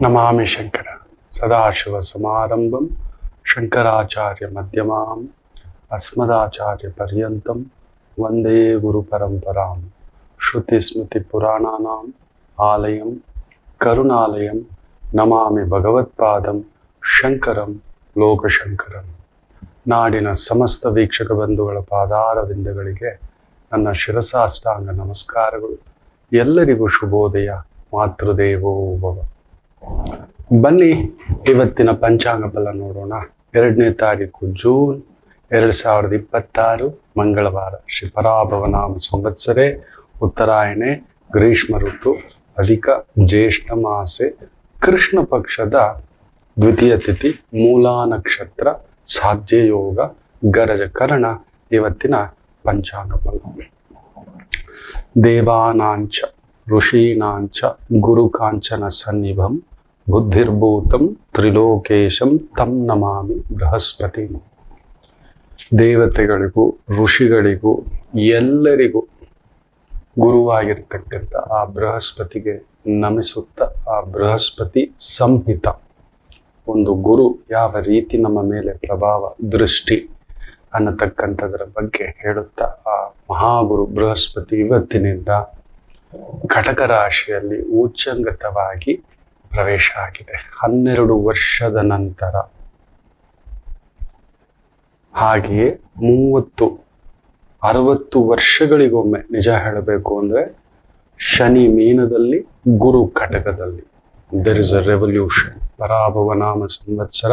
ನಮಾಮಿ ಶಂಕರ ಸದಾಶಿವ ಸಮಾರಂಭಂ ಶಂಕರಾಚಾರ್ಯ ಮಧ್ಯಮಾಂ ಅಸ್ಮದಾಚಾರ್ಯ ಪರ್ಯಂತಂ ವಂದೇ ಗುರು ಪರಂಪರಾಂ ಶ್ರುತಿ ಸ್ಮೃತಿ ಪುರಾಣಾನಾಂ ಆಲಯಂ ಕರುಣಾಲಯಂ ನಮಾಮಿ ಭಗವತ್ಪಾದಂ ಶಂಕರಂ ಲೋಕಶಂಕರಂ. ನಾಡಿನ ಸಮಸ್ತ ವೀಕ್ಷಕ ಬಂಧುಗಳ ಪಾದಾರವಿಂದಗಳಿಗೆ ನನ್ನ ಶಿರಸಾಷ್ಟಾಂಗ ನಮಸ್ಕಾರಗಳು. ಎಲ್ಲರಿಗೂ ಶುಭೋದಯ. ಮಾತೃದೇವೋ ಭವ. ಬನ್ನಿ ಇವತ್ತಿನ ಪಂಚಾಂಗ ಫಲ ನೋಡೋಣ. 2ನೇ ತಾರೀಕು ಜೂನ್ 2026 ಮಂಗಳವಾರ. ಶ್ರೀ ಪರಾಭವ ನಾಮ ಸಂವತ್ಸರೆ ಉತ್ತರಾಯಣೆ ಗ್ರೀಷ್ಮ ಋತು ಅಧಿಕ ಜ್ಯೇಷ್ಠ ಮಾಸೆ ಕೃಷ್ಣ ಪಕ್ಷದ ದ್ವಿತೀಯ ತಿಥಿ ಮೂಲಾ ನಕ್ಷತ್ರ ಸಾಧ್ಯ ಯೋಗ ಗರಜ ಕರ್ಣ. ಇವತ್ತಿನ ಪಂಚಾಂಗ ಫಲ. ದೇವಾನಾಂಚ ಋಷೀನಾಂಚ ಗುರುಕಾಂಚನ ಸನ್ನಿಭಂ ಬುದ್ಧಿರ್ಭೂತಂ ತ್ರಿಲೋಕೇಶಂ ತಂ ನಮಾಮಿ ಬೃಹಸ್ಪತಿ. ದೇವತೆಗಳಿಗೂ ಋಷಿಗಳಿಗೂ ಎಲ್ಲರಿಗೂ ಗುರುವಾಗಿರ್ತಕ್ಕಂಥ ಆ ಬೃಹಸ್ಪತಿಗೆ ನಮಿಸುತ್ತ ಆ ಬೃಹಸ್ಪತಿ ಸಂಹಿತ ಒಂದು ಗುರು ಯಾವ ರೀತಿ ನಮ್ಮ ಮೇಲೆ ಪ್ರಭಾವ ದೃಷ್ಟಿ ಅನ್ನತಕ್ಕಂಥದ್ರ ಬಗ್ಗೆ ಹೇಳುತ್ತಾ ಆ ಮಹಾಗುರು ಬೃಹಸ್ಪತಿ ಇವತ್ತಿನಿಂದ ಕಟಕ ರಾಶಿಯಲ್ಲಿ ಉಚ್ಚಂಗತವಾಗಿ ಪ್ರವೇಶ ಆಗಿದೆ. 12 ವರ್ಷದ ನಂತರ. ಹಾಗೆಯೇ 30-60 ವರ್ಷಗಳಿಗೊಮ್ಮೆ, ನಿಜ ಹೇಳಬೇಕು ಅಂದ್ರೆ ಶನಿ ಮೀನದಲ್ಲಿ, ಗುರು ಕಟಕದಲ್ಲಿ. There is a revolution. ಪರಾಭವ ನಾಮ ಸಂವತ್ಸರ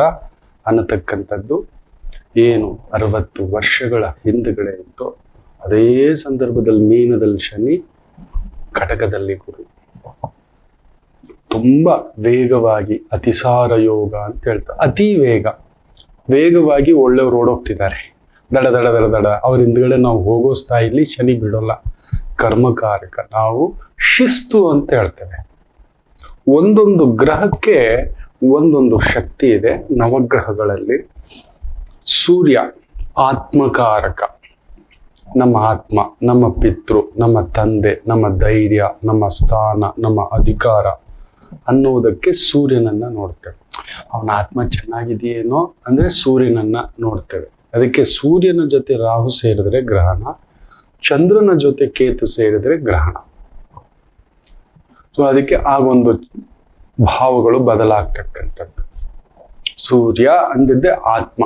ಅನ್ನತಕ್ಕಂಥದ್ದು ಏನು 60 ವರ್ಷಗಳ ಹಿಂದುಗಡೆ ಇತ್ತು, ಅದೇ ಸಂದರ್ಭದಲ್ಲಿ ಮೀನದಲ್ಲಿ ಶನಿ, ಕಟಕದಲ್ಲಿ ಗುರು. ತುಂಬಾ ವೇಗವಾಗಿ ಅತಿಸಾರ ಯೋಗ ಅಂತ ಹೇಳ್ತಾರೆ. ಅತಿ ವೇಗವಾಗಿ ಒಳ್ಳೆಯವರು ಓಡೋಗ್ತಿದ್ದಾರೆ. ದಡ ದಡ ದಡ ದಡ ಅವ್ರ ಹಿಂದ್ಗಡೆ ನಾವು ಹೋಗೋ ಸ್ಥಾಯಿಲಿ ಶನಿ ಬಿಡೋಲ್ಲ. ಕರ್ಮಕಾರಕ. ನಾವು ಶಿಸ್ತು ಅಂತ ಹೇಳ್ತೇವೆ. ಒಂದೊಂದು ಗ್ರಹಕ್ಕೆ ಒಂದೊಂದು ಶಕ್ತಿ ಇದೆ. ನವಗ್ರಹಗಳಲ್ಲಿ ಸೂರ್ಯ ಆತ್ಮಕಾರಕ. ನಮ್ಮ ಆತ್ಮ, ನಮ್ಮ ಪಿತೃ, ನಮ್ಮ ತಂದೆ, ನಮ್ಮ ಧೈರ್ಯ, ನಮ್ಮ ಸ್ಥಾನ, ನಮ್ಮ ಅಧಿಕಾರ ಅನ್ನುವುದಕ್ಕೆ ಸೂರ್ಯನನ್ನ ನೋಡ್ತೇವೆ. ಅವನ ಆತ್ಮ ಚೆನ್ನಾಗಿದೆಯೇನೋ ಅಂದ್ರೆ ಸೂರ್ಯನನ್ನ ನೋಡ್ತೇವೆ. ಅದಕ್ಕೆ ಸೂರ್ಯನ ಜೊತೆ ರಾಹು ಸೇರಿದ್ರೆ ಗ್ರಹಣ, ಚಂದ್ರನ ಜೊತೆ ಕೇತು ಸೇರಿದ್ರೆ ಗ್ರಹಣ. ಸೊ ಅದಕ್ಕೆ ಆಗೊಂದು ಭಾವಗಳು ಬದಲಾಗ್ತಕ್ಕಂಥದ್ದು. ಸೂರ್ಯ ಅಂದಿದ್ದೆ ಆತ್ಮ.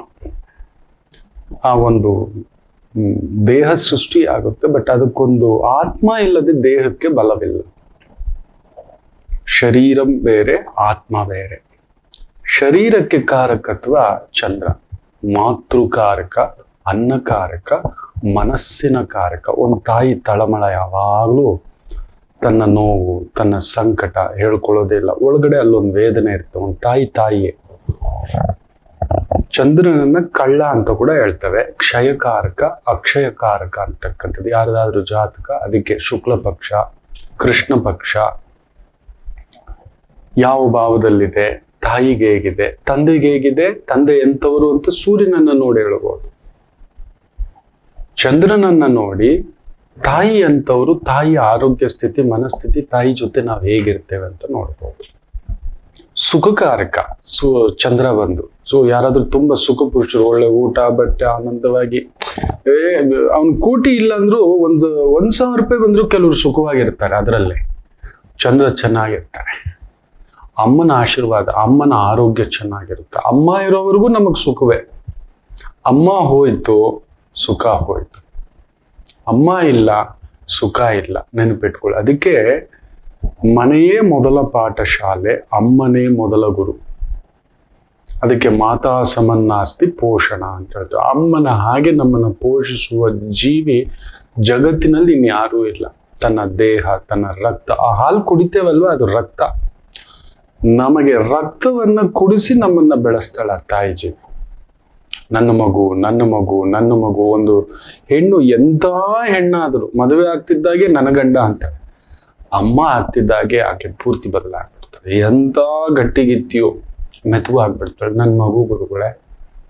ಆ ಒಂದು ದೇಹ ಸೃಷ್ಟಿ ಆಗುತ್ತೆ, ಬಟ್ ಅದಕ್ಕೊಂದು ಆತ್ಮ ಇಲ್ಲದೆ ದೇಹಕ್ಕೆ ಬಲವಿಲ್ಲ. ಶರೀರಂ ಬೇರೆ, ಆತ್ಮ ಬೇರೆ. ಶರೀರಕ್ಕೆ ಕಾರಕತ್ವ ಚಂದ್ರ, ಮಾತೃಕಾರಕ, ಅನ್ನಕಾರಕ, ಮನಸ್ಸಿನ ಕಾರಕ. ಒಂದು ತಾಯಿ ತಳಮಳ ಯಾವಾಗಲೂ ತನ್ನ ನೋವು, ತನ್ನ ಸಂಕಟ ಹೇಳ್ಕೊಳ್ಳೋದಿಲ್ಲ. ಒಳಗಡೆ ಅಲ್ಲೊಂದು ವೇದನೆ ಇರ್ತವೆ. ಒಂದು ತಾಯಿಯೇ. ಚಂದ್ರನನ್ನ ಕಳ್ಳ ಅಂತ ಕೂಡ ಹೇಳ್ತೇವೆ. ಕ್ಷಯಕಾರಕ, ಅಕ್ಷಯಕಾರಕ ಅಂತಕ್ಕಂಥದ್ದು ಯಾರದಾದ್ರೂ ಜಾತಕ. ಅದಕ್ಕೆ ಶುಕ್ಲ ಪಕ್ಷ, ಕೃಷ್ಣ ಪಕ್ಷ ಯಾವ ಭಾವದಲ್ಲಿದೆ, ತಾಯಿಗೆ ಹೇಗಿದೆ, ತಂದೆಗೆ ಹೇಗಿದೆ, ತಂದೆ ಎಂಥವರು ಅಂತ ಸೂರ್ಯನನ್ನ ನೋಡಿ ಹೇಳ್ಬೋದು. ಚಂದ್ರನನ್ನ ನೋಡಿ ತಾಯಿ ಎಂಥವ್ರು, ತಾಯಿಯ ಆರೋಗ್ಯ ಸ್ಥಿತಿ, ಮನಸ್ಥಿತಿ, ತಾಯಿ ಜೊತೆ ನಾವು ಹೇಗಿರ್ತೇವೆ ಅಂತ ನೋಡ್ಬೋದು. ಸುಖಕಾರಕ ಚಂದ್ರ ಬಂದು. ಸೊ ಯಾರಾದ್ರೂ ತುಂಬಾ ಸುಖ ಪುರುಷರು, ಒಳ್ಳೆ ಊಟ ಬಟ್ಟೆ ಆನಂದವಾಗಿ, ಅವ್ನ್ ಕೋಟಿ ಇಲ್ಲ ಅಂದ್ರೂ 1,000 ರೂಪಾಯಿ ಬಂದ್ರು ಕೆಲವರು ಸುಖವಾಗಿರ್ತಾರೆ. ಅದರಲ್ಲೇ ಚಂದ್ರ ಚೆನ್ನಾಗಿರ್ತಾರೆ. ಅಮ್ಮನ ಆಶೀರ್ವಾದ, ಅಮ್ಮನ ಆರೋಗ್ಯ ಚೆನ್ನಾಗಿರುತ್ತೆ. ಅಮ್ಮ ಇರೋವರೆಗೂ ನಮಗ್ ಸುಖವೇ. ಅಮ್ಮ ಹೋಯ್ತು, ಸುಖ ಹೋಯ್ತು. ಅಮ್ಮ ಇಲ್ಲ, ಸುಖ ಇಲ್ಲ. ನೆನಪಿಟ್ಕೊಳ್ಳಿ. ಅದಕ್ಕೆ ಮನೆಯೇ ಮೊದಲ ಪಾಠಶಾಲೆ, ಅಮ್ಮನೇ ಮೊದಲ ಗುರು. ಅದಕ್ಕೆ ಮಾತಾ ಸಮನ್ನಾಸ್ತಿ ಪೋಷಣ ಅಂತ ಹೇಳ್ತಾರೆ. ಅಮ್ಮನ ಹಾಗೆ ನಮ್ಮನ್ನ ಪೋಷಿಸುವ ಜೀವಿ ಜಗತ್ತಿನಲ್ಲಿ ಇನ್ಯಾರೂ ಇಲ್ಲ. ತನ್ನ ದೇಹ, ತನ್ನ ರಕ್ತ, ಆ ಹಾಲು ಕುಡಿತೇವಲ್ವ, ಅದು ರಕ್ತ. ನಮಗೆ ರಕ್ತವನ್ನ ಕುಡಿಸಿ ನಮ್ಮನ್ನ ಬೆಳೆಸ್ತಾಳ ತಾಯಿ ಜೀವಿ. ನನ್ನ ಮಗು, ನನ್ನ ಮಗು, ನನ್ನ ಮಗು. ಒಂದು ಹೆಣ್ಣು ಎಂಥ ಹೆಣ್ಣಾದ್ರು ಮದುವೆ ಆಗ್ತಿದ್ದಾಗೆ ನನ್ನ ಗಂಡ ಅಂತಾಳೆ. ಅಮ್ಮ ಆಗ್ತಿದ್ದಾಗೆ ಆಕೆ ಪೂರ್ತಿ ಬದಲಾಗ್ಬಿಡ್ತಾಳೆ. ಎಂಥ ಗಟ್ಟಿಗಿತ್ತಿಯೋ ಮೆತುವಾಗ್ಬಿಡ್ತಾಳೆ. ನನ್ನ ಮಗು ಗುರುಗಳೇ,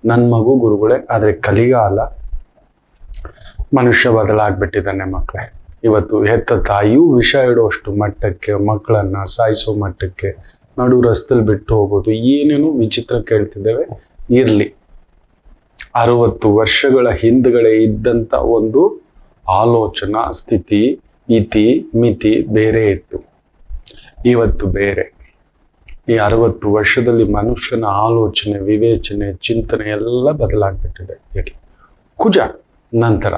ನನ್ನ ಮಗು ಗುರುಗಳೇ. ಆದ್ರೆ ಕಲಿಗಾಲ, ಮನುಷ್ಯ ಬದಲಾಗ್ಬಿಟ್ಟಿದ್ದಾನೆ ಮಕ್ಕಳೇ. ಇವತ್ತು ಹೆತ್ತ ತಾಯಿಯೂ ವಿಷ ಇಡುವಷ್ಟು ಮಟ್ಟಕ್ಕೆ, ಮಕ್ಕಳನ್ನ ಸಾಯಿಸೋ ಮಟ್ಟಕ್ಕೆ ನಡು ರಸ್ತೆಯಲ್ಲಿ ಬಿಟ್ಟು ಹೋಗೋದು, ಏನೇನೋ ವಿಚಿತ್ರ ಕೇಳ್ತಿದ್ದೇವೆ. ಇರ್ಲಿ, 60 ವರ್ಷಗಳ ಹಿಂದ್ಗಡೆ ಇದ್ದಂತ ಒಂದು ಆಲೋಚನಾ ಸ್ಥಿತಿ, ಇತಿ ಮಿತಿ ಬೇರೆ ಇತ್ತು, ಇವತ್ತು ಬೇರೆ. ಈ 60 ವರ್ಷದಲ್ಲಿ ಮನುಷ್ಯನ ಆಲೋಚನೆ, ವಿವೇಚನೆ, ಚಿಂತನೆ ಎಲ್ಲ ಬದಲಾಗ್ಬಿಟ್ಟಿದೆ. ಇರ್ಲಿ. ಕುಜ ನಂತರ,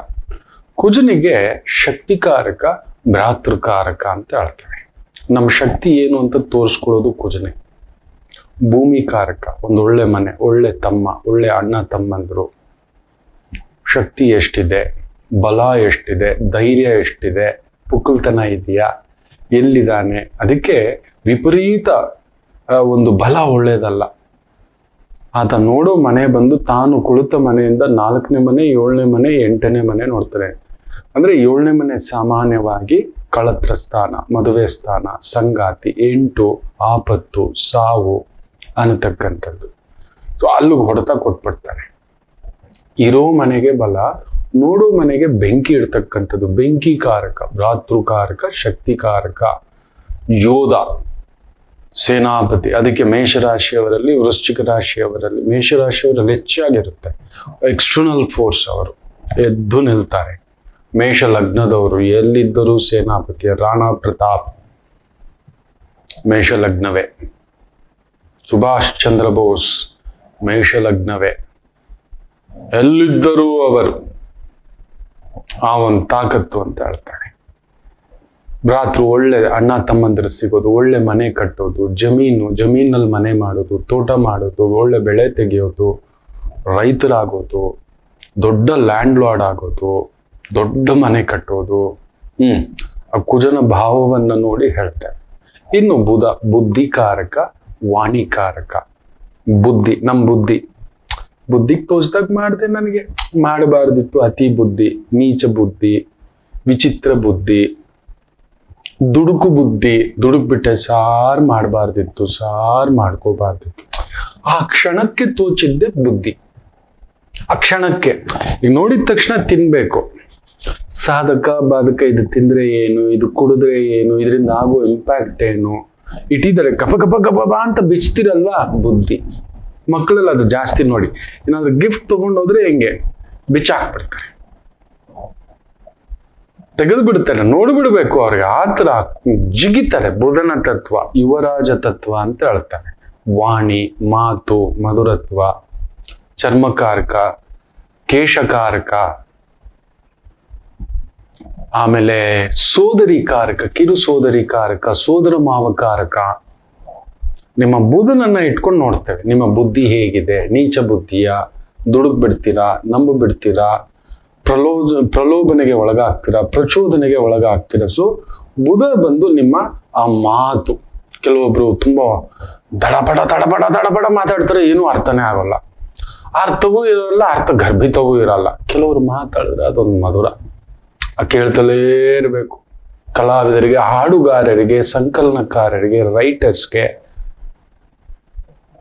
ಕುಜನಿಗೆ ಶಕ್ತಿಕಾರಕ, ಭ್ರಾತೃಕಾರಕ ಅಂತ ಹೇಳ್ತಾರೆ. ನಮ್ಮ ಶಕ್ತಿ ಏನು ಅಂತ ತೋರಿಸ್ಕೊಳ್ಳೋದು ಕುಜನೆ. ಭೂಮಿಕಾರಕ, ಒಂದು ಒಳ್ಳೆ ಮನೆ, ಒಳ್ಳೆ ತಮ್ಮ, ಒಳ್ಳೆ ಅಣ್ಣ ತಮ್ಮಂದ್ರು, ಶಕ್ತಿ ಎಷ್ಟಿದೆ, ಬಲ ಎಷ್ಟಿದೆ, ಧೈರ್ಯ ಎಷ್ಟಿದೆ, ಪುಕ್ಕಲ್ತನ ಇದೆಯಾ, ಎಲ್ಲಿದ್ದಾನೆ. ಅದಕ್ಕೆ ವಿಪರೀತ ಒಂದು ಬಲ ಒಳ್ಳೇದಲ್ಲ. ಆತ ನೋಡೋ ಮನೆ ಬಂದು ತಾನು ಕುಳಿತ ಮನೆಯಿಂದ 4ನೇ ಮನೆ, 7ನೇ ಮನೆ, 8ನೇ ಮನೆ ನೋಡ್ತಾರೆ. ಅಂದ್ರೆ 7ನೇ ಮನೆ ಸಾಮಾನ್ಯವಾಗಿ ಕಳತ್ರ ಸ್ಥಾನ, ಮದುವೆ ಸ್ಥಾನ, ಸಂಗಾತಿ, 8 ಆಪತ್ತು, ಸಾವು ಅನ್ನತಕ್ಕಂಥದ್ದು. ಅಲ್ಲಿಗೆ ಹೊಡೆತ ಕೊಟ್ಬಿಡ್ತಾರೆ. ಇರೋ ಮನೆಗೆ ಬಲ, ನೋಡೋ ಮನೆಗೆ ಬೆಂಕಿ ಇಡ್ತಕ್ಕಂಥದ್ದು. ಬೆಂಕಿ ಕಾರಕ, ಭ್ರಾತೃಕಾರಕ, ಶಕ್ತಿಕಾರಕ, ಯೋಧ, ಸೇನಾಪತಿ. ಅದಕ್ಕೆ ಮೇಷರಾಶಿಯವರಲ್ಲಿ, ವೃಶ್ಚಿಕ ರಾಶಿಯವರಲ್ಲಿ, ಮೇಷರಾಶಿಯವರಲ್ಲಿ ಹೆಚ್ಚಾಗಿರುತ್ತೆ. ಎಕ್ಸ್ಟರ್ನಲ್ ಫೋರ್ಸ್, ಅವರು ಎದ್ದು ನಿಲ್ತಾರೆ. ಮೇಷ ಲಗ್ನದವರು ಎಲ್ಲಿದ್ದರೂ ಸೇನಾಪತಿಯ. ರಾಣಾ ಪ್ರತಾಪ್ ಮೇಷ ಲಗ್ನವೇ. ಸುಭಾಷ್ ಚಂದ್ರ ಬೋಸ್ ಮೇಷ ಲಗ್ನವೇ. ಎಲ್ಲಿದ್ದರೂ ಅವರು ಆ ಒಂದು ತಾಕತ್ತು ಅಂತ ಹೇಳ್ತಾರೆ. ಭ್ರಾತೃ, ಒಳ್ಳೆ ಅಣ್ಣ ತಮ್ಮಂದಿರು ಸಿಗೋದು, ಒಳ್ಳೆ ಮನೆ ಕಟ್ಟೋದು, ಜಮೀನಲ್ಲಿ ಮನೆ ಮಾಡೋದು, ತೋಟ ಮಾಡೋದು, ಒಳ್ಳೆ ಬೆಳೆ ತೆಗೆಯೋದು, ರೈತರಾಗೋದು, ದೊಡ್ಡ ಲ್ಯಾಂಡ್ ಲಾರ್ಡ್ ಆಗೋದು, ದೊಡ್ಡ ಮನೆ ಕಟ್ಟೋದು. ಆ ಕುಜನ ಭಾವವನ್ನು ನೋಡಿ ಹೇಳ್ತಾರೆ. ಇನ್ನು ಬುಧ, ಬುದ್ಧಿಕಾರಕ, ವಾಣಿಕಾರಕ. ಬುದ್ಧಿ, ನಮ್ಮ ಬುದ್ಧಿಗೆ ತೋಚ್ದಾಗ ಮಾಡಿದೆ, ನನಗೆ ಮಾಡಬಾರ್ದಿತ್ತು. ಅತಿ ಬುದ್ಧಿ, ನೀಚ ಬುದ್ಧಿ, ವಿಚಿತ್ರ ಬುದ್ಧಿ, ದುಡುಕು ಬುದ್ಧಿ. ದುಡುಕ್ಬಿಟ್ಟೆ, ಸಾರ್ ಮಾಡಬಾರ್ದಿತ್ತು, ಸಾರ್ ಮಾಡ್ಕೋಬಾರ್ದಿತ್ತು. ಆ ಕ್ಷಣಕ್ಕೆ ತೋಚಿದ್ದೆ ಬುದ್ಧಿ. ಆ ಕ್ಷಣಕ್ಕೆ ಈಗ ನೋಡಿದ ತಕ್ಷಣ ತಿನ್ಬೇಕು. ಸಾಧಕ ಬಾಧಕ, ಇದು ತಿಂದ್ರೆ ಏನು, ಇದು ಕುಡಿದ್ರೆ ಏನು, ಇದರಿಂದ ಆಗೋ ಇಂಪ್ಯಾಕ್ಟ್ ಏನು, ಇಟ್ಟಿದ್ದಾರೆ ಕಪ ಕಪ ಕಪ ಅಂತ ಬಿಚ್ತಿರಲ್ವಾ, ಬುದ್ಧಿ. ಮಕ್ಕಳಲ್ಲ ಅದು ಜಾಸ್ತಿ ನೋಡಿ. ಏನಾದ್ರು ಗಿಫ್ಟ್ ತಗೊಂಡೋದ್ರೆ ಹೆಂಗೆ ಬಿಚ್ಚಾಕ್ಬಿಡ್ತಾರೆ, ತೆಗೆದು ಬಿಡ್ತಾರೆ, ನೋಡ್ಬಿಡ್ಬೇಕು ಅವ್ರಿಗೆ. ಆತರ ಜಿಗಿತಾರೆ. ಬುಧನ ತತ್ವ ಯುವರಾಜ ತತ್ವ ಅಂತ ಹೇಳ್ತಾರೆ. ವಾಣಿ, ಮಾತು, ಮಧುರತ್ವ, ಚರ್ಮಕಾರಕ, ಕೇಶಕಾರಕ, ಆಮೇಲೆ ಸೋದರಿಕಾರಕ, ಕಿರು ಸೋದರಿಕಾರಕ, ಸೋದರ ಮಾವಕಾರಕ. ನಿಮ್ಮ ಬುಧನನ್ನ ಇಟ್ಕೊಂಡು ನೋಡ್ತೇವೆ. ನಿಮ್ಮ ಬುದ್ಧಿ ಹೇಗಿದೆ, ನೀಚ ಬುದ್ಧಿಯ, ದುಡುಕ್ ಬಿಡ್ತೀರಾ, ನಂಬು ಬಿಡ್ತೀರಾ, ಪ್ರಲೋಭನೆಗೆ ಒಳಗಾಗ್ತೀರಾ, ಪ್ರಚೋದನೆಗೆ ಒಳಗಾಗ್ತೀರಾ. ಸೊ ಬುಧ ಬಂದು ನಿಮ್ಮ ಆ ಮಾತು. ಕೆಲವೊಬ್ರು ತುಂಬಾ ದಡಬಡ ದಡಬಡ ದಡಬಡ ಮಾತಾಡ್ತಾರೆ, ಏನೂ ಅರ್ಥನೇ ಆಗೋಲ್ಲ. ಅರ್ಥವೂ ಇರೋಲ್ಲ, ಅರ್ಥ ಗರ್ಭಿತವೂ ಇರಲ್ಲ. ಕೆಲವರು ಮಾತಾಡಿದ್ರೆ ಅದೊಂದು ಮಧುರ, ಕೇಳ್ತಲೇ ಇರಬೇಕು. ಕಲಾವಿದರಿಗೆ, ಹಾಡುಗಾರರಿಗೆ, ಸಂಕಲನಕಾರರಿಗೆ, ರೈಟರ್ಸ್ಗೆ,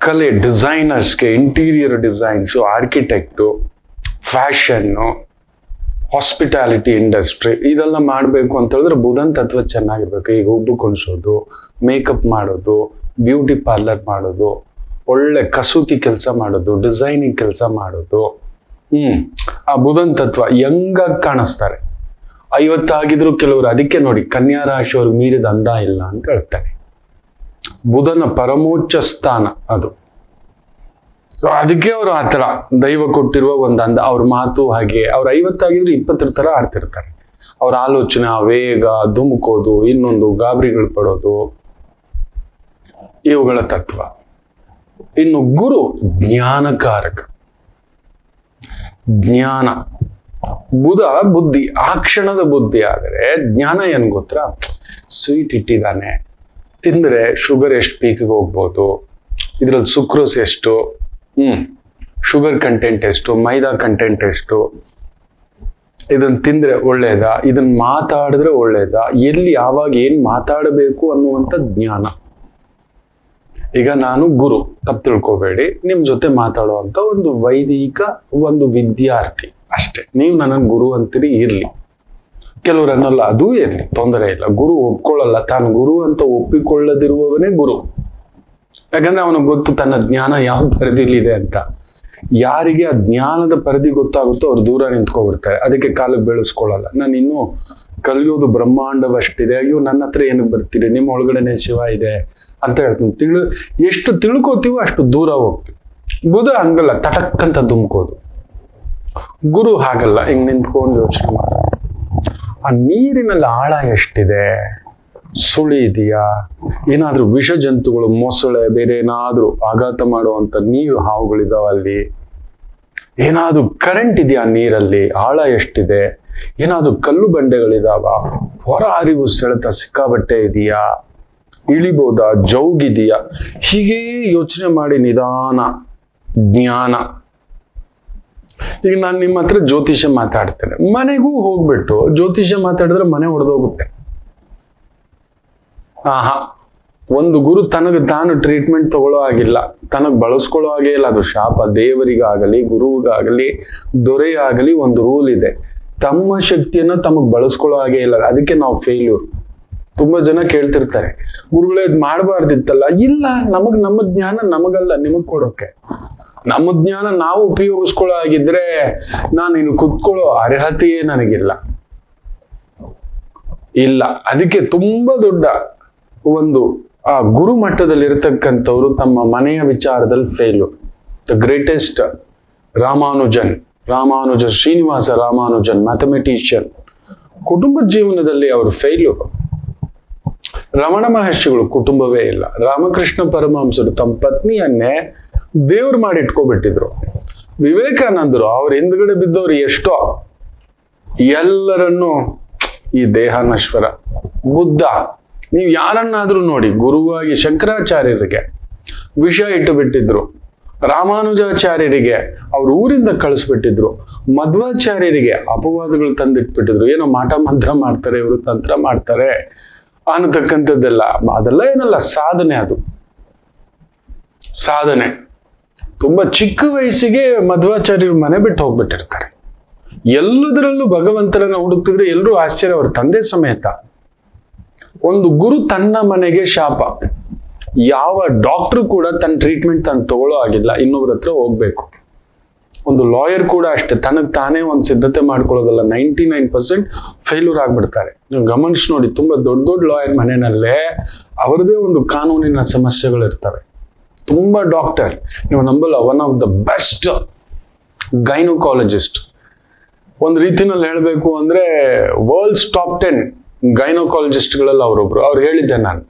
ಕಲೆ ಡಿಸೈನರ್ಸ್ಗೆ, interior designs, architect, fashion, hospitality industry, ಇದೆಲ್ಲ ಮಾಡಬೇಕು ಅಂತ ಹೇಳಿದ್ರೆ ಬುಧನ್ ತತ್ವ ಚೆನ್ನಾಗಿರ್ಬೇಕು. ಈಗ ಹುಬ್ಬು ಕುಣಿಸೋದು, ಮೇಕಪ್ ಮಾಡೋದು, ಬ್ಯೂಟಿ ಪಾರ್ಲರ್ ಮಾಡೋದು, ಒಳ್ಳೆ ಕಸೂತಿ ಕೆಲಸ ಮಾಡೋದು, ಡಿಸೈನಿಂಗ್ ಕೆಲಸ ಮಾಡೋದು. ಆ ಬುಧನ್ ತತ್ವ ಯಂಗಾಗಿ ಕಾಣಿಸ್ತಾರೆ. 50 ಆಗಿದ್ರು ಕೆಲವರು. ಅದಕ್ಕೆ ನೋಡಿ, ಕನ್ಯಾ ರಾಶಿಯವ್ರಿಗೆ ಮೀರಿದ ಅಂದ ಇಲ್ಲ ಅಂತ ಹೇಳ್ತಾರೆ. ಬುಧನ ಪರಮೋಚ್ಚ ಸ್ಥಾನ ಅದು. ಅದಕ್ಕೆ ಅವರು ಆತರ ದೈವ ಕೊಟ್ಟಿರುವ ಒಂದು ಅಂದ. ಅವ್ರ ಮಾತು ಹಾಗೆ. ಅವ್ರು 50 ಆಗಿದ್ರು 20 ತರ ಆಡ್ತಿರ್ತಾರೆ. ಅವ್ರ ಆಲೋಚನೆ, ಆ ವೇಗ, ಧುಮುಕೋದು, ಇನ್ನೊಂದು ಗಾಬರಿಗಳು ಪಡೋದು, ಇವುಗಳ ತತ್ವ. ಇನ್ನು ಗುರು ಜ್ಞಾನಕಾರಕ. ಜ್ಞಾನ, ಬುಧ ಬುದ್ಧಿ, ಆ ಕ್ಷಣದ ಬುದ್ಧಿ. ಆದರೆ ಜ್ಞಾನ ಏನ್ ಗೊತ್ತಾ, ಸ್ವೀಟ್ ಇಟ್ಟಿದ್ದಾನೆ, ತಿಂದ್ರೆ ಶುಗರ್ ಎಷ್ಟು ಪೀಕಿಗೆ ಹೋಗ್ಬೋದು, ಇದ್ರಲ್ಲಿ ಸುಕ್ರೋಸ್ ಎಷ್ಟು, ಶುಗರ್ ಕಂಟೆಂಟ್ ಎಷ್ಟು, ಮೈದಾ ಕಂಟೆಂಟ್ ಎಷ್ಟು, ಇದನ್ನ ತಿಂದ್ರೆ ಒಳ್ಳೇದಾ, ಇದನ್ನ ಮಾತಾಡಿದ್ರೆ ಒಳ್ಳೇದಾ, ಎಲ್ಲಿ ಯಾವಾಗ ಏನ್ ಮಾತಾಡಬೇಕು ಅನ್ನುವಂಥ ಜ್ಞಾನ. ಈಗ ನಾನು ಗುರು, ತಪ್ಪು ತಿಳ್ಕೊಬೇಡಿ, ನಿಮ್ ಜೊತೆ ಮಾತಾಡುವಂತ ಒಂದು ವೈದಿಕ ಒಂದು ವಿದ್ಯಾರ್ಥಿ ಅಷ್ಟೇ. ನೀವು ನನಗೆ ಗುರು ಅಂತೀರಿ, ಇರ್ಲಿ. ಕೆಲವ್ರು ಅನ್ನಲ್ಲ, ಅದೂ ಇರ್ಲಿ, ತೊಂದರೆ ಇಲ್ಲ. ಗುರು ಒಪ್ಕೊಳ್ಳಲ್ಲ, ತಾನು ಗುರು ಅಂತ ಒಪ್ಪಿಕೊಳ್ಳದಿರುವವನೇ ಗುರು. ಯಾಕಂದ್ರೆ ಅವನಿಗೆ ಗೊತ್ತು ತನ್ನ ಜ್ಞಾನ ಯಾವ ಪರಿಧಿಲಿದೆ ಅಂತ. ಯಾರಿಗೆ ಆ ಜ್ಞಾನದ ಪರಿಧಿ ಗೊತ್ತಾಗುತ್ತೋ ಅವ್ರು ದೂರ ನಿಂತ್ಕೊಬಿಡ್ತಾರೆ, ಅದಕ್ಕೆ ಕಾಲಕ್ಕೆ ಬೆಳೆಸ್ಕೊಳ್ಳಲ್ಲ. ನಾನು ಇನ್ನೂ ಕಲಿಯೋದು ಬ್ರಹ್ಮಾಂಡವಷ್ಟಿದೆ, ಅಯ್ಯೋ ನನ್ನ ಹತ್ರ ಏನಕ್ಕೆ ಬರ್ತೀರಿ, ನಿಮ್ಮ ಒಳಗಡೆನೆ ಶಿವ ಇದೆ ಅಂತ ಹೇಳ್ತೀನಿ. ಎಷ್ಟು ತಿಳ್ಕೋತೀವೋ ಅಷ್ಟು ದೂರ ಹೋಗ್ತೀವಿ. ಬುಧ ಹಂಗಲ್ಲ, ತಟಕ್ಕಂತ ಧುಮ್ಕೋದು. ಗುರು ಹಾಗಲ್ಲ, ಹಿಂಗ್ ನಿಂತ್ಕೊಂಡು ಯೋಚನೆ ಮಾಡ, ಆ ನೀರಿನಲ್ಲಿ ಆಳ ಎಷ್ಟಿದೆ, ಸುಳಿ ಇದೆಯಾ, ಏನಾದ್ರೂ ವಿಷ ಜಂತುಗಳು, ಮೊಸಳೆ, ಬೇರೆ ಏನಾದ್ರೂ ಆಘಾತ ಮಾಡುವಂತ ನೀರು ಹಾವುಗಳಿದಾವ ಅಲ್ಲಿ, ಏನಾದ್ರೂ ಕರೆಂಟ್ ಇದೆಯಾ ನೀರಲ್ಲಿ, ಆಳ ಎಷ್ಟಿದೆ, ಏನಾದ್ರೂ ಕಲ್ಲು ಬಂಡೆಗಳಿದಾವ, ಹೊರ ಹರಿವು ಸೆಳೆತ ಸಿಕ್ಕಾಬಟ್ಟೆ ಇದೆಯಾ, ಇಳಿಬೋದಾ, ಜೌಗಿದೆಯಾ, ಹೀಗೆ ಯೋಚನೆ ಮಾಡಿ ನಿಧಾನ ಜ್ಞಾನ. ಈಗ ನಾನು ನಿಮ್ಮ ಹತ್ರ ಜ್ಯೋತಿಷ್ಯ ಮಾತಾಡ್ತೇನೆ, ಮನೆಗೂ ಹೋಗ್ಬಿಟ್ಟು ಜ್ಯೋತಿಷ್ಯ ಮಾತಾಡಿದ್ರೆ ಮನೆ ಹೊಡೆದೋಗುತ್ತೆ. ಆಹಾ, ಒಂದು ಗುರು ತನಗೆ ತಾನು ಟ್ರೀಟ್ಮೆಂಟ್ ತಗೊಳ್ಳೋ ಆಗಿಲ್ಲ, ತನಗ್ ಬಳಸ್ಕೊಳ್ಳೋ ಹಾಗೆ ಇಲ್ಲ. ಅದು ಶಾಪ. ದೇವರಿಗಾಗಲಿ, ಗುರುವಿಗಾಗಲಿ, ದೊರೆಯಾಗಲಿ ಒಂದು ರೂಲ್ ಇದೆ, ತಮ್ಮ ಶಕ್ತಿಯನ್ನ ತಮಗ್ ಬಳಸ್ಕೊಳ್ಳೋ ಹಾಗೆ ಇಲ್ಲ. ಅದಕ್ಕೆ ನಾವು ಫೇಲ್ಯೂರ್. ತುಂಬಾ ಜನ ಕೇಳ್ತಿರ್ತಾರೆ, ಗುರುಗಳೇ ಇದ್ ಮಾಡಬಾರ್ದಿತ್ತಲ್ಲ. ಇಲ್ಲ, ನಮ್ಮ ಜ್ಞಾನ ನಮಗಲ್ಲ, ನಿಮಗ್ ಕೊಡೋಕೆ. ನಮ್ಮ ಜ್ಞಾನ ನಾವು ಉಪಯೋಗಿಸ್ಕೊಳ್ಳೋ ಆಗಿದ್ರೆ ನಾನು ಇಲ್ಲಿ ಕುತ್ಕೊಳ್ಳೋ ಅರ್ಹತೆಯೇ ನನಗಿಲ್ಲ. ಇಲ್ಲ, ಅದಕ್ಕೆ ತುಂಬಾ ದೊಡ್ಡ ಒಂದು ಆ ಗುರು ಮಟ್ಟದಲ್ಲಿ ಇರತಕ್ಕಂಥವ್ರು ತಮ್ಮ ಮನೆಯ ವಿಚಾರದಲ್ಲಿ failure. The greatest Ramanujan Srinivasa Ramanujan, mathematician, ಕುಟುಂಬದ ಜೀವನದಲ್ಲಿ ಅವರು ಫೇಲ್ಯೂರ್. ರಮಣ ಮಹರ್ಷಿಗಳು ಕುಟುಂಬವೇ ಇಲ್ಲ. ರಾಮಕೃಷ್ಣ ಪರಮಹಂಸರು ತಮ್ಮ ಪತ್ನಿಯನ್ನೇ ದೇವ್ರು ಮಾಡಿ ಇಟ್ಕೊಬಿಟ್ಟಿದ್ರು. ವಿವೇಕಾನಂದರು ಅವ್ರ ಹಿಂದ್ಗಡೆ ಬಿದ್ದವ್ರು ಎಷ್ಟೋ, ಎಲ್ಲರನ್ನು ಈ ದೇಹ ನಶ್ವರ. ಬುದ್ಧ, ನೀವು ಯಾರನ್ನಾದ್ರೂ ನೋಡಿ, ಗುರುವಾಗಿ ಶಂಕರಾಚಾರ್ಯರಿಗೆ ವಿಷ ಇಟ್ಟು ಬಿಟ್ಟಿದ್ರು, ರಾಮಾನುಜಾಚಾರ್ಯರಿಗೆ ಅವ್ರ ಊರಿಂದ ಕಳಿಸ್ಬಿಟ್ಟಿದ್ರು, ಮಧ್ವಾಚಾರ್ಯರಿಗೆ ಅಪವಾದಗಳು ತಂದಿಟ್ಬಿಟ್ಟಿದ್ರು. ಏನೋ ಮಾಟ ಮಂತ್ರ ಮಾಡ್ತಾರೆ ಇವರು, ತಂತ್ರ ಮಾಡ್ತಾರೆ ಅನ್ನತಕ್ಕಂಥದ್ದೆಲ್ಲ. ಅದೆಲ್ಲ ಏನಲ್ಲ, ಸಾಧನೆ. ಅದು ಸಾಧನೆ. ತುಂಬಾ ಚಿಕ್ಕ ವಯಸ್ಸಿಗೆ ಮಧ್ವಾಚಾರ್ಯರು ಮನೆ ಬಿಟ್ಟು ಹೋಗ್ಬಿಟ್ಟಿರ್ತಾರೆ. ಎಲ್ಲದರಲ್ಲೂ ಭಗವಂತರನ್ನ ಹುಡುಕ್ತಿದ್ರೆ ಎಲ್ಲರೂ ಆಶ್ಚರ್ಯ, ಅವ್ರ ತಂದೆ ಸಮೇತ. ಒಂದು ಗುರು ತನ್ನ ಮನೆಗೆ ಶಾಪ. ಯಾವ ಡಾಕ್ಟರ್ ಕೂಡ ತನ್ನ ಟ್ರೀಟ್ಮೆಂಟ್ ತಾನು ತಗೊಳ್ಳೋ ಆಗಿಲ್ಲ, ಇನ್ನೊಬ್ರ ಹತ್ರ ಹೋಗ್ಬೇಕು. ಒಂದು ಲಾಯರ್ ಕೂಡ ಅಷ್ಟೇ, ತನಗ್ ತಾನೇ ಒಂದು ಸಿದ್ಧತೆ ಮಾಡ್ಕೊಳ್ಳೋದಲ್ಲ, 99% ಫೇಲ್ಯೂರ್ ಆಗ್ಬಿಡ್ತಾರೆ. ನೀವು ಗಮನಿಸಿ ನೋಡಿ, ತುಂಬಾ ದೊಡ್ಡ ದೊಡ್ಡ ಲಾಯರ್ ಮನೆಯಲ್ಲೇ ಅವರದೇ ಒಂದು ಕಾನೂನಿನ ಸಮಸ್ಯೆಗಳು ಇರ್ತವೆ. ತುಂಬಾ ಡಾಕ್ಟರ್, ನೀವು ನಂಬಲ್ಲ, ಒನ್ ಆಫ್ ದ ಬೆಸ್ಟ್ ಗೈನೋಕಾಲಜಿಸ್ಟ್. ಒಂದು ರೀತಿನಲ್ಲಿ ಹೇಳ್ಬೇಕು ಅಂದ್ರೆ ವರ್ಲ್ಡ್ಸ್ ಟಾಪ್ 10 ಗೈನೋಕಾಲಜಿಸ್ಟ್ಗಳಲ್ಲಿ ಅವರೊಬ್ರು. ಅವ್ರು ಹೇಳಿದ್ದೆ, ನಾನು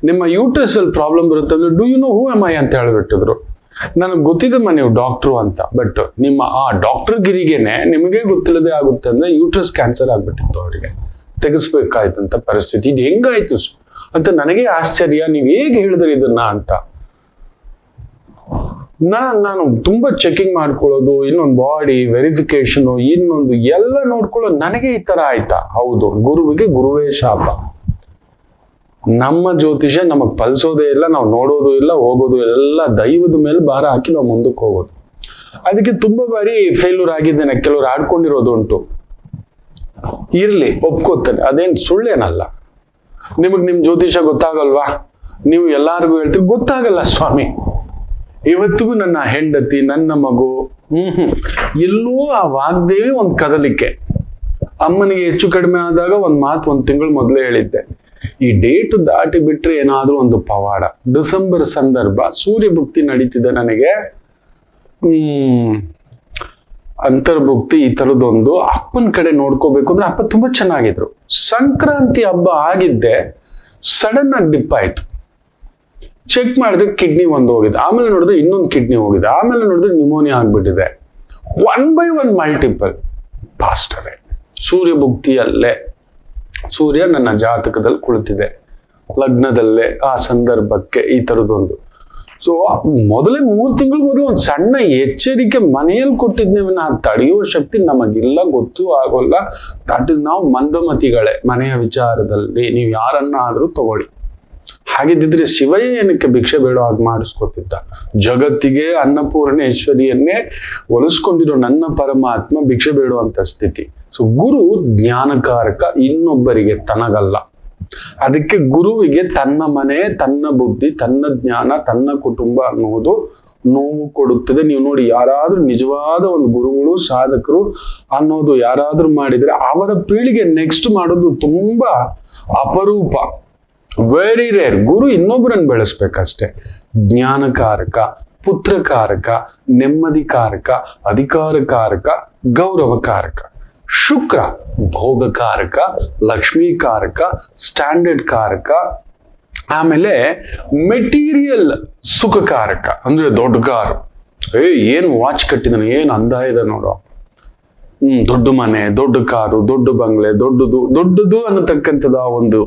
ನಿಮ್ಮ ಯೂಟ್ರಸ್ ಅಲ್ಲಿ ಪ್ರಾಬ್ಲಮ್ ಬರುತ್ತೆ ಅಂದ್ರೆ, do you know who am I ಅಂತ ಹೇಳ್ಬಿಟ್ಟಿದ್ರು. ನನಗೆ ಗೊತ್ತಿದ್ದಮ್ಮ ನೀವು ಡಾಕ್ಟ್ರು ಅಂತ, ಬಟ್ ನಿಮ್ಮ ಆ ಡಾಕ್ಟರ್ ಗಿರಿಗೆನೆ ನಿಮಗೆ ಗೊತ್ತಿಲ್ಲದೆ ಆಗುತ್ತೆ ಅಂದ್ರೆ ಯೂಟ್ರಸ್ ಕ್ಯಾನ್ಸರ್ ಆಗ್ಬಿಟ್ಟಿತ್ತು, ಅವರಿಗೆ ತೆಗೆಸ್ಬೇಕಾಯ್ತಂತ ಪರಿಸ್ಥಿತಿ. ಇದು ಹೆಂಗಾಯ್ತು ಅಂತ ನನಗೆ ಆಶ್ಚರ್ಯ, ನೀವ್ ಹೇಗೆ ಹೇಳಿದ್ರಿ ಇದನ್ನ ಅಂತ. ನಾನು ತುಂಬಾ ಚೆಕಿಂಗ್ ಮಾಡ್ಕೊಳ್ಳೋದು, ಇನ್ನೊಂದು ಬಾಡಿ ವೆರಿಫಿಕೇಶನ್, ಇನ್ನೊಂದು ಎಲ್ಲ ನೋಡ್ಕೊಳ್ಳೋದು, ನನಗೆ ಈ ತರ ಆಯ್ತಾ? ಹೌದು, ಗುರುವಿಗೆ ಗುರುವೇ ಶಾಪ. ನಮ್ಮ ಜ್ಯೋತಿಷ ನಮಗ್ ಫಲಿಸೋದೇ ಇಲ್ಲ, ನಾವು ನೋಡೋದು ಇಲ್ಲ, ಹೋಗೋದು ಎಲ್ಲ ದೈವದ ಮೇಲೆ ಭಾರ ಹಾಕಿ ನಾವು ಮುಂದಕ್ಕೆ ಹೋಗೋದು. ಅದಕ್ಕೆ ತುಂಬಾ ಬಾರಿ ಫೇಲ್ಯೂರ್ ಆಗಿದ್ದೇನೆ. ಕೆಲವರು ಆಡ್ಕೊಂಡಿರೋದು ಉಂಟು. ಇರ್ಲಿ, ಒಪ್ಕೋತಾನೆ, ಅದೇನ್ ಸುಳ್ಳೇನಲ್ಲ. ನಿಮಗ್ ನಿಮ್ ಜ್ಯೋತಿಷ ಗೊತ್ತಾಗಲ್ವಾ? ನೀವು ಎಲ್ಲಾರ್ಗು ಹೇಳ್ತೀವಿ, ಗೊತ್ತಾಗಲ್ಲ ಸ್ವಾಮಿ. ಇವತ್ತಿಗೂ ನನ್ನ ಹೆಂಡತಿ, ನನ್ನ ಮಗು, ಎಲ್ಲೋ ಆ ವಾಗ್ದೇವಿ ಒಂದ್ ಕದಲಿಕೆ. ಅಮ್ಮನಿಗೆ ಹೆಚ್ಚು ಕಡಿಮೆ ಆದಾಗ ಒಂದ್ ಮಾತು 1 ತಿಂಗಳು ಮೊದಲೇ ಹೇಳಿದ್ದೆ, ಈ ಡೇಟ್ ದಾಟಿ ಬಿಟ್ರೆ ಏನಾದ್ರೂ ಒಂದು ಪವಾಡ. ಡಿಸೆಂಬರ್ ಸಂದರ್ಭ, ಸೂರ್ಯ ಭಕ್ತಿ ನಡೀತಿದೆ ನನಗೆ, ಅಂತರ್ಭುಕ್ತಿ, ಈ ತರದೊಂದು. ಅಪ್ಪನ ಕಡೆ ನೋಡ್ಕೋಬೇಕು ಅಂದ್ರೆ ಅಪ್ಪ ತುಂಬಾ ಚೆನ್ನಾಗಿದ್ರು. ಸಂಕ್ರಾಂತಿ ಹಬ್ಬ ಆಗಿದ್ದೆ, ಸಡನ್ ಆಗಿ ಡಿಪ್ ಆಯ್ತು. ಚೆಕ್ ಮಾಡಿದ್ರೆ ಕಿಡ್ನಿ ಒಂದು ಹೋಗಿದೆ, ಆಮೇಲೆ ನೋಡಿದ್ರೆ ಇನ್ನೊಂದು ಕಿಡ್ನಿ ಹೋಗಿದೆ, ಆಮೇಲೆ ನೋಡಿದ್ರೆ ನ್ಯೂಮೋನಿಯಾ ಆಗ್ಬಿಟ್ಟಿದೆ. 1 by 1 ಮಲ್ಟಿಪಲ್. ಪಾಸ್ಟರೇ, ಸೂರ್ಯ ಭುಕ್ತಿಯಲ್ಲೇ ಸೂರ್ಯ ನನ್ನ ಜಾತಕದಲ್ಲಿ ಕುಳಿತಿದೆ, ಲಗ್ನದಲ್ಲೇ, ಆ ಸಂದರ್ಭಕ್ಕೆ ಈ ತರದೊಂದು. ಸೊ ಮೊದಲೇ 3 ತಿಂಗಳು ಮೊದಲು ಒಂದು ಸಣ್ಣ ಎಚ್ಚರಿಕೆ ಮನೆಯಲ್ಲಿ ಕೊಟ್ಟಿದ್ನೇವನ್ನ ತಡೆಯುವ ಶಕ್ತಿ ನಮಗಿಲ್ಲ, ಗೊತ್ತೂ ಆಗೋಲ್ಲ. ದಟ್ ಇಸ್ ನಾವು ಮಂದಮತಿಗಳೇ ಮನೆಯ ವಿಚಾರದಲ್ಲಿ. ನೀವು ಯಾರನ್ನಾದ್ರೂ ತಗೊಳ್ಳಿ. ಹಾಗಿದ್ದಿದ್ರೆ ಶಿವಯ್ಯ ಏನಕ್ಕೆ ಭಿಕ್ಷೆ ಬೇಡೋ ಹಾಗೆ ಮಾಡಿಸ್ಕೊತಿದ್ದ? ಜಗತ್ತಿಗೆ ಅನ್ನಪೂರ್ಣೇಶ್ವರಿಯನ್ನೇ ಒಲಿಸ್ಕೊಂಡಿರೋ ನನ್ನ ಪರಮಾತ್ಮ ಭಿಕ್ಷೆ ಬೇಡುವಂತ ಸ್ಥಿತಿ. ಸೊ ಗುರು ಜ್ಞಾನಕಾರಕ, ಇನ್ನೊಬ್ಬರಿಗೆ ತನಗಲ್ಲ. ಅದಕ್ಕೆ ಗುರುವಿಗೆ ತನ್ನ ಮನೆ, ತನ್ನ ಬುದ್ಧಿ, ತನ್ನ ಜ್ಞಾನ, ತನ್ನ ಕುಟುಂಬ ಅನ್ನುವುದು ನೋವು ಕೊಡುತ್ತದೆ. ನೀವು ನೋಡಿ, ಯಾರಾದ್ರೂ ನಿಜವಾದ ಒಂದು ಗುರುಗಳು, ಸಾಧಕರು ಅನ್ನೋದು ಯಾರಾದ್ರೂ ಮಾಡಿದ್ರೆ ಅವರ ಪೀಳಿಗೆ ನೆಕ್ಸ್ಟ್ ಮಾಡೋದು ತುಂಬಾ ಅಪರೂಪ, ವೆರಿ ರೇರ್. ಗುರು ಇನ್ನೊಬ್ಬರನ್ನು ಬೆಳೆಸ್ಬೇಕಷ್ಟೆ. ಜ್ಞಾನಕಾರಕ, ಪುತ್ರಕಾರಕ, ನೆಮ್ಮದಿಕಾರಕ, ಅಧಿಕಾರಕಾರಕ, ಗೌರವಕಾರಕ. ಶುಕ್ರ ಭೋಗಕಾರಕ, ಲಕ್ಷ್ಮೀಕಾರಕ, ಸ್ಟ್ಯಾಂಡರ್ಡ್ ಕಾರಕ, ಆಮೇಲೆ ಮೆಟೀರಿಯಲ್ ಸುಖಕಾರಕ. ಅಂದ್ರೆ ದೊಡ್ಡ ಕಾರು, ಏನು ವಾಚ್ ಕಟ್ಟಿದಾನೆ, ಏನು ಅಂದ ಇದೆ ನೋಡೋ, ದೊಡ್ಡ ಮನೆ, ದೊಡ್ಡ ಕಾರು, ದೊಡ್ಡ ಬಂಗ್ಲೆ, ದೊಡ್ಡದು ಅನ್ನತಕ್ಕಂಥದ್ದು ಆ ಒಂದು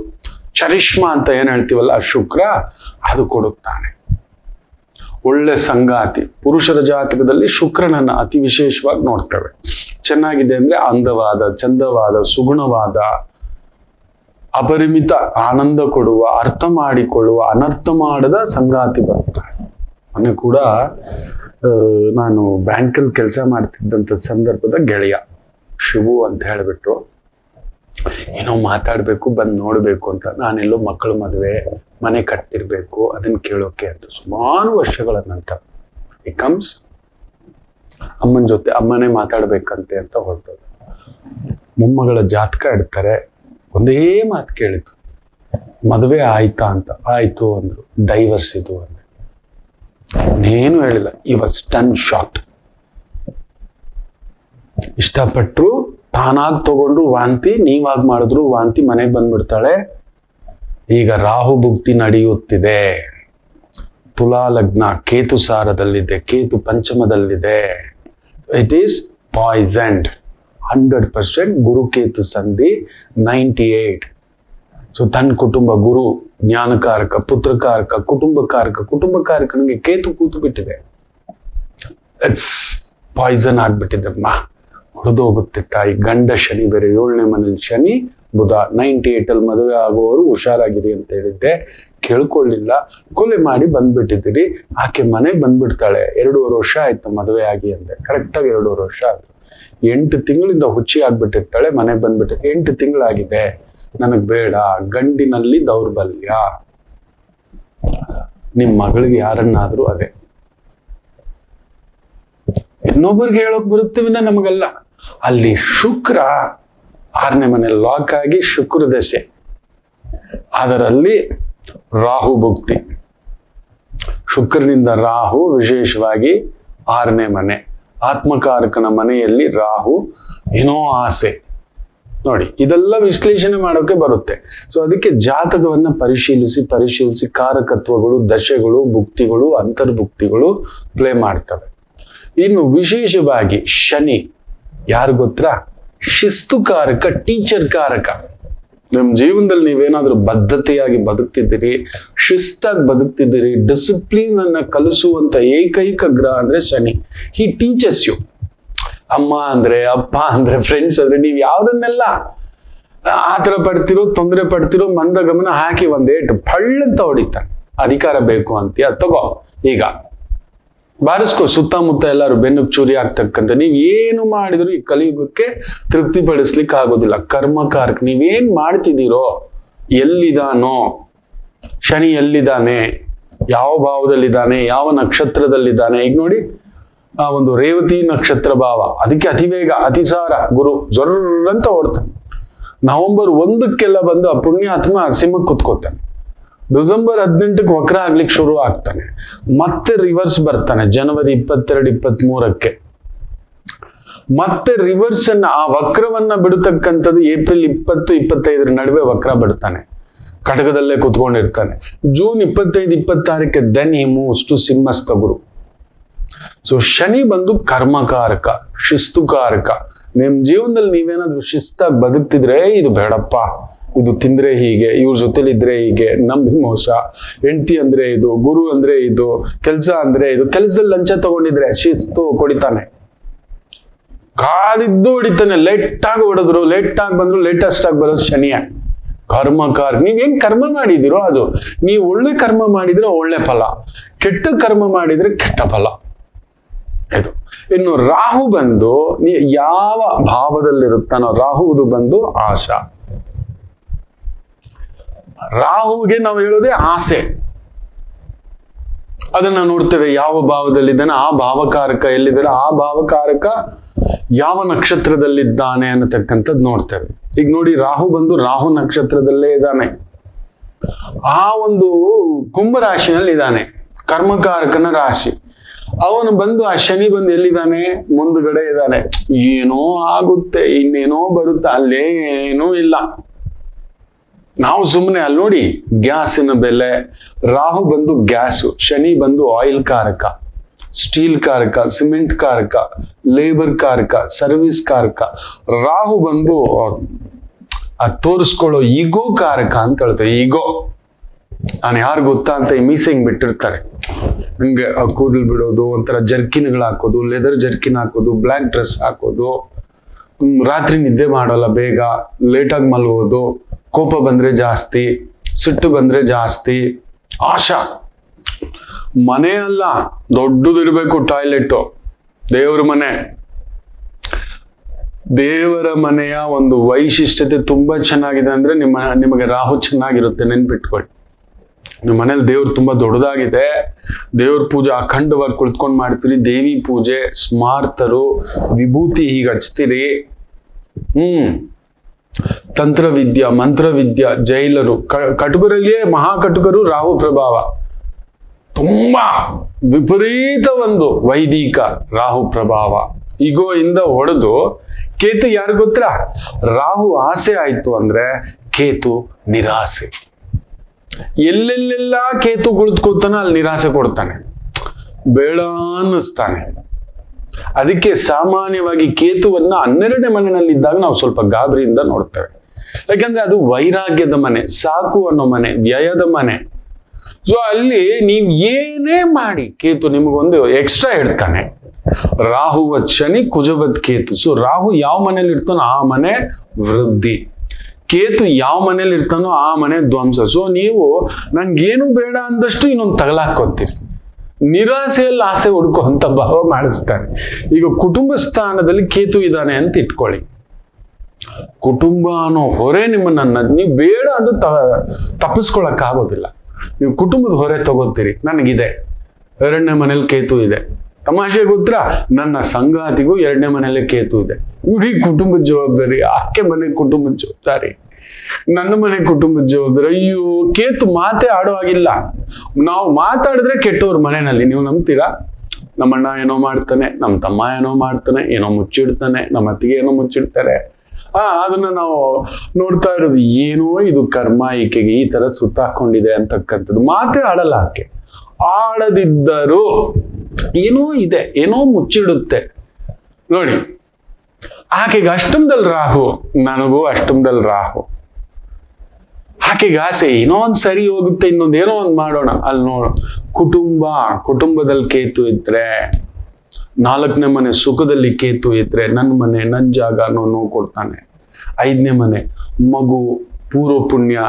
ಚರಿಷ್ಮಾ ಅಂತ ಏನ್ ಹೇಳ್ತೀವಲ್ಲ, ಆ ಶುಕ್ರ ಅದು ಕೊಡುತ್ತಾನೆ. ಒಳ್ಳೆ ಸಂಗಾತಿ, ಪುರುಷರ ಜಾತಕದಲ್ಲಿ ಶುಕ್ರನನ್ನ ಅತಿ ವಿಶೇಷವಾಗಿ ನೋಡ್ತೇವೆ. ಚೆನ್ನಾಗಿದೆ ಅಂದ್ರೆ ಅಂದವಾದ, ಚಂದವಾದ, ಸುಗುಣವಾದ, ಅಪರಿಮಿತ ಆನಂದ ಕೊಡುವ, ಅರ್ಥ ಮಾಡಿಕೊಳ್ಳುವ, ಅನರ್ಥ ಮಾಡದ ಸಂಗಾತಿ ಬರ್ತಾರೆ. ಮೊನ್ನೆ ಕೂಡ ನಾನು ಬ್ಯಾಂಕಲ್ಲಿ ಕೆಲಸ ಮಾಡ್ತಿದ್ದಂಥ ಸಂದರ್ಭದ ಗೆಳೆಯ ಶಿವು ಅಂತ ಹೇಳ್ಬಿಟ್ರು, ಏನೋ ಮಾತಾಡ್ಬೇಕು, ಬಂದು ನೋಡ್ಬೇಕು ಅಂತ. ನಾನೆಲ್ಲೋ ಮಕ್ಕಳ ಮದುವೆ, ಮನೆ ಕಟ್ತಿರ್ಬೇಕು, ಅದನ್ನ ಕೇಳೋಕೆ ಅಂತ ಸುಮಾರು ವರ್ಷಗಳ ನಂತರ ಈ ಕಮ್ಸ್ ಅಮ್ಮನ ಜೊತೆ, ಅಮ್ಮನೇ ಮಾತಾಡ್ಬೇಕಂತೆ ಅಂತ ಹೊರಟೋದು. ಮೊಮ್ಮಗಳ ಜಾತಕ ಇಡ್ತಾರೆ, ಒಂದೇ ಮಾತು ಕೇಳಿದ್ರು, ಮದುವೆ ಆಯ್ತಾ ಅಂತ. ಆಯ್ತು ಅಂದ್ರು. ಡೈವರ್ಸ್ ಇದು ಅಂದ್ರೆ ಇನ್ನೇನು ಹೇಳಿಲ್ಲ. ಈ ವಾಸ್ ಸ್ಟನ್ ಶಾಕ್ಡ್. ಇಷ್ಟಪಟ್ರು, ತಾನಾಗ್ ತಗೊಂಡ್ರು ವಾಂತಿ, ನೀವಾಗ ಮಾಡಿದ್ರು ವಾಂತಿ, ಮನೆಗೆ ಬಂದ್ಬಿಡ್ತಾಳೆ. ಈಗ ರಾಹು ಭುಕ್ತಿ ನಡೆಯುತ್ತಿದೆ. ತುಲಾ ಲಗ್ನ ಕೇತು ಸಾರದಲ್ಲಿದೆ, ಕೇತು ಪಂಚಮದಲ್ಲಿದೆ. It is poisoned 100%. ಗುರುಕೇತು ಸಂಧಿ 98. ಸೊ ತನ್ನ ಕುಟುಂಬ, ಗುರು ಜ್ಞಾನಕಾರಕ, ಪುತ್ರಕಾರಕ, ಕುಟುಂಬಕಾರಕನಿಗೆ ಕೇತು ಕೂತು ಬಿಟ್ಟಿದೆ. ಇಟ್ಸ್ ಪಾಯ್ಸನ್ ಆಗ್ಬಿಟ್ಟಿದ್ದಮ್ಮ, ಹೊಡೆದೋಗುತ್ತೆ ತಾಯಿ. ಗಂಡ ಶನಿ ಬೇರೆ, 7ನೇ ಮನೇಲಿ ಶನಿ, ಬುಧ. 98 ಅಲ್ಲಿ ಮದುವೆ ಆಗುವವರು ಹುಷಾರಾಗಿರಿ ಅಂತ ಹೇಳಿದ್ದೆ, ಕೇಳ್ಕೊಳ್ಳಿಲ್ಲ, ಕೊಲೆ ಮಾಡಿ ಬಂದ್ಬಿಟ್ಟಿದ್ದೀರಿ. ಆಕೆ ಮನೆ ಬಂದ್ಬಿಡ್ತಾಳೆ. 2.5 ವರ್ಷ ಆಯ್ತು ಮದುವೆ ಆಗಿ ಅಂದೆ. ಕರೆಕ್ಟಾಗಿ 2.5 ವರ್ಷ ಆಯ್ತು. 8 ತಿಂಗಳಿಂದ ಹುಚ್ಚಿ ಆಗ್ಬಿಟ್ಟಿರ್ತಾಳೆ, ಮನೆಗೆ ಬಂದ್ಬಿಟ್ಟು 8 ತಿಂಗಳಾಗಿದೆ, ನನಗ್ ಬೇಡ, ಗಂಡಿನಲ್ಲಿ ದೌರ್ಬಲ್ಯ. ನಿಮ್ ಮಗಳಿಗೆ ಯಾರನ್ನಾದ್ರೂ ಅದೇ, ಇನ್ನೊಬ್ಬರಿಗೆ ಹೇಳೋಕ್ ಬರುತ್ತೀವಿನ ನಮಗಲ್ಲ. ಅಲ್ಲಿ ಶುಕ್ರ 6ನೇ ಮನೆ ಲಾಕ್ ಆಗಿ ಶುಕ್ರ ದಶೆ, ಅದರಲ್ಲಿ ರಾಹು ಭುಕ್ತಿ. ಶುಕ್ರನಿಂದ ರಾಹು ವಿಶೇಷವಾಗಿ 6ನೇ ಮನೆ, ಆತ್ಮಕಾರಕನ ಮನೆಯಲ್ಲಿ ರಾಹು. ಏನೋ ಆಸೆ ನೋಡಿ, ಇದೆಲ್ಲ ವಿಶ್ಲೇಷಣೆ ಮಾಡೋಕೆ ಬರುತ್ತೆ. ಸೊ ಅದಕ್ಕೆ ಜಾತಕವನ್ನ ಪರಿಶೀಲಿಸಿ ಕಾರಕತ್ವಗಳು, ದಶೆಗಳು, ಭುಕ್ತಿಗಳು, ಅಂತರ್ಭುಕ್ತಿಗಳು ಪ್ಲೇ ಮಾಡ್ತವೆ. ಇನ್ನು ವಿಶೇಷವಾಗಿ ಶನಿ ಯಾರು ಗೊತ್ತಾ? ಶಿಸ್ತುಕಾರಕ, ಟೀಚರ್ ಕಾರಕ. ನಿಮ್ ಜೀವನದಲ್ಲಿ ನೀವೇನಾದ್ರೂ ಬದ್ಧತೆಯಾಗಿ ಬದುಕ್ತಿದ್ದೀರಿ, ಶಿಸ್ತಾಗಿ ಬದುಕ್ತಿದ್ದೀರಿ, ಡಿಸಿಪ್ಲಿನ್ ಅನ್ನ ಕಲಿಸುವಂತ ಏಕೈಕ ಗ್ರಹ ಅಂದ್ರೆ ಶನಿ. ಹಿ ಟೀಚರ್ಸ್ ಯು. ಅಮ್ಮ ಅಂದ್ರೆ, ಅಪ್ಪ ಅಂದ್ರೆ, ಫ್ರೆಂಡ್ಸ್ ಅಂದ್ರೆ, ನೀವ್ ಯಾವ್ದನ್ನೆಲ್ಲ ಆತರ ಪಡ್ತಿರೋ, ತೊಂದರೆ ಪಡ್ತಿರೋ, ಮಂದ ಗಮನ ಹಾಕಿ ಒಂದೇಟು ಫಳ್ಳಂತ ಹೊಡಿತಾನೆ. ಅಧಿಕಾರ ಬೇಕು ಅಂತೀಯ, ತಗೋ ಈಗ ಬಾರಿಸ್ಕೋ. ಸುತ್ತಮುತ್ತ ಎಲ್ಲರೂ ಬೆನ್ನು ಚೂರಿ ಆಗ್ತಕ್ಕಂಥ. ನೀವ್ ಏನು ಮಾಡಿದ್ರು ಈ ಕಲಿಯುಗಕ್ಕೆ ತೃಪ್ತಿ ಪಡಿಸ್ಲಿಕ್ಕೆ ಆಗೋದಿಲ್ಲ. ಕರ್ಮಕಾರಕ. ನೀವೇನ್ ಮಾಡ್ತಿದ್ದೀರೋ, ಎಲ್ಲಿದಾನೋ ಶನಿ, ಎಲ್ಲಿದ್ದಾನೆ, ಯಾವ ಭಾವದಲ್ಲಿದ್ದಾನೆ, ಯಾವ ನಕ್ಷತ್ರದಲ್ಲಿದ್ದಾನೆ. ಈಗ ನೋಡಿ, ಆ ಒಂದು ರೇವತಿ ನಕ್ಷತ್ರ ಭಾವ, ಅದಕ್ಕೆ ಅತಿವೇಗ, ಅತಿಸಾರ ಗುರು ಜೊರ್ರಂತ ಓಡ್ತಾನೆ. ನವೆಂಬರ್ 1ಕ್ಕೆಲ್ಲ ಬಂದು ಆ ಪುಣ್ಯಾತ್ಮ ಸಿಂಹಕ್ಕೆ ಕುತ್ಕೋತಾನೆ. ಡಿಸೆಂಬರ್ 18ಕ್ಕೆ ವಕ್ರ ಆಗ್ಲಿಕ್ಕೆ ಶುರು ಆಗ್ತಾನೆ. ಮತ್ತೆ ರಿವರ್ಸ್ ಬರ್ತಾನೆ ಜನವರಿ 22, 23ಕ್ಕೆ. ಮತ್ತೆ ರಿವರ್ಸ್ ಅನ್ನ, ಆ ವಕ್ರವನ್ನ ಬಿಡತಕ್ಕಂಥದ್ದು ಏಪ್ರಿಲ್ 20, 25 ನಡುವೆ ವಕ್ರ ಬಿಡ್ತಾನೆ. ಕಟಕದಲ್ಲೇ ಕುತ್ಕೊಂಡಿರ್ತಾನೆ. ಜೂನ್ 25, 26ಕ್ಕೆ ದೆನ್ ಹಿ ಮೂವ್ಸ್ ಟು ಸಿಂಹಸ್ಥ ಗುರು. ಸೊ ಶನಿ ಬಂದು ಕರ್ಮಕಾರಕ, ಶಿಸ್ತುಕಾರಕ. ನಿಮ್ ಜೀವನದಲ್ಲಿ ನೀವೇನಾದ್ರೂ ಶಿಸ್ತಾಗಿ ಬದುಕ್ತಿದ್ರೆ, ಇದು ಬೇಡಪ್ಪ, ಇದು ತಿಂದ್ರೆ ಹೀಗೆ, ಇವ್ರ ಜೊತೆಲಿದ್ರೆ ಹೀಗೆ, ನಂಬಿ ಮೋಸ, ಹೆಂಡತಿ ಅಂದ್ರೆ ಇದು, ಗುರು ಅಂದ್ರೆ ಇದು, ಕೆಲಸ ಅಂದ್ರೆ ಇದು. ಕೆಲಸದಲ್ಲಿ ಲಂಚ ತಗೊಂಡಿದ್ರೆ ಶಿಸ್ತು ಕೊಡಿತಾನೆ, ಕಾದಿದ್ದು ಹೊಡಿತಾನೆ. ಲೇಟ್ ಆಗಿ ಹೊಡೆದ್ರು, ಲೇಟ್ ಆಗಿ ಬಂದ್ರು, ಲೇಟೆಸ್ಟ್ ಆಗಿ ಬರೋದು ಶನಿಯ. ಕರ್ಮಕಾರ. ನೀವೇನ್ ಕರ್ಮ ಮಾಡಿದಿರೋ ಅದು. ನೀವು ಒಳ್ಳೆ ಕರ್ಮ ಮಾಡಿದ್ರೆ ಒಳ್ಳೆ ಫಲ, ಕೆಟ್ಟ ಕರ್ಮ ಮಾಡಿದ್ರೆ ಕೆಟ್ಟ ಫಲ. ಇದು. ಇನ್ನು ರಾಹು ಬಂದು ಯಾವ ಭಾವದಲ್ಲಿರುತ್ತಾನೋ, ರಾಹುವುದು ಬಂದು ಆಶಾ. ರಾಹುವಿಗೆ ನಾವು ಹೇಳೋದೇ ಆಸೆ. ಅದನ್ನ ನೋಡ್ತೇವೆ. ಯಾವ ಭಾವದಲ್ಲಿದ್ದಾನೆ ಆ ಭಾವಕಾರಕ ಎಲ್ಲಿದ್ದಾರೆ, ಆ ಭಾವಕಾರಕ ಯಾವ ನಕ್ಷತ್ರದಲ್ಲಿದ್ದಾನೆ ಅನ್ನತಕ್ಕಂಥದ್ದು ನೋಡ್ತೇವೆ. ಈಗ ನೋಡಿ, ರಾಹು ಬಂದು ರಾಹು ನಕ್ಷತ್ರದಲ್ಲೇ ಇದ್ದಾನೆ. ಆ ಒಂದು ಕುಂಭರಾಶಿನಲ್ಲಿ ಇದ್ದಾನೆ, ಕರ್ಮಕಾರಕನ ರಾಶಿ. ಅವನು ಬಂದು ಆ ಶನಿ ಬಂದು ಎಲ್ಲಿದ್ದಾನೆ, ಮುಂದುಗಡೆ ಇದ್ದಾನೆ. ಏನೋ ಆಗುತ್ತೆ, ಇನ್ನೇನೋ ಬರುತ್ತೆ, ಅಲ್ಲೇನೂ ಇಲ್ಲ. ನಾವು ಸುಮ್ಮನೆ ಅಲ್ಲಿ ನೋಡಿ, ಗ್ಯಾಸಿನ ಬೆಲೆ. ರಾಹು ಬಂದು ಗ್ಯಾಸು, ಶನಿ ಬಂದು ಆಯಿಲ್ ಕಾರಕ, ಸ್ಟೀಲ್ ಕಾರಕ, ಸಿಮೆಂಟ್ ಕಾರಕ, ಲೇಬರ್ ಕಾರಕ, ಸರ್ವಿಸ್ ಕಾರಕ. ರಾಹು ಬಂದು ತೋರಿಸ್ಕೊಳ್ಳೋ ಈಗೋ ಕಾರಕ ಅಂತ ಹೇಳ್ತಾರೆ. ಈಗೋ, ನಾನು ಯಾರು ಗೊತ್ತಾ ಅಂತ ಈ ಮೀಸೆಂಗ್ ಬಿಟ್ಟಿರ್ತಾರೆ. ಹಂಗೆ ಆ ಕೂದಲು ಬಿಡೋದು, ಒಂಥರ ಜರ್ಕಿನ್ಗಳು ಹಾಕೋದು, ಲೆದರ್ ಜರ್ಕಿನ್ ಹಾಕೋದು, ಬ್ಲ್ಯಾಕ್ ಡ್ರೆಸ್ ಹಾಕೋದು, ರಾತ್ರಿ ನಿದ್ದೆ ಮಾಡೋಲ್ಲ, ಬೇಗ ಲೇಟಾಗಿ ಮಲಗೋದು, ಕೋಪ ಬಂದ್ರೆ ಜಾಸ್ತಿ, ಸಿಟ್ಟು ಬಂದ್ರೆ ಜಾಸ್ತಿ, ಆಶಾ. ಮನೆ ಅಲ್ಲ, ದೊಡ್ಡದಿರ್ಬೇಕು ಟಾಯ್ಲೆಟ್. ದೇವ್ರ ಮನೆ, ದೇವರ ಮನೆಯ ಒಂದು ವೈಶಿಷ್ಟ್ಯತೆ ತುಂಬಾ ಚೆನ್ನಾಗಿದೆ ಅಂದ್ರೆ ನಿಮಗೆ ರಾಹು ಚೆನ್ನಾಗಿರುತ್ತೆ. ನೆನ್ಪಿಟ್ಕೊಳ್ಳಿ, ನಿಮ್ಮ ಮನೇಲಿ ದೇವ್ರು ತುಂಬಾ ದೊಡ್ಡದಾಗಿದೆ, ದೇವ್ರ ಪೂಜೆ ಅಖಂಡವಾಗಿ ಕುಳಿತ್ಕೊಂಡು ಮಾಡ್ತೀರಿ, ದೇವಿ ಪೂಜೆ, ಸ್ಮಾರ್ತರು, ವಿಭೂತಿ ಹೀಗೆ ಹಚ್ತೀರಿ. ತಂತ್ರವಿದ್ಯಾ, ಮಂತ್ರವಿದ್ಯಾ, ಜೈಲರು, ಕಟುಕರಲ್ಲಿಯೇ ಮಹಾಕಟುಕರು ರಾಹು ಪ್ರಭಾವ. ತುಂಬಾ ವಿಪರೀತ ಒಂದು ವೈದಿಕ ರಾಹು ಪ್ರಭಾವ. ಈಗೋ ಇಂದ ಹೊಡೆದು ಕೇತು ಯಾರು ಗೊತ್ತಾ? ರಾಹು ಆಸೆ ಆಯ್ತು ಅಂದ್ರೆ ಕೇತು ನಿರಾಸೆ. ಎಲ್ಲೆಲ್ಲೆಲ್ಲ ಕೇತು ಕುಳಿತುಕೊತಾನೆ ಅಲ್ಲಿ ನಿರಾಸೆ ಕೊಡ್ತಾನೆ, ಬೇಡ ಅನ್ನಿಸ್ತಾನೆ. ಅದಕ್ಕೆ ಸಾಮಾನ್ಯವಾಗಿ ಕೇತುವನ್ನ 12ನೇ ಮನೆಯಲ್ಲಿದ್ದಾಗ ನಾವು ಸ್ವಲ್ಪ ಗಾಬರಿಯಿಂದ ನೋಡ್ತೇವೆ. ಯಾಕಂದ್ರೆ ಅದು ವೈರಾಗ್ಯದ ಮನೆ, ಸಾಕು ಅನ್ನೋ ಮನೆ, ವ್ಯಯದ ಮನೆ. ಸೊ ಅಲ್ಲಿ ನೀವು ಏನೇ ಮಾಡಿ ಕೇತು ನಿಮಗೊಂದು ಎಕ್ಸ್ಟ್ರಾ ಇಡ್ತಾನೆ. ರಾಹುವತ್ ಶನಿ, ಕುಜವತ್ ಕೇತು. ಸೊ ರಾಹು ಯಾವ ಮನೇಲಿ ಇರ್ತಾನೋ ಆ ಮನೆ ವೃದ್ಧಿ, ಕೇತು ಯಾವ ಮನೇಲಿ ಇರ್ತಾನೋ ಆ ಮನೆ ಧ್ವಂಸ. ಸೊ ನೀವು ನಂಗೇನು ಬೇಡ ಅಂದಷ್ಟು ಇನ್ನೊಂದು ತಗಲಾಕೋತೀರಿ. ನಿರಾಸೆಯಲ್ಲಿ ಆಸೆ ಹುಡ್ಕೋ ಅಂತ ಭಾವ ಮಾಡಿಸ್ತಾನೆ. ಈಗ ಕುಟುಂಬ ಸ್ಥಾನದಲ್ಲಿ ಕೇತು ಇದ್ದಾನೆ ಅಂತ ಇಟ್ಕೊಳ್ಳಿ. ಕುಟುಂಬ ಅನ್ನೋ ಹೊರೆ ನಿಮ್ಮನ್ನ ನೀವು ಬೇಡ ಅದು ತಪ್ಪಿಸ್ಕೊಳಕ್ ಆಗೋದಿಲ್ಲ. ನೀವು ಕುಟುಂಬದ ಹೊರೆ ತಗೋತೀರಿ. ನನಗಿದೆ, 2ನೇ ಮನೇಲಿ ಕೇತು ಇದೆ. ತಮಾಷೆ ಗೊತ್ತಾ, ನನ್ನ ಸಂಗಾತಿಗೂ 2ನೇ ಮನೇಲಿ ಕೇತು ಇದೆ. ಇಡೀ ಕುಟುಂಬದ ಜವಾಬ್ದಾರಿ, ಆಕೆ ಮನೆ ಕುಟುಂಬದ ಜವಾಬ್ದಾರಿ, ನನ್ನ ಮನೆ ಕುಟುಂಬದ ಜವಾಬ್ದಾರಿ. ಅಯ್ಯೋ, ಕೇತು ಮಾತೇ ಆಡೋ ಆಗಿಲ್ಲ. ನಾವು ಮಾತಾಡಿದ್ರೆ ಕೆಟ್ಟವ್ರ ಮನೆಯಲ್ಲಿ. ನೀವು ನಂಬ್ತೀರಾ? ನಮ್ಮಣ್ಣ ಏನೋ ಮಾಡ್ತಾನೆ, ನಮ್ಮ ತಮ್ಮ ಏನೋ ಮಾಡ್ತಾನೆ, ಏನೋ ಮುಚ್ಚಿಡ್ತಾನೆ, ನಮ್ಮ ಅತ್ತಿಗೆ ಏನೋ ಮುಚ್ಚಿಡ್ತಾರೆ. ಅದನ್ನ ನಾವು ನೋಡ್ತಾ ಇರೋದು. ಏನೋ ಇದು ಕರ್ಮ, ಈಕೆಗೆ ಈ ತರ ಸುತ್ತಾಕೊಂಡಿದೆ ಅಂತಕ್ಕಂಥದ್ದು. ಮಾತೇ ಆಡಲ್ಲ ಆಕೆ. ಆಡದಿದ್ದರೂ ಏನೋ ಇದೆ, ಏನೋ ಮುಚ್ಚಿಡುತ್ತೆ. ನೋಡಿ, ಆಕೆಗೆ ಅಷ್ಟಮದಲ್ಲಿ ರಾಹು, ನನಗೂ ಅಷ್ಟಮದಲ್ಲಿ ರಾಹು. ಆಕೆಗೆ ಆಸೆ ಏನೋ ಒಂದ್ ಸರಿ ಹೋಗುತ್ತೆ, ಇನ್ನೊಂದು ಏನೋ ಒಂದ್ ಮಾಡೋಣ. ಅಲ್ಲಿ ನೋಡು, ಕುಟುಂಬದಲ್ಲಿ ಕೇತು ಇದ್ರೆ, 4ನೇ ಮನೆ ಸುಖದಲ್ಲಿ ಕೇತು ಇದ್ರೆ, ನನ್ನ ಮನೆ ನನ್ನ ಜಾಗ ಅನ್ನೋ ನೋವು ಕೊಡ್ತಾನೆ. 5ನೇ ಮನೆ ಮಗು, ಪೂರ್ವ ಪುಣ್ಯ.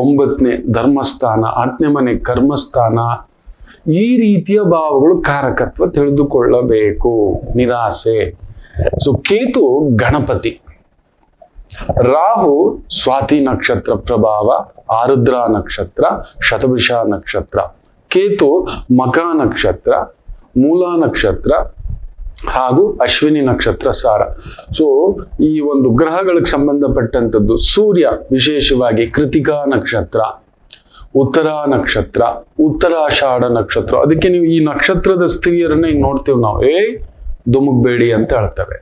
9ನೇ ಧರ್ಮಸ್ಥಾನ, 10ನೇ ಮನೆ ಕರ್ಮಸ್ಥಾನ. ಈ ರೀತಿಯ ಭಾವಗಳು ಕಾರಕತ್ವ ತಿಳಿದುಕೊಳ್ಳಬೇಕು. ನಿರಾಸೆ. ಸೊ ಕೇತು ಗಣಪತಿ, ರಾಹು ಸ್ವಾತಿ ನಕ್ಷತ್ರ ಪ್ರಭಾವ, ಆರುದ್ರ ನಕ್ಷತ್ರ, ಶತಭಿಷ ನಕ್ಷತ್ರ. ಕೇತು ಮಕ ನಕ್ಷತ್ರ, ಮೂಲ ನಕ್ಷತ್ರ ಹಾಗೂ ಅಶ್ವಿನಿ ನಕ್ಷತ್ರ ಸಾರ. ಸೊ ಈ ಒಂದು ಗ್ರಹಗಳಿಗೆ ಸಂಬಂಧಪಟ್ಟಂಥದ್ದು. ಸೂರ್ಯ ವಿಶೇಷವಾಗಿ ಕೃತಿಕಾ ನಕ್ಷತ್ರ, ಉತ್ತರ ನಕ್ಷತ್ರ, ಉತ್ತರಾಷಾಢ ನಕ್ಷತ್ರ. ಅದಕ್ಕೆ ನೀವು ಈ ನಕ್ಷತ್ರದ ಸ್ತ್ರೀಯರನ್ನ ಈಗ ನೋಡ್ತೀವಿ ನಾವು, ದುಮುಗ್ಬೇಡಿ ಅಂತ ಹೇಳ್ತೇವೆ.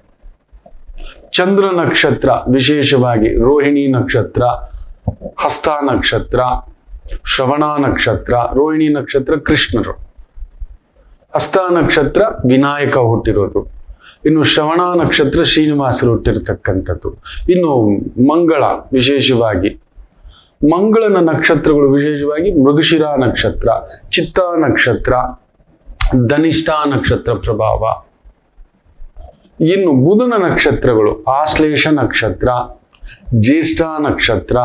ಚಂದ್ರ ನಕ್ಷತ್ರ ವಿಶೇಷವಾಗಿ ರೋಹಿಣಿ ನಕ್ಷತ್ರ, ಹಸ್ತ ನಕ್ಷತ್ರ, ಶ್ರವಣ ನಕ್ಷತ್ರ. ರೋಹಿಣಿ ನಕ್ಷತ್ರ ಕೃಷ್ಣರು, ಹಸ್ತ ನಕ್ಷತ್ರ ವಿನಾಯಕ ಹುಟ್ಟಿರೋದು, ಇನ್ನು ಶ್ರವಣ ನಕ್ಷತ್ರ ಶ್ರೀನಿವಾಸರು ಹುಟ್ಟಿರ್ತಕ್ಕಂಥದ್ದು. ಇನ್ನು ಮಂಗಳ ವಿಶೇಷವಾಗಿ, ಮಂಗಳನ ನಕ್ಷತ್ರಗಳು ವಿಶೇಷವಾಗಿ ಮೃಗಶಿರ ನಕ್ಷತ್ರ, ಚಿತ್ತ ನಕ್ಷತ್ರ, ಧನಿಷ್ಠ ನಕ್ಷತ್ರ ಪ್ರಭಾವ. ಇನ್ನು ಬುಧನ ನಕ್ಷತ್ರಗಳು ಆಶ್ಲೇಷ ನಕ್ಷತ್ರ, ಜ್ಯೇಷ್ಠ ನಕ್ಷತ್ರ,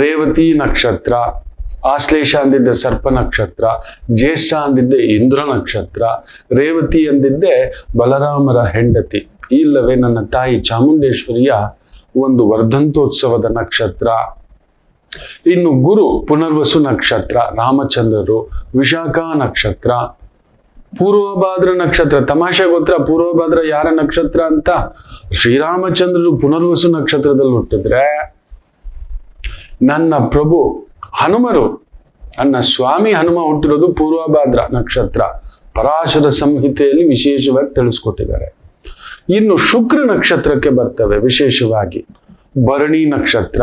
ರೇವತಿ ನಕ್ಷತ್ರ. ಆಶ್ಲೇಷ ಅಂದಿದ್ದೆ ಸರ್ಪ ನಕ್ಷತ್ರ, ಜ್ಯೇಷ್ಠ ಅಂದಿದ್ದೆ ಇಂದ್ರ ನಕ್ಷತ್ರ, ರೇವತಿ ಅಂದಿದ್ದೆ ಬಲರಾಮರ ಹೆಂಡತಿ, ಇಲ್ಲವೇ ನನ್ನ ತಾಯಿ ಚಾಮುಂಡೇಶ್ವರಿಯ ಒಂದು ವರ್ಧಂತೋತ್ಸವದ ನಕ್ಷತ್ರ. ಇನ್ನು ಗುರು ಪುನರ್ವಸು ನಕ್ಷತ್ರ, ರಾಮಚಂದ್ರರು, ವಿಶಾಖ ನಕ್ಷತ್ರ, ಪೂರ್ವಭಾದ್ರ ನಕ್ಷತ್ರ. ತಮಾಷೆ ಗೊತ್ತಾ ಪೂರ್ವಭಾದ್ರ ಯಾರ ನಕ್ಷತ್ರ ಅಂತ? ಶ್ರೀರಾಮಚಂದ್ರರು ಪುನರ್ವಸು ನಕ್ಷತ್ರದಲ್ಲಿ ಹುಟ್ಟಿದ್ರೆ ನನ್ನ ಪ್ರಭು ಹನುಮರು, ನನ್ನ ಸ್ವಾಮಿ ಹನುಮ ಹುಟ್ಟಿರೋದು ಪೂರ್ವಭಾದ್ರ ನಕ್ಷತ್ರ. ಪರಾಶರ ಸಂಹಿತೆಯಲ್ಲಿ ವಿಶೇಷವಾಗಿ ತಿಳಿಸ್ಕೊಟ್ಟಿದ್ದಾರೆ. ಇನ್ನು ಶುಕ್ರ ನಕ್ಷತ್ರಕ್ಕೆ ಬರ್ತವೆ ವಿಶೇಷವಾಗಿ ಭರಣಿ ನಕ್ಷತ್ರ,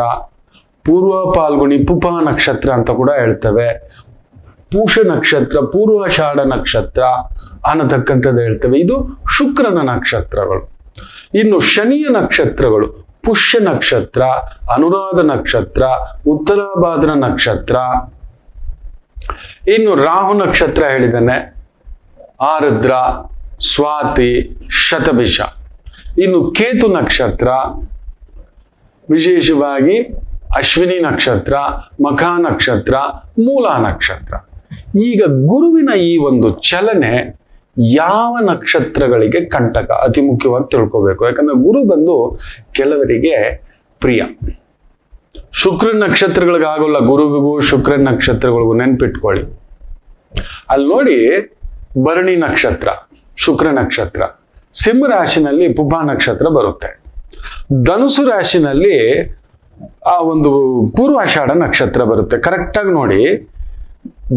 ಪೂರ್ವ ಪಾಲ್ಗುಣಿ, ಪುಪ ನಕ್ಷತ್ರ ಅಂತ ಕೂಡ ಹೇಳ್ತವೆ, ಪೂಷ ನಕ್ಷತ್ರ, ಪೂರ್ವಾಷಾಢ ನಕ್ಷತ್ರ ಅನ್ನತಕ್ಕಂಥದ್ದು ಹೇಳ್ತವೆ. ಇದು ಶುಕ್ರನ ನಕ್ಷತ್ರಗಳು. ಇನ್ನು ಶನಿಯ ನಕ್ಷತ್ರಗಳು ಪುಷ್ಯ ನಕ್ಷತ್ರ, ಅನುರಾಧ ನಕ್ಷತ್ರ, ಉತ್ತರಾಭಾದ್ರ ನಕ್ಷತ್ರ. ಇನ್ನು ರಾಹು ನಕ್ಷತ್ರ ಹೇಳಿದ್ದಾನೆ, ಆರುದ್ರ, ಸ್ವಾತಿ, ಶತಭಿಷ. ಇನ್ನು ಕೇತು ನಕ್ಷತ್ರ ವಿಶೇಷವಾಗಿ ಅಶ್ವಿನಿ ನಕ್ಷತ್ರ, ಮಖ ನಕ್ಷತ್ರ, ಮೂಲ ನಕ್ಷತ್ರ. ಈಗ ಗುರುವಿನ ಈ ಒಂದು ಚಲನೆ ಯಾವ ನಕ್ಷತ್ರಗಳಿಗೆ ಕಂಟಕ ಅತಿ ಮುಖ್ಯವಾಗಿ ತಿಳ್ಕೋಬೇಕು. ಯಾಕಂದ್ರೆ ಗುರು ಬಂದು ಕೆಲವರಿಗೆ ಪ್ರಿಯ. ಶುಕ್ರ ನಕ್ಷತ್ರಗಳಿಗಾಗೋಲ್ಲ, ಗುರುವಿಗೂ ಶುಕ್ರ ನಕ್ಷತ್ರಗಳಿಗೂ ನೆನ್ಪಿಟ್ಕೊಳ್ಳಿ. ಅಲ್ಲಿ ನೋಡಿ ಭರಣಿ ನಕ್ಷತ್ರ ಶುಕ್ರ ನಕ್ಷತ್ರ, ಸಿಂಹ ರಾಶಿನಲ್ಲಿ ಪುಬ ನಕ್ಷತ್ರ ಬರುತ್ತೆ, ಧನುಸು ರಾಶಿನಲ್ಲಿ ಆ ಒಂದು ಪೂರ್ವಾಷಾಢ ನಕ್ಷತ್ರ ಬರುತ್ತೆ. ಕರೆಕ್ಟಾಗಿ ನೋಡಿ,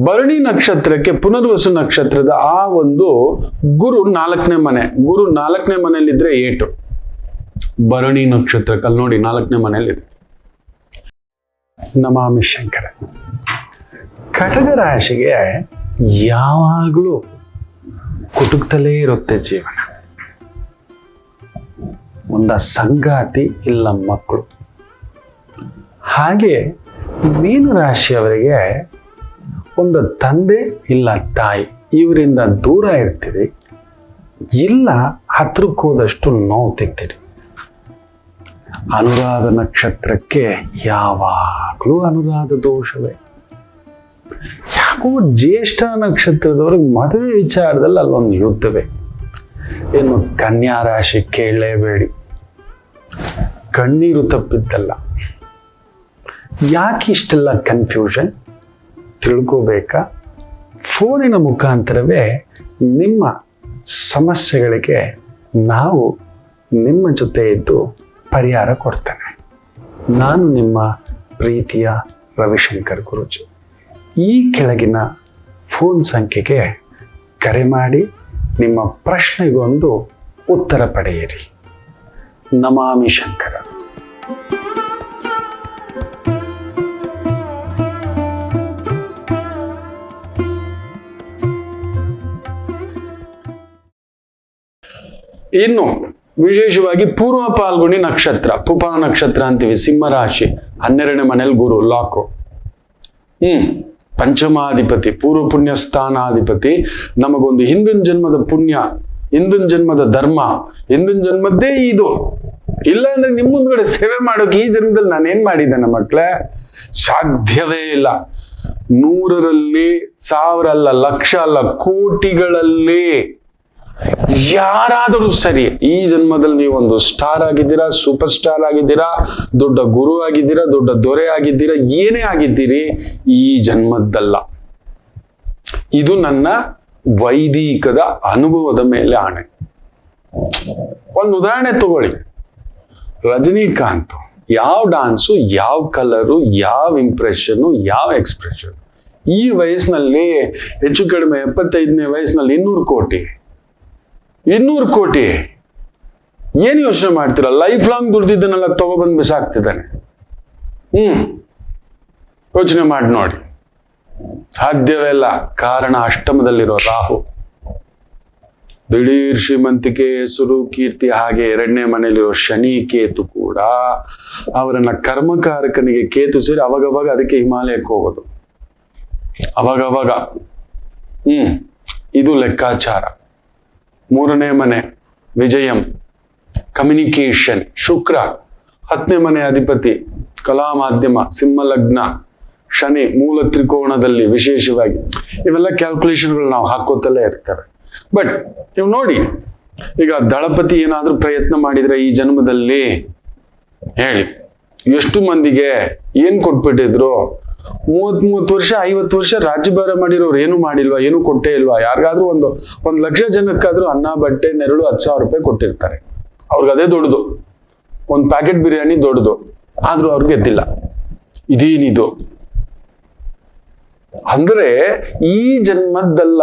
ಭರಣಿ ನಕ್ಷತ್ರಕ್ಕೆ ಪುನರ್ವಸು ನಕ್ಷತ್ರದ ಆ ಒಂದು ಗುರು 4ನೇ ಮನೆ, ಗುರು 4ನೇ ಮನೆಯಲ್ಲಿದ್ರೆ ಏಟು. ಭರಣಿ ನಕ್ಷತ್ರಕ್ಕೆ ಅಲ್ಲಿ ನೋಡಿ 4ನೇ ಮನೆಯಲ್ಲಿದೆ. ನಮಾಮಿ ಶಂಕರ. ಕಟಕ ರಾಶಿಗೆ ಯಾವಾಗಲೂ ಕುಟುಕ್ತಲೇ ಇರುತ್ತೆ ಜೀವನ. ಒಂದ ಸಂಗಾತಿ ಇಲ್ಲ ಮಕ್ಕಳು. ಹಾಗೆ ಮೀನ ರಾಶಿಯವರಿಗೆ ಒಂದು ತಂದೆ ಇಲ್ಲ ತಾಯಿ, ಇವರಿಂದ ದೂರ ಇರ್ತೀರಿ, ಇಲ್ಲ ಹತ್ರಕ್ಕೆ ಹೋದಷ್ಟು ನೋವು ತಿಂತೀರಿ. ಅನುರಾಧ ನಕ್ಷತ್ರಕ್ಕೆ ಯಾವಾಗಲೂ ಅನುರಾಧ ದೋಷವೇ. ಯಾಕೋ ಜ್ಯೇಷ್ಠ ನಕ್ಷತ್ರದವ್ರಿಗೆ ಮದುವೆ ವಿಚಾರದಲ್ಲಿ ಅಲ್ಲೊಂದು ಯುದ್ಧವೇ. ಇನ್ನು ಕನ್ಯಾ ರಾಶಿ ಕೇಳಲೇಬೇಡಿ, ಕಣ್ಣೀರು ತಪ್ಪಿದ್ದಲ್ಲ. ಯಾಕೆ ಇಷ್ಟೆಲ್ಲ ಕನ್ಫ್ಯೂಷನ್ ತಿಳ್ಕೋಬೇಕಾ? ಫೋನಿನ ಮುಖಾಂತರವೇ ನಿಮ್ಮ ಸಮಸ್ಯೆಗಳಿಗೆ ನಾವು ನಿಮ್ಮ ಜೊತೆ ಇದ್ದು ಪರಿಹಾರ ಕೊಡ್ತೇನೆ. ನಾನು ನಿಮ್ಮ ಪ್ರೀತಿಯ ರವಿಶಂಕರ್ ಗುರೂಜಿ. ಈ ಕೆಳಗಿನ ಫೋನ್ ಸಂಖ್ಯೆಗೆ ಕರೆ ಮಾಡಿ ನಿಮ್ಮ ಪ್ರಶ್ನೆಗೊಂದು ಉತ್ತರ ಪಡೆಯಿರಿ. ನಮಾಮಿ ಶಂಕರ. ಇನ್ನು ವಿಶೇಷವಾಗಿ ಪೂರ್ವ ಪಾಲ್ಗುಣಿ ನಕ್ಷತ್ರ, ಪುಪ ನಕ್ಷತ್ರ ಅಂತೀವಿ, ಸಿಂಹ ರಾಶಿ, 12ನೇ ಮನೇಲಿ ಗುರು ಲಾಕು. ಪಂಚಮಾಧಿಪತಿ, ಪೂರ್ವ ಪುಣ್ಯ ಸ್ಥಾನಾಧಿಪತಿ. ನಮಗೊಂದು ಹಿಂದಿನ ಜನ್ಮದ ಪುಣ್ಯ, ಹಿಂದಿನ ಜನ್ಮದ ಧರ್ಮ, ಹಿಂದಿನ ಜನ್ಮದ್ದೇ ಇದು. ಇಲ್ಲ ಅಂದ್ರೆ ನಿಮ್ಮ ಮುಂದ್ಗಡೆ ಸೇವೆ ಮಾಡೋಕೆ ಈ ಜನ್ಮದಲ್ಲಿ ನಾನೇನ್ ಮಾಡಿದ್ದೇನೆ ಮಕ್ಕಳೇ? ಸಾಧ್ಯವೇ ಇಲ್ಲ. 100ರಲ್ಲಿ 1000 ಅಲ್ಲ, ಲಕ್ಷ ಅಲ್ಲ, ಕೋಟಿಗಳಲ್ಲಿ ಯಾರಾದರೂ ಸರಿ ಈ ಜನ್ಮದಲ್ಲಿ ನೀವು ಒಂದು ಸ್ಟಾರ್ ಆಗಿದ್ದೀರಾ, ಸೂಪರ್ ಸ್ಟಾರ್ ಆಗಿದ್ದೀರಾ, ದೊಡ್ಡ ಗುರು ಆಗಿದ್ದೀರಾ, ದೊಡ್ಡ ದೊರೆ ಆಗಿದ್ದೀರಾ, ಏನೇ ಆಗಿದ್ದೀರಿ, ಈ ಜನ್ಮದ್ದಲ್ಲ. ಇದು ನನ್ನ ವೈದಿಕದ ಅನುಭವದ ಮೇಲೆ ಆಣೆ. ಒಂದು ಉದಾಹರಣೆ ತಗೊಳ್ಳಿ. ರಜನಿಕಾಂತ್ ಯಾವ ಡಾನ್ಸು, ಯಾವ ಕಲರು, ಯಾವ ಇಂಪ್ರೆಷನ್, ಯಾವ ಎಕ್ಸ್ಪ್ರೆಷನ್. ಈ ವಯಸ್ಸಿನಲ್ಲಿ ಹೆಚ್ಚು ಕಡಿಮೆ 75ನೇ ವಯಸ್ಸಿನಲ್ಲಿ 200 ಕೋಟಿ ಏನ್ ಯೋಚನೆ ಮಾಡ್ತೀರ? ಲೈಫ್ ಲಾಂಗ್ ದುಡ್ದಿದ್ದನ್ನೆಲ್ಲ ತಗೊಬಂದು ಬಿಸಾಕ್ತಿದ್ದಾನೆ. ಯೋಚನೆ ಮಾಡಿ ನೋಡಿ, ಸಾಧ್ಯವೇ ಇಲ್ಲ. ಕಾರಣ ಅಷ್ಟಮದಲ್ಲಿರೋ ರಾಹು. ದಿಢೀರ್ ಶ್ರೀಮಂತಿಕೆ, ಹೆಸರು, ಕೀರ್ತಿ. ಹಾಗೆ 2ನೇ ಮನೆಯಲ್ಲಿರೋ ಶನಿ ಕೇತು ಕೂಡ ಅವರನ್ನ ಕರ್ಮಕಾರಕನಿಗೆ ಕೇತು ಸೇರಿ ಅವಾಗವಾಗ ಅದಕ್ಕೆ ಹಿಮಾಲಯಕ್ಕೆ ಹೋಗೋದು ಅವಾಗವಾಗ. ಇದು ಲೆಕ್ಕಾಚಾರ. 3ನೇ ಮನೆ ವಿಜಯಂ, ಕಮ್ಯುನಿಕೇಶನ್. ಶುಕ್ರ 10ನೇ ಮನೆ ಅಧಿಪತಿ, ಕಲಾ ಮಾಧ್ಯಮ, ಸಿಂಹ ಲಗ್ನ. ಶನಿ ಮೂಲ ತ್ರಿಕೋಣದಲ್ಲಿ ವಿಶೇಷವಾಗಿ. ಇವೆಲ್ಲ ಕ್ಯಾಲ್ಕುಲೇಷನ್ಗಳು ನಾವು ಹಾಕೋತಲ್ಲೇ ಇರ್ತವೆ. ಬಟ್ ನೀವು ನೋಡಿ, ಈಗ ದಳಪತಿ ಏನಾದ್ರೂ ಪ್ರಯತ್ನ ಮಾಡಿದ್ರೆ ಈ ಜನ್ಮದಲ್ಲಿ ಹೇಳಿ, ಎಷ್ಟು ಮಂದಿಗೆ ಏನ್ ಕೊಟ್ಬಿಟ್ಟಿದ್ರು? 30 ವರ್ಷ 50 ವರ್ಷ ರಾಜ್ಯಭಾರ ಮಾಡಿರೋರು ಏನು ಮಾಡಿಲ್ವಾ? ಏನು ಕೊಟ್ಟೇ ಇಲ್ವಾ? ಯಾರಿಗಾದ್ರೂ ಒಂದು 1,00,000 ಜನಕ್ಕಾದ್ರೂ ಅನ್ನ ಬಟ್ಟೆ ನೆರಳು 10,000 ರೂಪಾಯಿ ಕೊಟ್ಟಿರ್ತಾರೆ. ಅವ್ರಿಗೆ ಅದೇ ದೊಡ್ಡದು. ಒಂದು ಪ್ಯಾಕೆಟ್ ಬಿರಿಯಾನಿ ದೊಡ್ಡದು, ಆದ್ರೂ ಅವ್ರಿಗೆ ಗೆದ್ದಿಲ್ಲ. ಇದೇನಿದು ಅಂದ್ರೆ ಈ ಜನ್ಮದ್ದಲ್ಲ.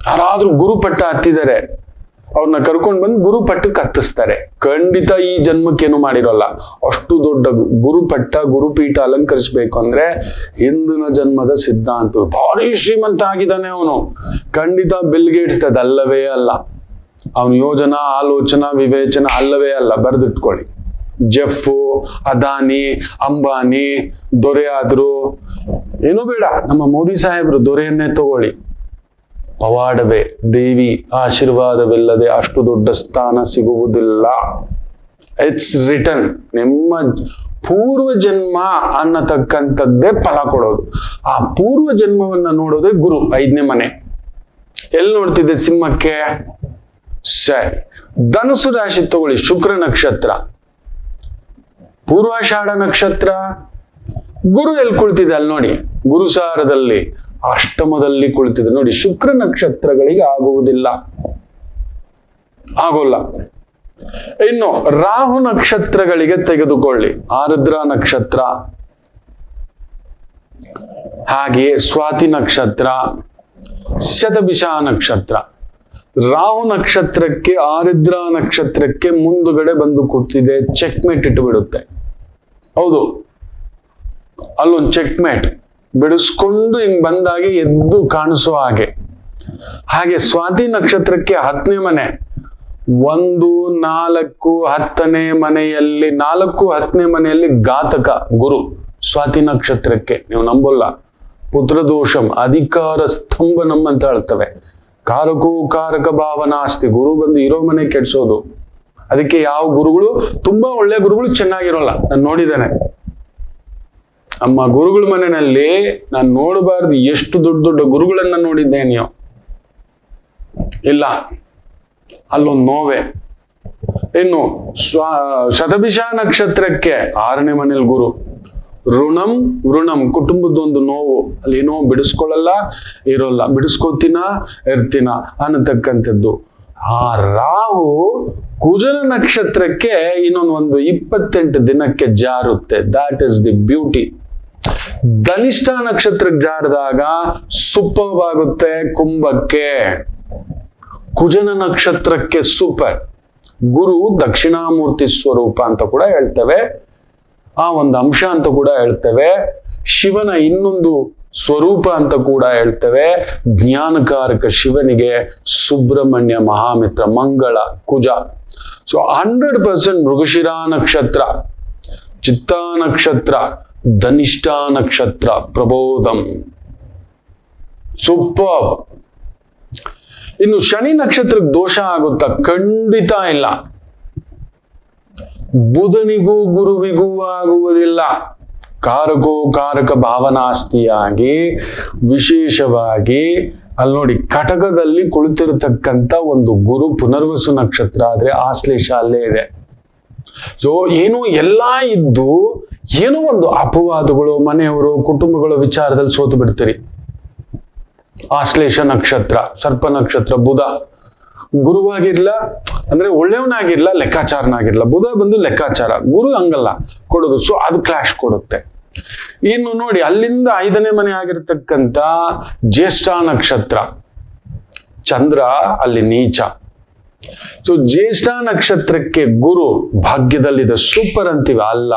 ಯಾರಾದ್ರೂ ಗುರು ಪಟ್ಟ ಹತ್ತಿದ್ದಾರೆ, ಅವ್ರನ್ನ ಕರ್ಕೊಂಡ್ ಬಂದು ಗುರು ಪಟ್ಟಕ್ಕೆ ಹತ್ತಿಸ್ತಾರೆ. ಖಂಡಿತ ಈ ಜನ್ಮಕ್ಕೇನು ಮಾಡಿರೋಲ್ಲ. ಅಷ್ಟು ದೊಡ್ಡ ಗುರುಪಟ್ಟ ಗುರುಪೀಠ ಅಲಂಕರಿಸ್ಬೇಕು ಅಂದ್ರೆ ಹಿಂದಿನ ಜನ್ಮದ ಸಿದ್ಧಾಂತ. ಭಾರಿ ಶ್ರೀಮಂತ ಆಗಿದ್ದಾನೆ ಅವನು, ಖಂಡಿತ ಬಿಲ್ ಗೇಟ್ಸ್ ಅದಲ್ಲವೇ ಅಲ್ಲ. ಅವನ ಯೋಜನಾ ಆಲೋಚನಾ ವಿವೇಚನ ಅಲ್ಲವೇ ಅಲ್ಲ. ಬರೆದಿಟ್ಕೊಳ್ಳಿ. ಜೆಫ್, ಅದಾನಿ, ಅಂಬಾನಿ ದೊರೆ ಆದ್ರು ಏನೂ ಬೇಡ. ನಮ್ಮ ಮೋದಿ ಸಾಹೇಬ್ರು ದೊರೆಯನ್ನೇ ತಗೊಳ್ಳಿ. ಪವಾಡವೇ, ದೇವಿ ಆಶೀರ್ವಾದವಿಲ್ಲದೆ ಅಷ್ಟು ದೊಡ್ಡ ಸ್ಥಾನ ಸಿಗುವುದಿಲ್ಲ. It's return. ನಿಮ್ಮ ಪೂರ್ವ ಜನ್ಮ ಅನ್ನತಕ್ಕಂಥದ್ದೇ ಫಲ ಕೊಡೋದು. ಆ ಪೂರ್ವ ಜನ್ಮವನ್ನ ನೋಡೋದೇ ಗುರು. 5ನೇ ಮನೆ ಎಲ್ಲಿ ನೋಡ್ತಿದ್ದೆ? ಸಿಂಹಕ್ಕೆ. ಸರಿ, ಧನುಸು ರಾಶಿ ತಗೊಳ್ಳಿ. ಶುಕ್ರ ನಕ್ಷತ್ರ, ಪೂರ್ವಾಷಾಢ ನಕ್ಷತ್ರ. ಗುರು ಎಲ್ಲಿ ಕುಳಿತಿದೆ ಅಲ್ಲಿ ನೋಡಿ. ಗುರುಸಾರದಲ್ಲಿ ಅಷ್ಟಮದಲ್ಲಿ ಕುಳಿತಿದೆ ನೋಡಿ. ಶುಕ್ರ ನಕ್ಷತ್ರಗಳಿಗೆ ಆಗುವುದಿಲ್ಲ, ಆಗೋಲ್ಲ. ಇನ್ನು ರಾಹು ನಕ್ಷತ್ರಗಳಿಗೆ ತೆಗೆದುಕೊಳ್ಳಿ. ಆರುದ್ರ ನಕ್ಷತ್ರ, ಹಾಗೆ ಸ್ವಾತಿ ನಕ್ಷತ್ರ, ಶತಭಿಷ ನಕ್ಷತ್ರ. ರಾಹು ನಕ್ಷತ್ರಕ್ಕೆ ಆರುದ್ರ ನಕ್ಷತ್ರಕ್ಕೆ ಮುಂದುಗಡೆ ಬಂದು ಕೂತಿದೆ. ಚೆಕ್ಮೇಟ್ ಇಟ್ಟು ಬಿಡುತ್ತೆ. ಹೌದು, ಅಲ್ಲೊಂದು ಚೆಕ್ಮೇಟ್ ಬಿಡಿಸ್ಕೊಂಡು ಹಿಂಗ್ ಬಂದಾಗೆ ಎದ್ದು ಕಾಣಿಸೋ ಹಾಗೆ. ಹಾಗೆ ಸ್ವಾತಿ ನಕ್ಷತ್ರಕ್ಕೆ 10ನೇ ಮನೆ, 1, 4, 10ನೇ ಮನೆಯಲ್ಲಿ 4, 10ನೇ ಮನೆಯಲ್ಲಿ ಘಾತಕ ಗುರು. ಸ್ವಾತಿ ನಕ್ಷತ್ರಕ್ಕೆ ನೀವು ನಂಬಲ್ಲ. ಪುತ್ರದೋಷಂ, ಅಧಿಕಾರ ಸ್ತಂಭನಂ ಅಂತ ಹೇಳ್ತವೆ. ಕಾರಕೋ ಕಾರಕ ಭಾವನಾಸ್ತಿ. ಗುರು ಬಂದು ಇರೋ ಮನೆ ಕೆಡ್ಸೋದು. ಅದಕ್ಕೆ ಯಾವ ಗುರುಗಳು, ತುಂಬಾ ಒಳ್ಳೆ ಗುರುಗಳು ಚೆನ್ನಾಗಿರೋಲ್ಲ. ನಾನು ನೋಡಿದ್ದೇನೆ. ನಮ್ಮ ಗುರುಗಳ ಮನೆಯಲ್ಲಿ ನಾನು ನೋಡಬಾರ್ದು ಎಷ್ಟು ದೊಡ್ಡ ದೊಡ್ಡ ಗುರುಗಳನ್ನ ನೋಡಿದ್ದೇನೆಯೋ ಇಲ್ಲ, ಅಲ್ಲೊಂದು ನೋವೆ. ಇನ್ನು ಶತಭಿಷ ನಕ್ಷತ್ರಕ್ಕೆ 6ನೇ ಮನೇಲಿ ಗುರು. ಋಣಂ ವೃಣಂ, ಕುಟುಂಬದೊಂದು ನೋವು. ಅಲ್ಲಿ ಏನೋ ಬಿಡಿಸ್ಕೊಳ್ಳಲ್ಲ, ಇರೋಲ್ಲ, ಬಿಡಿಸ್ಕೋತೀನ ಇರ್ತೀನ ಅನ್ನತಕ್ಕಂಥದ್ದು. ಆ ರಾಹು ಕುಜನ ನಕ್ಷತ್ರಕ್ಕೆ ಇನ್ನೊಂದು 28 ದಿನಕ್ಕೆ ಜಾರುತ್ತೆ. That is the beauty. ಧನಿಷ್ಠ ನಕ್ಷತ್ರಕ್ಕೆ ಜಾರದಾಗ ಸೂಪರ್ ಆಗುತ್ತೆ ಕುಂಭಕ್ಕೆ. ಕುಜನ ನಕ್ಷತ್ರಕ್ಕೆ ಸೂಪರ್. ಗುರು ದಕ್ಷಿಣಾಮೂರ್ತಿ ಸ್ವರೂಪ ಅಂತ ಕೂಡ ಹೇಳ್ತೇವೆ. ಆ ಒಂದು ಅಂಶ ಅಂತ ಕೂಡ ಹೇಳ್ತೇವೆ. ಶಿವನ ಇನ್ನೊಂದು ಸ್ವರೂಪ ಅಂತ ಕೂಡ ಹೇಳ್ತೇವೆ. ಜ್ಞಾನಕಾರಕ ಶಿವನಿಗೆ ಸುಬ್ರಹ್ಮಣ್ಯ ಮಹಾಮಿತ್ರ, ಮಂಗಳ, ಕುಜ. ಸೊ 100% ಮೃಗಶಿರ ನಕ್ಷತ್ರ, ಚಿತ್ತಾ ನಕ್ಷತ್ರ, ಧನಿಷ್ಠ ನಕ್ಷತ್ರ, ಪ್ರಬೋಧಂ, ಸೂಪರ್. ಇನ್ನು ಶನಿ ನಕ್ಷತ್ರಕ್ಕೆ ದೋಷ ಆಗುತ್ತಾ? ಖಂಡಿತ ಇಲ್ಲ. ಬುಧನಿಗೂ ಗುರುವಿಗೂ ಆಗುವುದಿಲ್ಲ. ಕಾರಕೋ ಕಾರಕ ಭಾವನಾಸ್ತಿಯಾಗಿ ವಿಶೇಷವಾಗಿ ಅಲ್ಲಿ ನೋಡಿ, ಕಟಕದಲ್ಲಿ ಕುಳಿತಿರತಕ್ಕಂತ ಒಂದು ಗುರು ಪುನರ್ವಸು ನಕ್ಷತ್ರ ಆದ್ರೆ ಆಶ್ಲೇಷ ಅಲ್ಲೇ ಇದೆ. ಸೊ ಏನು ಎಲ್ಲಾ ಇದ್ದು ಏನೋ ಒಂದು ಅಪವಾದಗಳು, ಮನೆಯವರು, ಕುಟುಂಬಗಳ ವಿಚಾರದಲ್ಲಿ ಸೋತು ಬಿಡ್ತೀರಿ. ಆಶ್ಲೇಷ ನಕ್ಷತ್ರ, ಸರ್ಪ ನಕ್ಷತ್ರ, ಬುಧ ಗುರುವಾಗಿರ್ಲ ಅಂದ್ರೆ ಒಳ್ಳೆಯವನಾಗಿರ್ಲ, ಲೆಕ್ಕಾಚಾರನಾಗಿರ್ಲ. ಬುಧ ಬಂದು ಲೆಕ್ಕಾಚಾರ, ಗುರು ಹಂಗಲ್ಲ ಕೊಡೋದು. ಸೊ ಅದು ಕ್ಲಾಶ್ ಕೊಡುತ್ತೆ. ಇನ್ನು ನೋಡಿ, ಅಲ್ಲಿಂದ 5ನೇ ಮನೆ ಆಗಿರ್ತಕ್ಕಂಥ ಜ್ಯೇಷ್ಠ ನಕ್ಷತ್ರ, ಚಂದ್ರ ಅಲ್ಲಿ ನೀಚ. ಸೊ ಜ್ಯೇಷ್ಠ ನಕ್ಷತ್ರಕ್ಕೆ ಗುರು ಭಾಗ್ಯದಲ್ಲಿದೆ, ಸೂಪರ್ ಅಂತೀವಿ. ಅಲ್ಲ,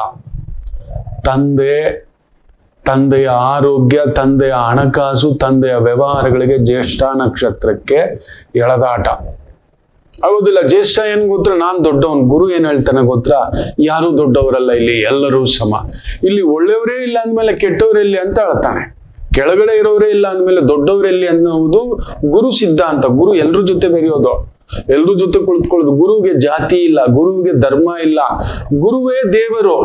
ತಂದೆಯ ಆರೋಗ್ಯ, ತಂದೆಯ ಹಣಕಾಸು, ತಂದೆಯ ವ್ಯವಹಾರಗಳಿಗೆ ಜ್ಯೇಷ್ಠ ನಕ್ಷತ್ರಕ್ಕೆ ಎಳೆದಾಟ ಆಗೋದಿಲ್ಲ. ಜ್ಯೇಷ್ಠ ಏನ್ ಗೊತ್ತಾ? ನಾನ್ ದೊಡ್ಡವನ್. ಗುರು ಏನ್ ಹೇಳ್ತಾನೆ ಗೊತ್ತಾ? ಯಾರು ದೊಡ್ಡವರಲ್ಲ, ಇಲ್ಲಿ ಎಲ್ಲರೂ ಸಮ. ಇಲ್ಲಿ ಒಳ್ಳೆಯವರೇ ಇಲ್ಲ ಅಂದ್ಮೇಲೆ ಕೆಟ್ಟವರೆಲ್ಲಿ ಅಂತ ಹೇಳ್ತಾನೆ. ಕೆಳಗಡೆ ಇರೋರೇ ಇಲ್ಲ ಅಂದ್ಮೇಲೆ ದೊಡ್ಡವರೆಲ್ಲಿ ಅನ್ನೋದು ಗುರು ಸಿದ್ಧಾಂತ. ಗುರು ಎಲ್ರ ಜೊತೆ ಬೆರೆಯೋದು, ಎಲ್ರ ಜೊತೆ ಕುಳಿತುಕೊಳ್ಳೋದು. ಗುರುವಿಗೆ ಜಾತಿ ಇಲ್ಲ, ಗುರುವಿಗೆ ಧರ್ಮ ಇಲ್ಲ. ಗುರುವೇ ದೇವರು.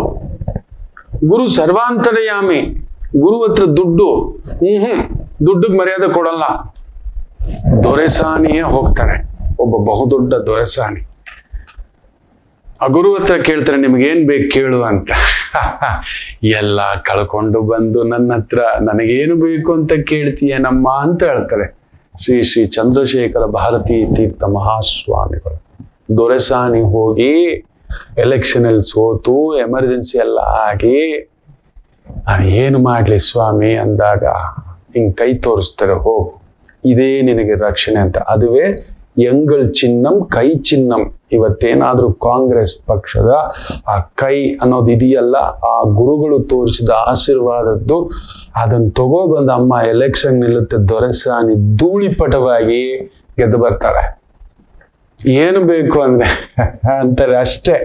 ಗುರು ಸರ್ವಾಂತರ್ಯಾಮಿ. ಗುರು ಹತ್ರ ದುಡ್ಡು ದುಡ್ಡಿಗೆ ಮರ್ಯಾದೆ ಕೊಡಲ್ಲ. ದೊರೆಸಾನಿಯೇ ಹೋಗ್ತಾನೆ, ಒಬ್ಬ ಬಹುದೊಡ್ಡ ದೊರೆಸಾನಿ. ಆ ಗುರು ಹತ್ರ ಕೇಳ್ತಾರೆ, ನಿಮ್ಗೇನ್ ಬೇಕು ಕೇಳು ಅಂತ. ಎಲ್ಲ ಕಳ್ಕೊಂಡು ಬಂದು ನನ್ನ ಹತ್ರ ನನಗೇನು ಬೇಕು ಅಂತ ಕೇಳ್ತೀಯೇನಮ್ಮ ಅಂತ ಹೇಳ್ತಾರೆ ಶ್ರೀ ಶ್ರೀ ಚಂದ್ರಶೇಖರ ಭಾರತೀ ತೀರ್ಥ ಮಹಾಸ್ವಾಮಿಗಳು. ದೊರೆಸಾನಿ ಹೋಗಿ ಎಲೆಕ್ಷನ್ ಅಲ್ಲಿ ಸೋತು ಎಮರ್ಜೆನ್ಸಿ ಎಲ್ಲ ಆಗಿ ನಾನು ಏನು ಮಾಡ್ಲಿ ಸ್ವಾಮಿ ಅಂದಾಗ ಹಿಂಗ್ ಕೈ ತೋರಿಸ್ತಾರೆ, ಹೋಗು ಇದೇ ನಿನಗೆ ರಕ್ಷಣೆ ಅಂತ. ಅದುವೇ ಎಂಗಳ್ ಚಿನ್ನಂ ಕೈ ಚಿನ್ನಂ. ಇವತ್ತೇನಾದ್ರೂ ಕಾಂಗ್ರೆಸ್ ಪಕ್ಷದ ಆ ಕೈ ಅನ್ನೋದು ಇದೆಯಲ್ಲ, ಆ ಗುರುಗಳು ತೋರಿಸಿದ ಆಶೀರ್ವಾದದ್ದು, ಅದನ್ನ ತಗೋಬಂದ ಅಮ್ಮ ಎಲೆಕ್ಷನ್ ನಿಲ್ಲುತ್ತೆ, ದೊರೆಸಾನಿ ಧೂಳಿಪಟವಾಗಿ ಗೆದ್ದು ಬರ್ತಾರೆ. ಏನು ಬೇಕು ಅಂದ್ರೆ ಅಂತಾರೆ, ಅಷ್ಟೇ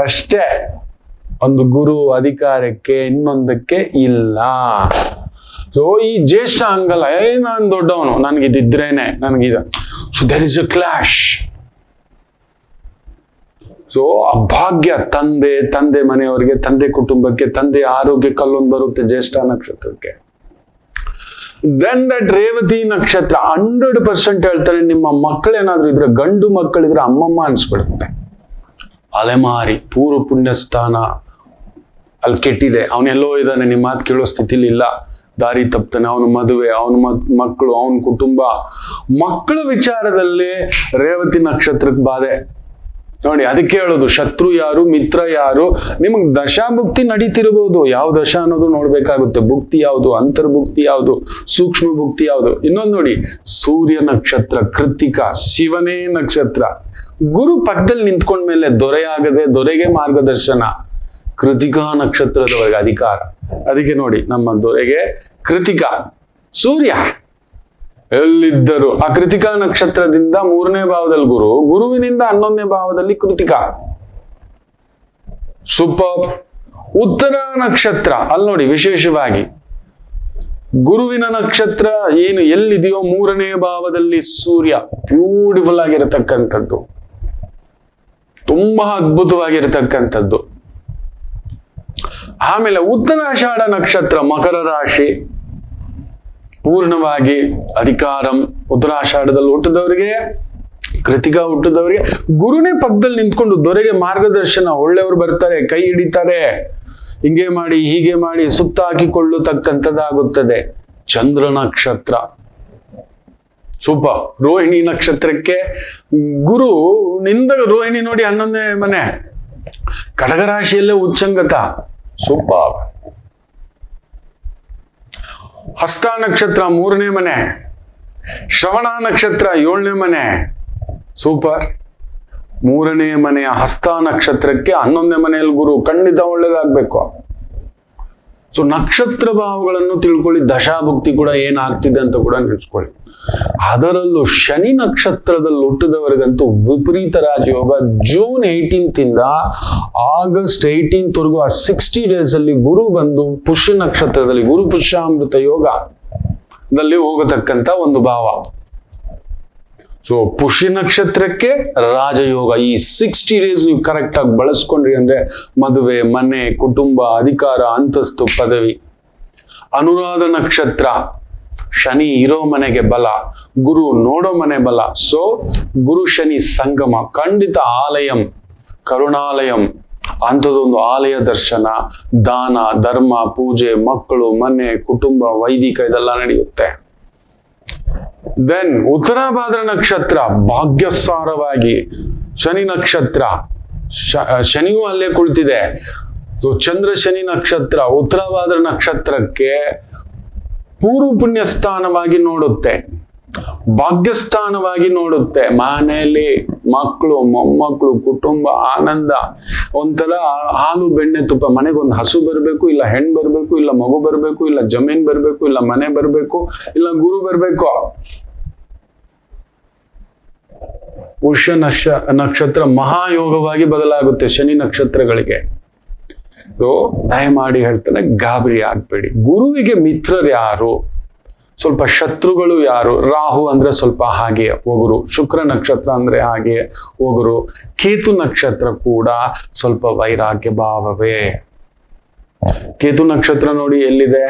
ಅಷ್ಟೇ. ಒಂದು ಗುರು ಅಧಿಕಾರಕ್ಕೆ ಇನ್ನೊಂದಕ್ಕೆ ಇಲ್ಲ. ಸೊ ಈ ಜ್ಯೇಷ್ಠ ಹಂಗಲ್ಲ, ನಾನು ದೊಡ್ಡವನು, ನನ್ಗಿದ್ರೇನೆ ನನಗಿದ. So there is a clash. So ಅಭಾಗ್ಯ ತಂದೆ ಮನೆಯವರಿಗೆ, ತಂದೆ ಕುಟುಂಬಕ್ಕೆ, ತಂದೆ ಆರೋಗ್ಯಕ್ಕೆ ಅಲ್ಲೊಂದು ಬರುತ್ತೆ ಜ್ಯೇಷ್ಠ ನಕ್ಷತ್ರಕ್ಕೆ. ದೆನ್ ದಟ್ ರೇವತಿ ನಕ್ಷತ್ರ 100% ಹೇಳ್ತಾರೆ, ನಿಮ್ಮ ಮಕ್ಕಳೇನಾದ್ರೂ ಇದ್ರೆ, ಗಂಡು ಮಕ್ಕಳಿದ್ರೆ ಅಮ್ಮಮ್ಮ ಅನ್ಸ್ಬಿಡುತ್ತೆ. ಅಲೆಮಾರಿ ಪೂರ್ವ ಪುಣ್ಯಸ್ಥಾನ ಅಲ್ಲಿ ಕೆಟ್ಟಿದೆ, ಅವನೆಲ್ಲೋ ಇದ್ದಾನೆ, ನಿಮ್ಮ ಮಾತು ಕೇಳೋ ಸ್ಥಿತಿಲಿ ಇಲ್ಲ, ದಾರಿ ತಪ್ತಾನೆ, ಅವನ ಮದುವೆ, ಅವನ ಮಕ್ಕಳು, ಅವನ ಕುಟುಂಬ, ಮಕ್ಕಳ ವಿಚಾರದಲ್ಲಿ ರೇವತಿ ನಕ್ಷತ್ರಕ್ಕೆ ಬಾಧೆ ನೋಡಿ. ಅದಕ್ಕೆ ಹೇಳೋದು ಶತ್ರು ಯಾರು ಮಿತ್ರ ಯಾರು. ನಿಮಗ್ ದಶಾಭುಕ್ತಿ ನಡೀತಿರ್ಬೋದು, ಯಾವ ದಶ ಅನ್ನೋದು ನೋಡ್ಬೇಕಾಗುತ್ತೆ. ಭುಕ್ತಿ ಯಾವುದು, ಅಂತರ್ಭುಕ್ತಿ ಯಾವುದು, ಸೂಕ್ಷ್ಮ ಭುಕ್ತಿ ಯಾವುದು. ಇನ್ನೊಂದು ನೋಡಿ, ಸೂರ್ಯ ನಕ್ಷತ್ರ ಕೃತಿಕ, ಶಿವನೇ ನಕ್ಷತ್ರ, ಗುರು ಪಕ್ಕದಲ್ಲಿ ನಿಂತ್ಕೊಂಡ್ಮೇಲೆ ದೊರೆಯಾಗದೆ ದೊರೆಗೆ ಮಾರ್ಗದರ್ಶನ. ಕೃತಿಕಾ ನಕ್ಷತ್ರದವರೆಗೆ ಅಧಿಕಾರ. ಅದಕ್ಕೆ ನೋಡಿ, ನಮ್ಮ ದೊರೆಗೆ ಕೃತಿಕ ಸೂರ್ಯ ಎಲ್ಲಿದ್ದರು. ಆ ಕೃತಿಕಾ ನಕ್ಷತ್ರದಿಂದ 3ನೇ ಭಾವದಲ್ಲಿ ಗುರು, ಗುರುವಿನಿಂದ 11ನೇ ಭಾವದಲ್ಲಿ ಕೃತಿಕ. ಸೂಪರ್. ಉತ್ತರ ನಕ್ಷತ್ರ ಅಲ್ಲಿ ನೋಡಿ, ವಿಶೇಷವಾಗಿ ಗುರುವಿನ ನಕ್ಷತ್ರ ಏನು ಎಲ್ಲಿದೆಯೋ 3ನೇ ಭಾವದಲ್ಲಿ ಸೂರ್ಯ. ಬ್ಯೂಟಿಫುಲ್ ಆಗಿರತಕ್ಕಂಥದ್ದು, ತುಂಬಾ ಅದ್ಭುತವಾಗಿರತಕ್ಕಂಥದ್ದು. ಆಮೇಲೆ ಉತ್ತರಾಷಾಢ ನಕ್ಷತ್ರ ಮಕರ ರಾಶಿ, ಪೂರ್ಣವಾಗಿ ಅಧಿಕಾರಂ. ಉತ್ತರಾಷಾಢದಲ್ಲಿ ಹುಟ್ಟಿದವರಿಗೆ, ಕೃತಿಕಾ ಹುಟ್ಟಿದವರಿಗೆ ಗುರುನೇ ಪಕ್ಕದಲ್ಲಿ ನಿಂತ್ಕೊಂಡು ದೊರೆಗೆ ಮಾರ್ಗದರ್ಶನ. ಒಳ್ಳೆಯವರು ಬರ್ತಾರೆ, ಕೈ ಹಿಡಿತಾರೆ, ಹಿಂಗೆ ಮಾಡಿ ಹೀಗೆ ಮಾಡಿ ಸುತ್ತ ಹಾಕಿಕೊಳ್ಳತಕ್ಕಂಥದ್ದಾಗುತ್ತದೆ. ಚಂದ್ರ ನಕ್ಷತ್ರ ಸೂಪರ್. ರೋಹಿಣಿ ನಕ್ಷತ್ರಕ್ಕೆ ಗುರು ನಿಂದ, ರೋಹಿಣಿ ನೋಡಿ 11ನೇ ಮನೆ, ಕಡಗರಾಶಿಯಲ್ಲೇ ಉಚ್ಚಂಗತ. ಸೂಪರ್. ಹಸ್ತ ನಕ್ಷತ್ರ 3ನೇ ಮನೆ, ಶ್ರವಣ ನಕ್ಷತ್ರ 7ನೇ ಮನೆ. ಸೂಪರ್. 3ನೇ ಮನೆಯ ಹಸ್ತ ನಕ್ಷತ್ರಕ್ಕೆ 11ನೇ ಮನೆಯಲ್ಲಿ ಗುರು, ಖಂಡಿತ ಒಳ್ಳೇದಾಗ್ಬೇಕು. ಸೊ ನಕ್ಷತ್ರ ಭಾವಗಳನ್ನು ತಿಳ್ಕೊಳ್ಳಿ, ದಶಾಭುಕ್ತಿ ಕೂಡ ಏನಾಗ್ತಿದೆ ಅಂತ ಕೂಡ ನೆನೆಸ್ಕೊಳ್ಳಿ. ಅದರಲ್ಲೂ ಶನಿ ನಕ್ಷತ್ರದಲ್ಲಿ ಹುಟ್ಟಿದವರಿಗಂತೂ ವಿಪರೀತ ರಾಜಯೋಗ. ಜೂನ್ 18 ಇಂದ ಆಗಸ್ಟ್ 18 ವರೆಗೂ ಆ 60 ಡೇಸ್ ಅಲ್ಲಿ ಗುರು ಬಂದು ಪುಷ್ಯ ನಕ್ಷತ್ರದಲ್ಲಿ, ಗುರು ಪುಷ್ಯಾಮೃತ ಯೋಗದಲ್ಲಿ ಹೋಗತಕ್ಕಂತ ಒಂದು ಭಾವ. ಸೊ ಪುಷ್ಯ ನಕ್ಷತ್ರಕ್ಕೆ ರಾಜಯೋಗ. ಈ 60 ಡೇಸ್ ನೀವು ಕರೆಕ್ಟ್ ಆಗಿ ಬಳಸ್ಕೊಂಡ್ರಿ ಅಂದ್ರೆ ಮದುವೆ, ಮನೆ, ಕುಟುಂಬ, ಅಧಿಕಾರ, ಅಂತಸ್ತು, ಪದವಿ. ಅನುರಾಧ ನಕ್ಷತ್ರ, ಶನಿ ಇರೋ ಮನೆಗೆ ಬಲ, ಗುರು ನೋಡೋ ಮನೆ ಬಲ. ಸೊ ಗುರು ಶನಿ ಸಂಗಮ, ಖಂಡಿತ ಆಲಯಂ, ಕರುಣಾಲಯಂ ಅಂಥದ್ದೊಂದು ಆಲಯ ದರ್ಶನ, ದಾನ, ಧರ್ಮ, ಪೂಜೆ, ಮಕ್ಕಳು, ಮನೆ, ಕುಟುಂಬ, ವೈದಿಕ ಇದೆಲ್ಲ ನಡೆಯುತ್ತೆ. ದೆನ್ ಉತ್ತರಾಭಾದ್ರ ನಕ್ಷತ್ರ ಭಾಗ್ಯಸಾರವಾಗಿ, ಶನಿ ನಕ್ಷತ್ರ, ಶನಿಯೂ ಅಲ್ಲೇ ಕುಳಿತಿದೆ. ಸೊ ಚಂದ್ರ ಶನಿ ನಕ್ಷತ್ರ ಉತ್ತರಾಭಾದ್ರ ನಕ್ಷತ್ರಕ್ಕೆ ಪೂರ್ವ ಪುಣ್ಯ ಸ್ಥಾನವಾಗಿ ನೋಡುತ್ತೆ, ಭಾಗ್ಯಸ್ಥಾನವಾಗಿ ನೋಡುತ್ತೆ. ಮನೆಯಲ್ಲಿ ಮಕ್ಕಳು, ಮೊಮ್ಮಕ್ಕಳು, ಕುಟುಂಬ, ಆನಂದ, ಒಂಥರ ಹಾಲು ಬೆಣ್ಣೆ ತುಪ್ಪ. ಮನೆಗೊಂದು ಹಸು ಬರಬೇಕು, ಇಲ್ಲ ಹೆಣ್ಣು ಬರಬೇಕು, ಇಲ್ಲ ಮಗು ಬರಬೇಕು, ಇಲ್ಲ ಜಮೀನ್ ಬರಬೇಕು, ಇಲ್ಲ ಮನೆ ಬರಬೇಕು, ಇಲ್ಲ ಗುರು ಬರಬೇಕು. ಪುಷ್ಯ ನಕ್ಷತ್ರ ಮಹಾಯೋಗವಾಗಿ ಬದಲಾಗುತ್ತೆ ಶನಿ ನಕ್ಷತ್ರಗಳಿಗೆ. ದಯಮಾಡಿ ಹೇಳ್ತಾನೆ, ಗಾಬರಿ ಆಗ್ಬೇಡಿ. ಗುರುವಿಗೆ ಮಿತ್ರರು ಯಾರು, ಸ್ವಲ್ಪ ಶತ್ರುಗಳು ಯಾರು? ರಾಹು ಅಂದ್ರೆ ಸ್ವಲ್ಪ ಹಾಗೆ ಒಗರು, ಶುಕ್ರ ನಕ್ಷತ್ರ ಅಂದ್ರೆ ಹಾಗೆ ಒಗರು, ಕೇತು ನಕ್ಷತ್ರ ಕೂಡ ಸ್ವಲ್ಪ ವೈರಾಗ್ಯ ಭಾವವೇ. ಕೇತು ನಕ್ಷತ್ರ ನೋಡಿ ಎಲ್ಲಿದೆ,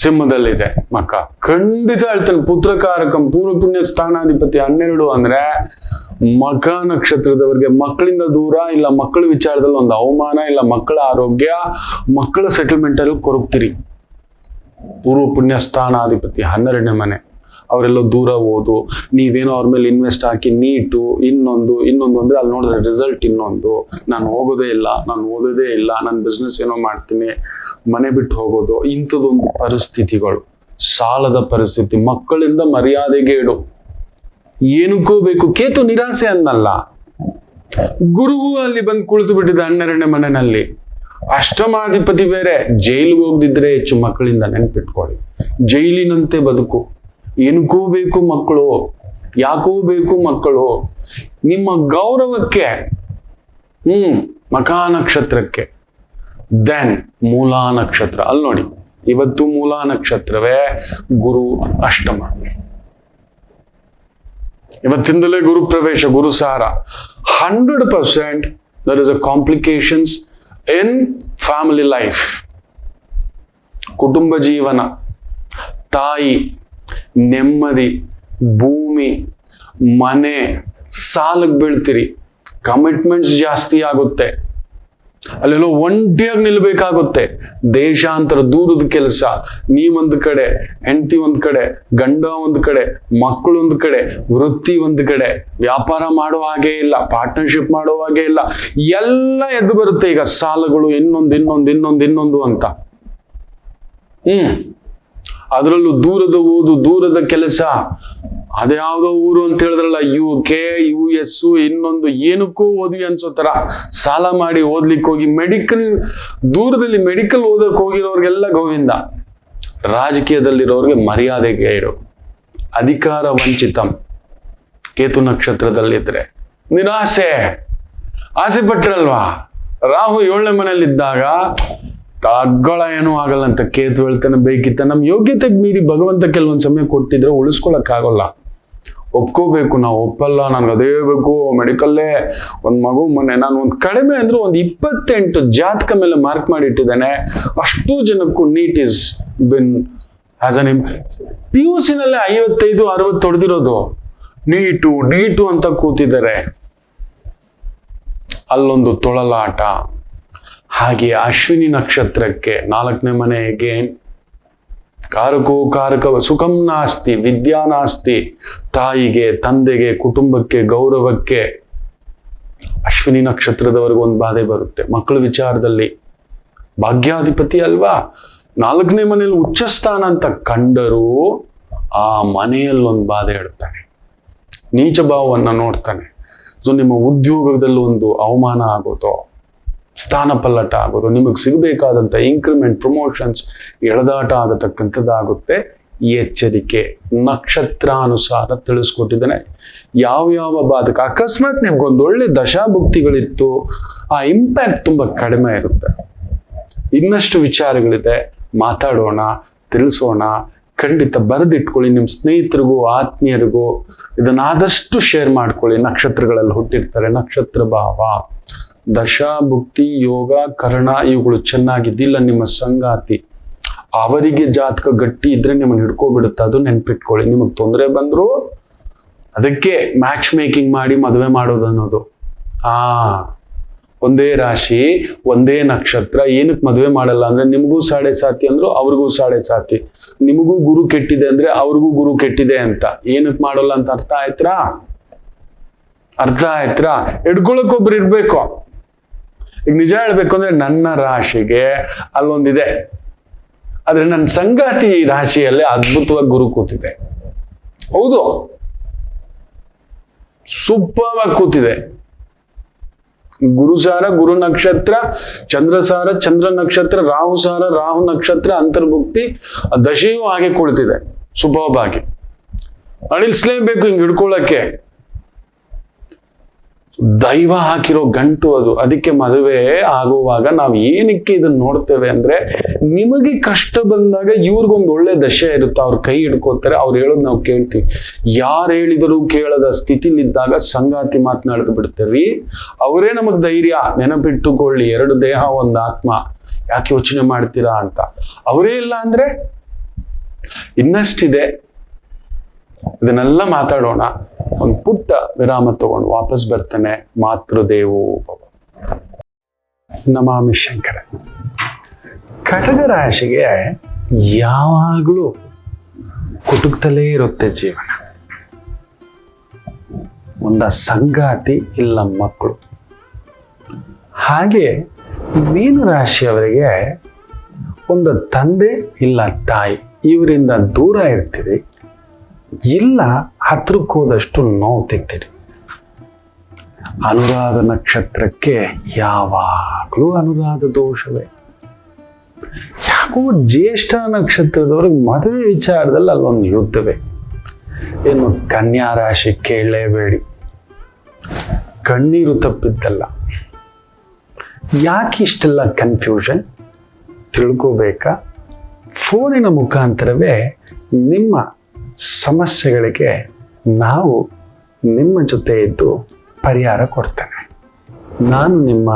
ಸಿಂಹದಲ್ಲಿದೆ ಮಕ, ಖಂಡಿತ ಹೇಳ್ತಾನೆ ಪುತ್ರಕಾರಕಂ ಪೂರ್ವ ಪುಣ್ಯ ಸ್ಥಾನಾಧಿಪತಿ 12 ಅಂದ್ರೆ ಮಕ ನಕ್ಷತ್ರದವರಿಗೆ ಮಕ್ಕಳಿಂದ ದೂರ, ಇಲ್ಲ ಮಕ್ಕಳ ವಿಚಾರದಲ್ಲಿ ಒಂದು ಅವಮಾನ, ಇಲ್ಲ ಮಕ್ಕಳ ಆರೋಗ್ಯ, ಮಕ್ಕಳ ಸೆಟಲ್ಮೆಂಟ್ ಅಲ್ಲಿ ಕೊರಗ್ತೀರಿ. ಪೂರ್ವ ಪುಣ್ಯ ಸ್ಥಾನಾಧಿಪತಿ 12ನೇ ಮನೆ, ಅವರೆಲ್ಲ ದೂರ ಓದು, ನೀವೇನೋ ಅವ್ರ ಮೇಲೆ ಇನ್ವೆಸ್ಟ್ ಹಾಕಿ ನೀಟು ಇನ್ನೊಂದು ಅಂದ್ರೆ ಅಲ್ಲಿ ನೋಡಿದ್ರೆ ರಿಸಲ್ಟ್ ಇನ್ನೊಂದು, ನಾನು ಹೋಗೋದೇ ಇಲ್ಲ, ನಾನು ಓದೋದೇ ಇಲ್ಲ, ನಾನು ಬಿಸ್ನೆಸ್ ಏನೋ ಮಾಡ್ತೀನಿ, ಮನೆ ಬಿಟ್ಟು ಹೋಗೋದು, ಇಂಥದ್ದೊಂದು ಪರಿಸ್ಥಿತಿಗಳು, ಸಾಲದ ಪರಿಸ್ಥಿತಿ, ಮಕ್ಕಳಿಂದ ಮರ್ಯಾದೆಗೇಡು, ಏನಕ್ಕೂ ಬೇಕು. ಕೇತು ನಿರಾಸೆ ಅನ್ನಲ್ಲ, ಗುರುವು ಅಲ್ಲಿ ಬಂದು ಕುಳಿತು ಬಿಟ್ಟಿದೆ 12ನೇ ಮನೆಯಲ್ಲಿ. ಅಷ್ಟಮಾಧಿಪತಿ ಬೇರೆ, ಜೈಲಿಗೆ ಹೋಗದಿದ್ರೆ ಹೆಚ್ಚು ಮಕ್ಕಳಿಂದ, ನೆನ್ಪಿಟ್ಕೊಳ್ಳಿ. ಜೈಲಿನಂತೆ ಬದುಕು, ಏನಕ್ಕೂ ಬೇಕು ಮಕ್ಕಳು, ಯಾಕೂ ಬೇಕು ಮಕ್ಕಳು, ನಿಮ್ಮ ಗೌರವಕ್ಕೆ, ಮಕಾ ನಕ್ಷತ್ರಕ್ಕೆ. ದೆನ್ ಮೂಲಾ ನಕ್ಷತ್ರ, ಅಲ್ಲಿ ನೋಡಿ ಇವತ್ತು ಮೂಲಾ ನಕ್ಷತ್ರವೇ ಗುರು ಅಷ್ಟಮ, ಇವತ್ತಿಂದಲೇ ಗುರು ಪ್ರವೇಶ, ಗುರು ಸಾರ. 100% there is a complications in family life. ಕುಟುಂಬ ಜೀವನ, ತಾಯಿ, ನೆಮ್ಮದಿ, ಭೂಮಿ, ಮನೆ, ಸಾಲಕ್ಕೆ ಬೀಳ್ತೀರಿ, ಕಮಿಟ್ಮೆಂಟ್ಸ್ ಜಾಸ್ತಿ ಆಗುತ್ತೆ, ಅಲ್ಲೆಲ್ಲೋ ಒಂಟಿಯಾಗಿ ನಿಲ್ಬೇಕಾಗುತ್ತೆ, ದೇಶಾಂತರ ದೂರದ ಕೆಲಸ, ನೀವೊಂದ್ ಕಡೆ, ಹೆಂಡತಿ ಒಂದ್ ಕಡೆ, ಗಂಡ ಒಂದ್ ಕಡೆ, ಮಕ್ಕಳು ಒಂದ್ ಕಡೆ, ವೃತ್ತಿ ಒಂದ್ ಕಡೆ, ವ್ಯಾಪಾರ ಮಾಡೋ ಹಾಗೆ ಇಲ್ಲ, ಪಾರ್ಟ್ನರ್ಶಿಪ್ ಮಾಡೋ ಹಾಗೆ ಇಲ್ಲ, ಎಲ್ಲ ಎದ್ದು ಬರುತ್ತೆ ಈಗ ಸಾಲಗಳು, ಇನ್ನೊಂದು ಅಂತ. ಅದರಲ್ಲೂ ದೂರದ ಓದು, ದೂರದ ಕೆಲಸ, ಅದ್ಯಾವುದೋ ಊರು ಅಂತ ಹೇಳಿದ್ರಲ್ಲ, UK, US, ಇನ್ನೊಂದು ಏನಕ್ಕೂ ಓದ್ವಿ ಅನ್ಸೋ ತರ ಸಾಲ ಮಾಡಿ ಓದ್ಲಿಕ್ಕೆ ಹೋಗಿ ದೂರದಲ್ಲಿ ಮೆಡಿಕಲ್ ಓದಕ್ ಹೋಗಿರೋರ್ಗೆಲ್ಲ ಗೋವಿಂದ. ರಾಜಕೀಯದಲ್ಲಿರೋರ್ಗೆ ಮರ್ಯಾದೆಗೆ ಇರೋ, ಅಧಿಕಾರ ವಂಚಿತಂ ಕೇತು ನಕ್ಷತ್ರದಲ್ಲಿದ್ರೆ ನಿರಾಸೆ, ಆಸೆ ಪಟ್ರಲ್ವಾ. ರಾಹು 7ನೇ ಮನೆಯಲ್ಲಿದ್ದಾಗ ತಗ್ಗಳ ಏನೂ ಆಗಲ್ಲ ಅಂತ ಕೇತು ಹೇಳ್ತಾನೆ, ಬೇಕಿತ್ತ ನಮ್ ಯೋಗ್ಯತೆಗೆ ಮೀರಿ ಭಗವಂತ ಕೆಲವೊಂದ್ ಸಮಯ ಕೊಟ್ಟಿದ್ರೆ ಉಳಿಸ್ಕೊಳಕ್ ಆಗೋಲ್ಲ, ಒಪ್ಕೋಬೇಕು. ನಾವು ಒಪ್ಪಲ್ಲ, ನನ್ಗೆ ಅದೇ ಬೇಕು, ಮೆಡಿಕಲ್ಲೇ ಒಂದ್ ಮಗು, ಮೊನ್ನೆ ನಾನು ಒಂದ್ ಕಡಿಮೆ ಅಂದ್ರೆ ಒಂದು 28 ಜಾತಕ ಮೇಲೆ ಮಾರ್ಕ್ ಮಾಡಿ ಇಟ್ಟಿದ್ದೇನೆ. ಅಷ್ಟು ಜನಕ್ಕೂ NEET is been as an PUC ನಲ್ಲೇ 55-60 ಹೊಡೆದಿರೋದು, ನೀಟು ಅಂತ ಕೂತಿದ್ದಾರೆ. ಅಲ್ಲೊಂದು ತೊಳಲಾಟ. ಹಾಗೆ ಅಶ್ವಿನಿ ನಕ್ಷತ್ರಕ್ಕೆ 4ನೇ ಮನೆ ಅಗೇನ್ ಕಾರಕ ಸುಖಂ ನಾಸ್ತಿ, ವಿದ್ಯಾ ನಾಸ್ತಿ, ತಾಯಿಗೆ, ತಂದೆಗೆ, ಕುಟುಂಬಕ್ಕೆ, ಗೌರವಕ್ಕೆ. ಅಶ್ವಿನಿ ನಕ್ಷತ್ರದವರೆಗೂ ಒಂದು ಬಾಧೆ ಬರುತ್ತೆ ಮಕ್ಕಳ ವಿಚಾರದಲ್ಲಿ. ಭಾಗ್ಯಾಧಿಪತಿ ಅಲ್ವಾ, 4ನೇ ಮನೆಯಲ್ಲಿ ಉಚ್ಚ ಸ್ಥಾನ ಅಂತ ಕಂಡರೂ ಆ ಮನೆಯಲ್ಲಿ ಒಂದು ಬಾಧೆ ಇಡ್ತಾನೆ, ನೀಚ ಭಾವವನ್ನ ನೋಡ್ತಾನೆ. ಸೊ ನಿಮ್ಮ ಉದ್ಯೋಗದಲ್ಲಿ ಒಂದು ಅವಮಾನ ಆಗೋದು, ಸ್ಥಾನ ಪಲ್ಲಟ ಆಗೋದು, ನಿಮಗೆ ಸಿಗಬೇಕಾದಂಥ ಇನ್ಕ್ರಿಮೆಂಟ್, ಪ್ರಮೋಷನ್ಸ್ ಎಳೆದಾಟ ಆಗತಕ್ಕಂಥದ್ದಾಗುತ್ತೆ. ಈ ಎಚ್ಚರಿಕೆ ನಕ್ಷತ್ರಾನುಸಾರ ತಿಳಿಸ್ಕೊಟ್ಟಿದ್ದಾನೆ. ಯಾವ ಬಾಧಕ, ಅಕಸ್ಮಾತ್ ನಿಮ್ಗೊಂದು ಒಳ್ಳೆ ದಶಾಭುಕ್ತಿಗಳಿತ್ತು, ಆ ಇಂಪ್ಯಾಕ್ಟ್ ತುಂಬಾ ಕಡಿಮೆ ಇರುತ್ತೆ. ಇನ್ನಷ್ಟು ವಿಚಾರಗಳಿದೆ, ಮಾತಾಡೋಣ, ತಿಳಿಸೋಣ. ಖಂಡಿತ ಬರೆದಿಟ್ಕೊಳ್ಳಿ, ನಿಮ್ಮ ಸ್ನೇಹಿತರಿಗೂ ಆತ್ಮೀಯರಿಗೂ ಇದನ್ನಾದಷ್ಟು ಶೇರ್ ಮಾಡ್ಕೊಳ್ಳಿ. ನಕ್ಷತ್ರಗಳಲ್ಲಿ ಹುಟ್ಟಿರ್ತಾರೆ, ನಕ್ಷತ್ರ ಭಾವ, ದಶಾಭುಕ್ತಿ, ಯೋಗ, ಕರ್ಣ ಇವುಗಳು ಚೆನ್ನಾಗಿದ್ದಿಲ್ಲ ನಿಮ್ಮ ಸಂಗಾತಿ, ಅವರಿಗೆ ಜಾತಕ ಗಟ್ಟಿ ಇದ್ರೆ ನಿಮ್ಮನ್ನು ಹಿಡ್ಕೊಬಿಡುತ್ತೆ. ಅದು ನೆನ್ಪಿಟ್ಕೊಳ್ಳಿ. ನಿಮಗೆ ತೊಂದರೆ ಬಂದ್ರು ಅದಕ್ಕೆ ಮ್ಯಾಚ್ ಮೇಕಿಂಗ್ ಮಾಡಿ ಮದುವೆ ಮಾಡೋದು ಅನ್ನೋದು. ಒಂದೇ ರಾಶಿ, ಒಂದೇ ನಕ್ಷತ್ರ, ಏನಕ್ಕೆ ಮದುವೆ ಮಾಡಲ್ಲ ಅಂದ್ರೆ ನಿಮಗೂ ಸಾಡೆ ಸಾತಿ ಅಂದ್ರು ಅವ್ರಿಗೂ ಸಾಡೆ ಸಾತಿ, ನಿಮಗೂ ಗುರು ಕೆಟ್ಟಿದೆ ಅಂದ್ರೆ ಅವ್ರಿಗೂ ಗುರು ಕೆಟ್ಟಿದೆ ಅಂತ. ಏನಕ್ಕೆ ಮಾಡೋಲ್ಲ ಅಂತ ಅರ್ಥ ಆಯ್ತಾ? ಹಿಡ್ಕೊಳಕ್ಕೊಬ್ರು ಇರ್ಬೇಕು. ಈಗ ನಿಜ ಹೇಳ್ಬೇಕು ಅಂದ್ರೆ ನನ್ನ ರಾಶಿಗೆ ಅಲ್ಲೊಂದಿದೆ, ಆದ್ರೆ ನನ್ನ ಸಂಗಾತಿ ರಾಶಿಯಲ್ಲಿ ಅದ್ಭುತವಾಗಿ ಗುರು ಕೂತಿದೆ. ಹೌದು, ಸೂಪರ್ ಆಗಿ ಕೂತಿದೆ. ಗುರುಸಾರ ಗುರು ನಕ್ಷತ್ರ, ಚಂದ್ರಸಾರ ಚಂದ್ರ ನಕ್ಷತ್ರ, ರಾಹುಸಾರ ರಾಹು ನಕ್ಷತ್ರ, ಅಂತರ್ಭುಕ್ತಿ, ದಶೆಯೂ ಹಾಗೆ ಕುಳಿತಿದೆ ಸೂಪರ್ ಆಗಿ. ಅಳಿಸ್ಲೇಬೇಕು ಹಿಂಗ್ ಹಿಡ್ಕೊಳ್ಳಕ್ಕೆ. ದೈವ ಹಾಕಿರೋ ಗಂಟು ಅದು. ಅದಕ್ಕೆ ಮದುವೆ ಆಗುವಾಗ ನಾವು ಏನಕ್ಕೆ ಇದನ್ನ ನೋಡ್ತೇವೆ ಅಂದ್ರೆ, ನಿಮಗೆ ಕಷ್ಟ ಬಂದಾಗ ಇವ್ರಿಗೊಂದು ಒಳ್ಳೆ ದಶೆ ಇರುತ್ತೆ, ಅವ್ರ ಕೈ ಹಿಡ್ಕೋತಾರೆ, ಅವ್ರು ಹೇಳೋದು ನಾವು ಕೇಳ್ತೀವಿ. ಯಾರು ಹೇಳಿದರೂ ಕೇಳದ ಸ್ಥಿತಿಲಿದ್ದಾಗ ಸಂಗಾತಿ ಮಾತನಾಡ್ದು ಬಿಡ್ತೇವಿ. ಅವರೇ ನಮಗ್ ಧೈರ್ಯ. ನೆನಪಿಟ್ಟುಕೊಳ್ಳಿ, 2 ದೇಹ 1 ಆತ್ಮ, ಯಾಕೆ ಯೋಚನೆ ಮಾಡ್ತೀರಾ ಅಂತ. ಅವರೇ ಇಲ್ಲ ಅಂದ್ರೆ ಇನ್ನಷ್ಟಿದೆ, ಇದನ್ನೆಲ್ಲ ಮಾತಾಡೋಣ. ಒಂದು ಪುಟ್ಟ ವಿರಾಮ ತಗೊಂಡು ವಾಪಸ್ ಬರ್ತೇನೆ. ಮಾತೃದೇವೋ ಭವ. ನಮಾಮಿ ಶಂಕರ. ಕಟಕ ರಾಶಿಗೆ ಯಾವಾಗಲೂ ಕುಟುಕ್ತಲೇ ಇರುತ್ತೆ ಜೀವನ. ಒಂದ ಸಂಗಾತಿ ಇಲ್ಲ ಮಕ್ಕಳು. ಹಾಗೆ ಮೀನ ರಾಶಿಯವರಿಗೆ ಒಂದು ತಂದೆ ಇಲ್ಲ ತಾಯಿ, ಇವರಿಂದ ದೂರ ಇರ್ತೀರಿ, ಇಲ್ಲ ಹತ್ರಕ್ಕೆ ಹೋದಷ್ಟು ನೋವು ತಿಂತೀರಿ. ಅನುರಾಧ ನಕ್ಷತ್ರಕ್ಕೆ ಯಾವಾಗಲೂ ಅನುರಾಧ ದೋಷವೇ. ಯಾಕೋ ಜ್ಯೇಷ್ಠ ನಕ್ಷತ್ರದವ್ರಿಗೆ ಮದುವೆ ವಿಚಾರದಲ್ಲಿ ಅಲ್ಲೊಂದು ಯುದ್ಧವೇ. ಏನು ಕನ್ಯಾ ರಾಶಿ ಕೇಳಲೇಬೇಡಿ, ಕಣ್ಣೀರು ತಪ್ಪಿದ್ದಲ್ಲ. ಯಾಕೆ ಇಷ್ಟೆಲ್ಲ ಕನ್ಫ್ಯೂಷನ್ ತಿಳ್ಕೋಬೇಕಾ? ಫೋನಿನ ಮುಖಾಂತರವೇ ನಿಮ್ಮ ಸಮಸ್ಯೆಗಳಿಗೆ ನಾವು ನಿಮ್ಮ ಜೊತೆ ಇದ್ದು ಪರಿಹಾರ ಕೊಡ್ತೇನೆ. ನಾನು ನಿಮ್ಮ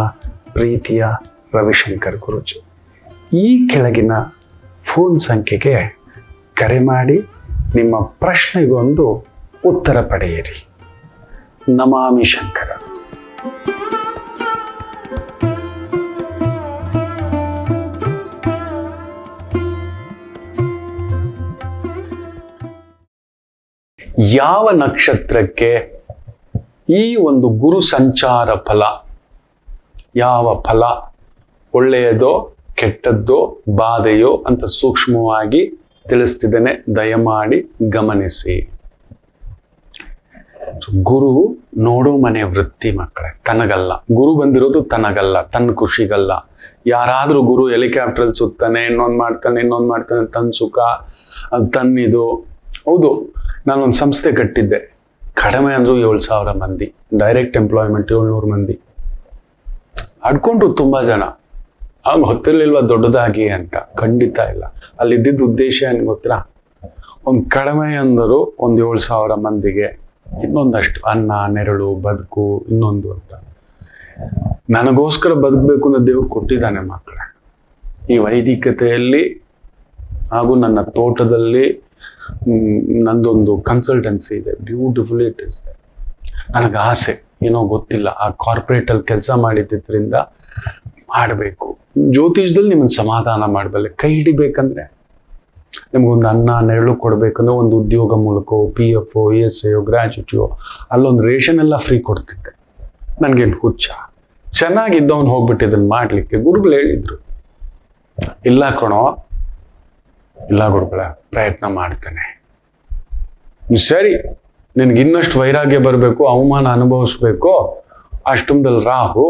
ಪ್ರೀತಿಯ ರವಿಶಂಕರ್ ಗುರೂಜಿ. ಈ ಕೆಳಗಿನ ಫೋನ್ ಸಂಖ್ಯೆಗೆ ಕರೆ ಮಾಡಿ ನಿಮ್ಮ ಪ್ರಶ್ನೆಗೊಂದು ಉತ್ತರ ಪಡೆಯಿರಿ. ನಮಾಮಿ ಶಂಕರ. ಯಾವ ನಕ್ಷತ್ರಕ್ಕೆ ಈ ಒಂದು ಗುರು ಸಂಚಾರ ಫಲ, ಯಾವ ಫಲ ಒಳ್ಳೆಯದೋ ಕೆಟ್ಟದ್ದೋ ಬಾಧೆಯೋ ಅಂತ ಸೂಕ್ಷ್ಮವಾಗಿ ತಿಳಿಸ್ತಿದ್ದೇನೆ, ದಯಮಾಡಿ ಗಮನಿಸಿ. ಗುರು ನೋಡೋ ಮನೆ ವೃತ್ತಿ ಮಕ್ಕಳೇ, ತನಗಲ್ಲ. ಗುರು ಬಂದಿರೋದು ತನಗಲ್ಲ, ತನ್ನ ಖುಷಿಗಲ್ಲ. ಯಾರಾದ್ರೂ ಗುರು ಹೆಲಿಕಾಪ್ಟರ್ ಸುತ್ತಾನೆ, ಇನ್ನೊಂದು ಮಾಡ್ತಾನೆ, ತನ್ನ ಸುಖ, ಅದು ತನ್ನಿದು. ಹೌದು, ನಾನೊಂದು ಸಂಸ್ಥೆ ಕಟ್ಟಿದ್ದೆ. ಕಡಿಮೆ ಅಂದ್ರೂ 7,000 ಮಂದಿ, ಡೈರೆಕ್ಟ್ ಎಂಪ್ಲಾಯ್ಮೆಂಟ್ 700 ಮಂದಿ. ಆಡ್ಕೊಂಡ್ರು ತುಂಬಾ ಜನ. ಆಗ ಗೊತ್ತಿರ್ಲಿಲ್ವಾ ದೊಡ್ಡದಾಗಿ ಅಂತ? ಖಂಡಿತ ಇಲ್ಲ. ಅಲ್ಲಿದ್ದಿದ್ದ ಉದ್ದೇಶ ಏನ್ ಗೊತ್ತಾ? ಒಂದು ಕಡಿಮೆ ಅಂದರು ಒಂದು 7,000 ಮಂದಿಗೆ ಇನ್ನೊಂದಷ್ಟು ಅನ್ನ, ನೆರಳು, ಬದುಕು, ಇನ್ನೊಂದು ಅಂತ. ನನಗೋಸ್ಕರ ಬದುಕಬೇಕು ಅನ್ನೋ ದೇವ್ರು ಕೊಟ್ಟಿದ್ದಾನೆ ಮಕ್ಕಳೇ. ಈ ವೈದಿಕತೆಯಲ್ಲಿ ಹಾಗೂ ನನ್ನ ತೋಟದಲ್ಲಿ ನಂದೊಂದು ಕನ್ಸಲ್ಟೆನ್ಸಿ ಇದೆ. Beautiful it is. ನನಗೆ ಆಸೆ, ಏನೋ ಗೊತ್ತಿಲ್ಲ, ಆ ಕಾರ್ಪೊರೇಟಲ್ಲಿ ಕೆಲಸ ಮಾಡಿದ್ರಿಂದ ಮಾಡಬೇಕು. ಜ್ಯೋತಿಷದಲ್ಲಿ ನಿಮ್ಮನ್ನು ಸಮಾಧಾನ ಮಾಡಬಲ್ಲೆ. ಕೈ ಹಿಡಿಬೇಕಂದ್ರೆ ನಿಮ್ಗೊಂದು ಅನ್ನ, ನೆರಳು ಕೊಡ್ಬೇಕಂದ್ರೆ ಒಂದು ಉದ್ಯೋಗ ಮೂಲಕ PF, ESI, ಗ್ರಾಚ್ಯುಟಿಯೋ ಅಲ್ಲೊಂದು ರೇಷನ್ ಎಲ್ಲ ಫ್ರೀ ಕೊಡ್ತಿದ್ದೆ. ನನಗೇನು ಹುಚ್ಚ? ಚೆನ್ನಾಗಿದ್ದವನು ಹೋಗ್ಬಿಟ್ಟು ಇದನ್ನು ಮಾಡ್ಲಿಕ್ಕೆ ಗುರುಗಳು ಹೇಳಿದ್ರು. ಇಲ್ಲ ಕಣೋ, ಇಲ್ಲ ಗುರುಗಳ, ಪ್ರಯತ್ನ ಮಾಡ್ತಾನೆ. ಸರಿ, ನಿನ್ಗೆ ಇನ್ನಷ್ಟು ವೈರಾಗ್ಯ ಬರಬೇಕು, ಅವಮಾನ ಅನುಭವಿಸ್ಬೇಕು, ಅಷ್ಟೊಂದಲ್ಲಿ ರಾಹು,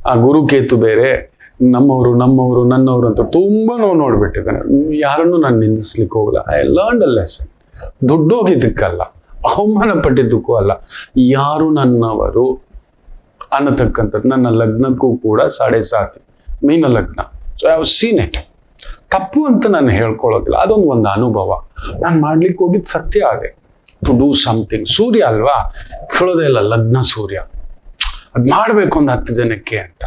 ಆ ಗುರುಕೇತು ಬೇರೆ, ನನ್ನವರು ಅಂತ ತುಂಬಾ ನೋಡ್ಬಿಟ್ಟಿದ್ದಾನೆ. ಯಾರನ್ನು ನಾನು ನಿಂದಿಸ್ಲಿಕ್ಕೆ ಹೋಗಲ್ಲ. I learned a lesson. ದುಡ್ಡು ಹೋಗಿದ್ದಕ್ಕಲ್ಲ, ಅವಮಾನ ಪಟ್ಟಿದ್ದಕ್ಕೂ ಅಲ್ಲ. ಯಾರು ನನ್ನವರು ಅನ್ನತಕ್ಕಂಥದ್ದು. ನನ್ನ ಲಗ್ನಕ್ಕೂ ಕೂಡ 7.5 ಮೀನ ಲಗ್ನ. So I have seen it. ತಪ್ಪು ಅಂತ ನಾನು ಹೇಳ್ಕೊಳ್ಳೋದಿಲ್ಲ, ಒಂದು ಅನುಭವ. ನಾನು ಮಾಡ್ಲಿಕ್ಕೆ ಹೋಗಿದ್ದು ಸತ್ಯ ಅದೇ, ಟು ಡೂ ಸಮಥಿಂಗ್. ಸೂರ್ಯ ಅಲ್ವಾ, ಕೇಳೋದೇ ಇಲ್ಲ, ಲಗ್ನ ಸೂರ್ಯ. ಅದ್ ಮಾಡ್ಬೇಕು ಒಂದು 10 ಜನಕ್ಕೆ ಅಂತ.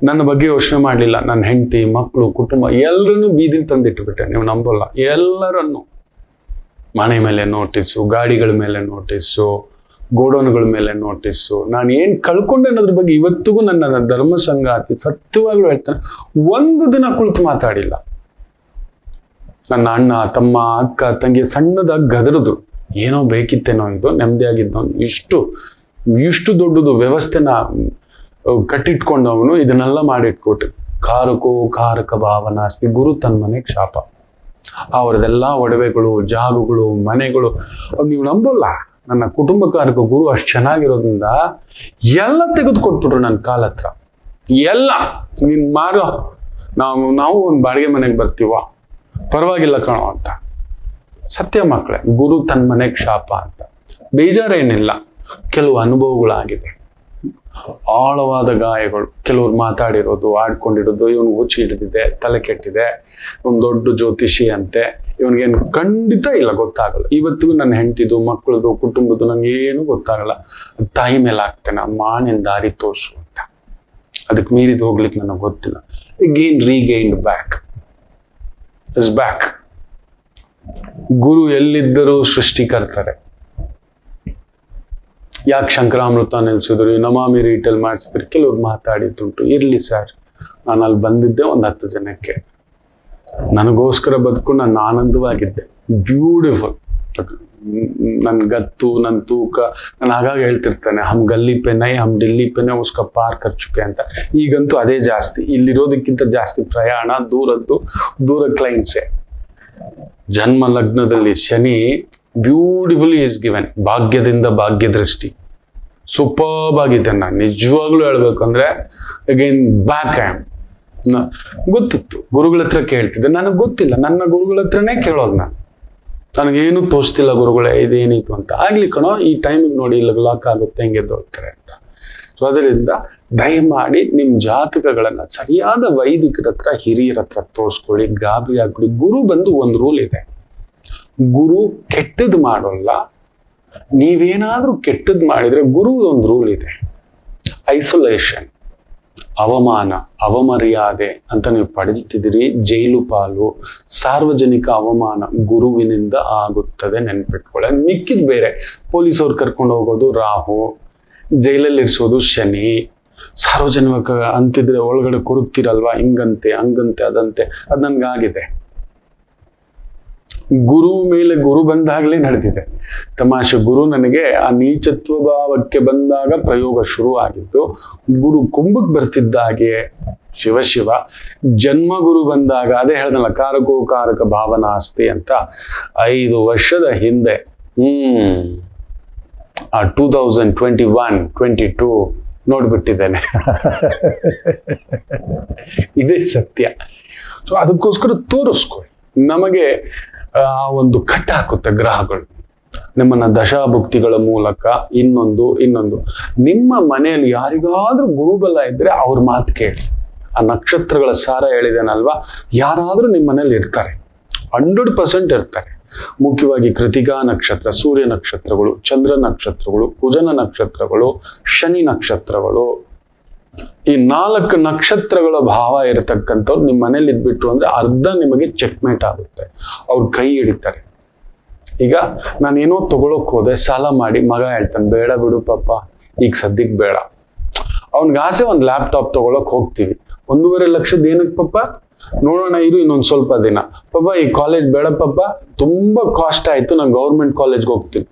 ನನ್ನ ಬಗ್ಗೆ ಯೋಚನೆ ಮಾಡಲಿಲ್ಲ. ನನ್ನ ಹೆಂಡತಿ, ಮಕ್ಕಳು, ಕುಟುಂಬ ಎಲ್ಲರನ್ನೂ ಬೀದಿಲ್ ತಂದಿಟ್ಬಿಟ್ಟೆ. ನೀವು ನಂಬಲ್ಲ, ಎಲ್ಲರನ್ನು. ಮನೆ ಮೇಲೆ ನೋಟಿಸು, ಗಾಡಿಗಳ ಮೇಲೆ ನೋಟಿಸು, ಗೋಡೌನ್ಗಳ ಮೇಲೆ ನೋಟಿಸು. ನಾನು ಏನ್ ಕಳ್ಕೊಂಡೆ ಅನ್ನೋದ್ರ ಬಗ್ಗೆ ಇವತ್ತಿಗೂ ನನ್ನ ಧರ್ಮ ಸಂಗಾತಿ ಸತ್ಯವಾಗ್ಲೂ ಹೇಳ್ತಾನೆ, ಒಂದು ದಿನ ಕುಳಿತು ಮಾತಾಡಿಲ್ಲ. ನನ್ನ ಅಣ್ಣ, ತಮ್ಮ, ಅಕ್ಕ, ತಂಗಿ ಸಣ್ಣದಾಗಿ ಗದರಿದ್ರು. ಏನೋ ಬೇಕಿತ್ತೇನೋ, ಇದು ನೆಮ್ಮದಿಯಾಗಿದ್ದವನು, ಇಷ್ಟು ದೊಡ್ಡದು ವ್ಯವಸ್ಥೆನ ಕಟ್ಟಿಟ್ಕೊಂಡವನು ಇದನ್ನೆಲ್ಲ ಮಾಡಿಟ್ಕೊಟ್ಟು. ಕಾರಕ ಭಾವನಾಸ್ತಿ. ಗುರು ತನ್ನ ಮನೆಗೆ ಶಾಪ. ಅವ್ರದೆಲ್ಲ ಒಡವೆಗಳು, ಜಾಗಗಳು, ಮನೆಗಳು, ನೀವು ನಂಬಲ್ಲ. ನನ್ನ ಕುಟುಂಬಕಾರಕ ಗುರು ಅಷ್ಟು ಚೆನ್ನಾಗಿರೋದ್ರಿಂದ ಎಲ್ಲ ತೆಗೆದು ಕೊಟ್ಬಿಟ್ರು ನನ್ನ ಕಾಲ ಹತ್ರ. ಎಲ್ಲ ನೀನ್ ಮಾರೋ, ನಾವು ಒಂದು ಬಾಡಿಗೆ ಮನೆಗೆ ಬರ್ತೀವ, ಪರವಾಗಿಲ್ಲ ಕಣೋ ಅಂತ. ಸತ್ಯ ಮಕ್ಕಳೇ, ಗುರು ತನ್ನ ಮನೆಗೆ ಶಾಪ ಅಂತ. ಬೇಜಾರೇನಿಲ್ಲ, ಕೆಲವು ಅನುಭವಗಳಾಗಿದೆ, ಆಳವಾದ ಗಾಯಗಳು. ಕೆಲವ್ರು ಮಾತಾಡಿರೋದು, ಆಡ್ಕೊಂಡಿರೋದು, ಇವನು ಹುಚ್ಚಿ ಹಿಡಿದಿದೆ, ತಲೆ ಕೆಟ್ಟಿದೆ, ಒಂದು ದೊಡ್ಡ ಜ್ಯೋತಿಷಿ ಅಂತೆ, ಇವನಿಗೇನು ಖಂಡಿತ ಇಲ್ಲ, ಗೊತ್ತಾಗಲ್ಲ. ಇವತ್ತಿಗೂ ನನ್ನ ಹೆಂಡತಿದು, ಮಕ್ಕಳದು, ಕುಟುಂಬದ್ದು ನಂಗೆ ಏನು ಗೊತ್ತಾಗಲ್ಲ. ತಾಯಿ ಮೇಲೆ ಆಗ್ತೇನೆ, ಅಮ್ಮ ನಿನ್ ದಾರಿ ತೋರಿಸು ಅಂತ. ಅದಕ್ಕೆ ಮೀರಿದು ಹೋಗ್ಲಿಕ್ಕೆ ನನಗೆ ಗೊತ್ತಿಲ್ಲ. ರೀಗೈನ್ಡ್ ಬ್ಯಾಕ್. ಗುರು ಎಲ್ಲಿದ್ದರೂ ಸೃಷ್ಟಿಕರ್ತಾರೆ. ಯಾಕೆ ಶಂಕರಾಮೃತ ನಿಲ್ಸಿದ್ರು, ನಮಾಮಿ ರೀಟೇಲ್ ಮಾಡಿಸಿದ್ರು, ಕೆಲವ್ರು ಮಾತಾಡಿದ್ದುಂಟು. ಇರ್ಲಿ ಸರ್, ನಾನು ಅಲ್ಲಿ ಬಂದಿದ್ದೆ ಒಂದು 10 ಜನಕ್ಕೆ, ನನಗೋಸ್ಕರ ಬದುಕು ನಾನು ಆನಂದವಾಗಿದ್ದೆ. ಬ್ಯೂಟಿಫುಲ್. ನನ್ ಗತ್ತು, ನನ್ ತೂಕ, ನಾನು ಆಗಾಗ ಹೇಳ್ತಿರ್ತಾನೆ, ಹಮ್ ಗಲ್ಲಿ ಪೆ ನೈ ಹಮ್ ಡಿಲ್ಲಿ ಪೆ ನೈ ಉಸ್ಕಾ ಪಾರ್ ಕರ್ ಚುಕೆ ಅಂತ. ಈಗಂತೂ ಅದೇ ಜಾಸ್ತಿ, ಇಲ್ಲಿರೋದಕ್ಕಿಂತ ಜಾಸ್ತಿ ಪ್ರಯಾಣ, ದೂರ ಕ್ಲೈಂಟ್ಸೆ. ಜನ್ಮ ಲಗ್ನದಲ್ಲಿ ಶನಿ ಬ್ಯೂಟಿಫುಲಿ ಇಸ್ ಗಿವೆನ್, ಭಾಗ್ಯದಿಂದ ಭಾಗ್ಯ ದೃಷ್ಟಿ ಸೂಪರ್ಬ್ ಆಗಿದೆ. ನಾನು ನಿಜವಾಗ್ಲೂ ಹೇಳ್ಬೇಕಂದ್ರೆ ಅಗೈನ್ ಬ್ಯಾಕ್ ಐ ಆಮ್. ಗೊತ್ತಿತ್ತು, ಗುರುಗಳ ಹತ್ರ ಕೇಳ್ತಿದ್ದೆ, ನನಗೆ ಗೊತ್ತಿಲ್ಲ, ನನ್ನ ಗುರುಗಳ ಹತ್ರನೇ ಕೇಳೋದು. ನನಗೇನು ತೋರಿಸ್ತಿಲ್ಲ ಗುರುಗಳೇ ಇದೇನಿತ್ತು ಅಂತ. ಆಗ್ಲಿ ಕಣೋ, ಈ ಟೈಮಿಗೆ ನೋಡಿ ಇಲ್ಲ ಲಾಕ್ ಆಗುತ್ತೆ, ಹೆಂಗೆ ದೊಡ್ತಾರೆ ಅಂತ. ಸೊ ಅದರಿಂದ ದಯಮಾಡಿ ನಿಮ್ಮ ಜಾತಕಗಳನ್ನ ಸರಿಯಾದ ವೈದಿಕರ ಹತ್ರ, ಹಿರಿಯರ ಹತ್ರ ತೋರಿಸ್ಕೊಳ್ಳಿ. ಗಾಬರಿ ಆಗ್ಬಿಡಿ. ಗುರು ಬಂದು ಒಂದು ರೂಲ್ ಇದೆ, ಗುರು ಕೆಟ್ಟದ್ದು ಮಾಡೋಲ್ಲ. ನೀವೇನಾದ್ರೂ ಕೆಟ್ಟದ್ದು ಮಾಡಿದ್ರೆ ಗುರು ಒಂದು ರೂಲ್ ಇದೆ, ಐಸೋಲೇಷನ್, ಅವಮಾನ, ಅವಮರ್ಯಾದೆ ಅಂತ ನೀವು ಪಡೆಯುತ್ತಿದ್ದೀರಿ, ಜೈಲು ಪಾಲು, ಸಾರ್ವಜನಿಕ ಅವಮಾನ ಗುರುವಿನಿಂದ ಆಗುತ್ತದೆ, ನೆನ್ಪಿಟ್ಕೊಳ್ಳಿ. ಮಿಕ್ಕಿದ್ ಬೇರೆ, ಪೊಲೀಸವ್ರು ಕರ್ಕೊಂಡು ಹೋಗೋದು ರಾಹು, ಜೈಲಲ್ಲಿ ಇರಿಸೋದು ಶನಿ, ಸಾರ್ವಜನಿಕ ಅಂತಿದ್ರೆ ಒಳಗಡೆ ಕೊರಗ್ತಿರಲ್ವಾ, ಹಿಂಗಂತೆ ಹಂಗಂತೆ ಅದಂತೆ, ಅದು ನನ್ಗಾಗಿದೆ. ಗುರು ಮೇಲೆ ಗುರು ಬಂದಾಗಲೇ ನಡೆದಿದೆ ತಮಾಷೆ. ಗುರು ನನಗೆ ಆ ನೀಚತ್ವ ಭಾವಕ್ಕೆ ಬಂದಾಗ ಪ್ರಯೋಗ ಶುರು ಆಗಿದ್ದು. ಗುರು ಕುಂಭಕ್ಕೆ ಬರ್ತಿದ್ದಾಗೆ ಶಿವ ಜನ್ಮ ಗುರು ಬಂದಾಗ, ಅದೇ ಹೇಳ್ದಲ್ಲ ಕಾರಕ ಭಾವನಾ ಅಸ್ತಿ ಅಂತ, 5 ವರ್ಷದ ಹಿಂದೆ 2021-22 ನೋಡ್ಬಿಟ್ಟಿದ್ದೇನೆ. ಇದೇ ಸತ್ಯ. ಸೊ ಅದಕ್ಕೋಸ್ಕರ ತೋರಿಸ್ಕೊಳ್ಳಿ. ನಮಗೆ ಆ ಒಂದು ಕಟ್ಟ ಹಾಕುತ್ತೆ ಗ್ರಹಗಳು ನಿಮ್ಮನ್ನ ದಶಾಭುಕ್ತಿಗಳ ಮೂಲಕ. ಇನ್ನೊಂದು ನಿಮ್ಮ ಮನೆಯಲ್ಲಿ ಯಾರಿಗಾದ್ರೂ ಗುರುಬಲ ಇದ್ರೆ ಅವ್ರ ಮಾತು ಕೇಳಿ. ಆ ನಕ್ಷತ್ರಗಳ ಸಾರ ಹೇಳಿದೇನಲ್ವಾ, ಯಾರಾದ್ರೂ ನಿಮ್ಮ ಮನೇಲಿ ಇರ್ತಾರೆ, 100% ಇರ್ತಾರೆ. ಮುಖ್ಯವಾಗಿ ಕೃತಿಕಾ ನಕ್ಷತ್ರ, ಸೂರ್ಯ ನಕ್ಷತ್ರಗಳು, ಚಂದ್ರ ನಕ್ಷತ್ರಗಳು, ಕುಜನ ನಕ್ಷತ್ರಗಳು, ಶನಿ ನಕ್ಷತ್ರಗಳು, ಈ 4 ನಕ್ಷತ್ರಗಳ ಭಾವ ಇರತಕ್ಕಂಥವ್ರು ನಿಮ್ಮ ಮನೇಲಿ ಇದ್ಬಿಟ್ರು ಅಂದ್ರೆ ಅರ್ಧ ನಿಮಗೆ ಚೆಕ್ಮೇಟ್ ಆಗುತ್ತೆ. ಅವ್ರು ಕೈ ಹಿಡಿತಾರೆ. ಈಗ ನಾನೇನೋ ತಗೊಳಕ್ ಹೋದೆ, ಸಾಲ ಮಾಡಿ, ಮಗ ಹೇಳ್ತಾನೆ ಬೇಡ ಬಿಡು ಪಾಪ, ಈಗ ಸದ್ಯಕ್ಕೆ ಬೇಡ. ಅವನ್ಗೆ ಆಸೆ ಒಂದು ಲ್ಯಾಪ್ಟಾಪ್ ತಗೊಳಕ್ ಹೋಗ್ತೀವಿ, 1.5 ಲಕ್ಷದ ಏನಕ್ಕೆ ಪಾಪ, ನೋಡೋಣ ಇರು ಇನ್ನೊಂದು ಸ್ವಲ್ಪ ದಿನ, ಪಾಪ ಈ ಕಾಲೇಜ್ ಬೇಡ ಪಾಪ, ತುಂಬಾ ಕಾಸ್ಟ್ ಆಯ್ತು, ನಾನು ಗೌರ್ಮೆಂಟ್ ಕಾಲೇಜ್ಗೆ ಹೋಗ್ತೀನಿ.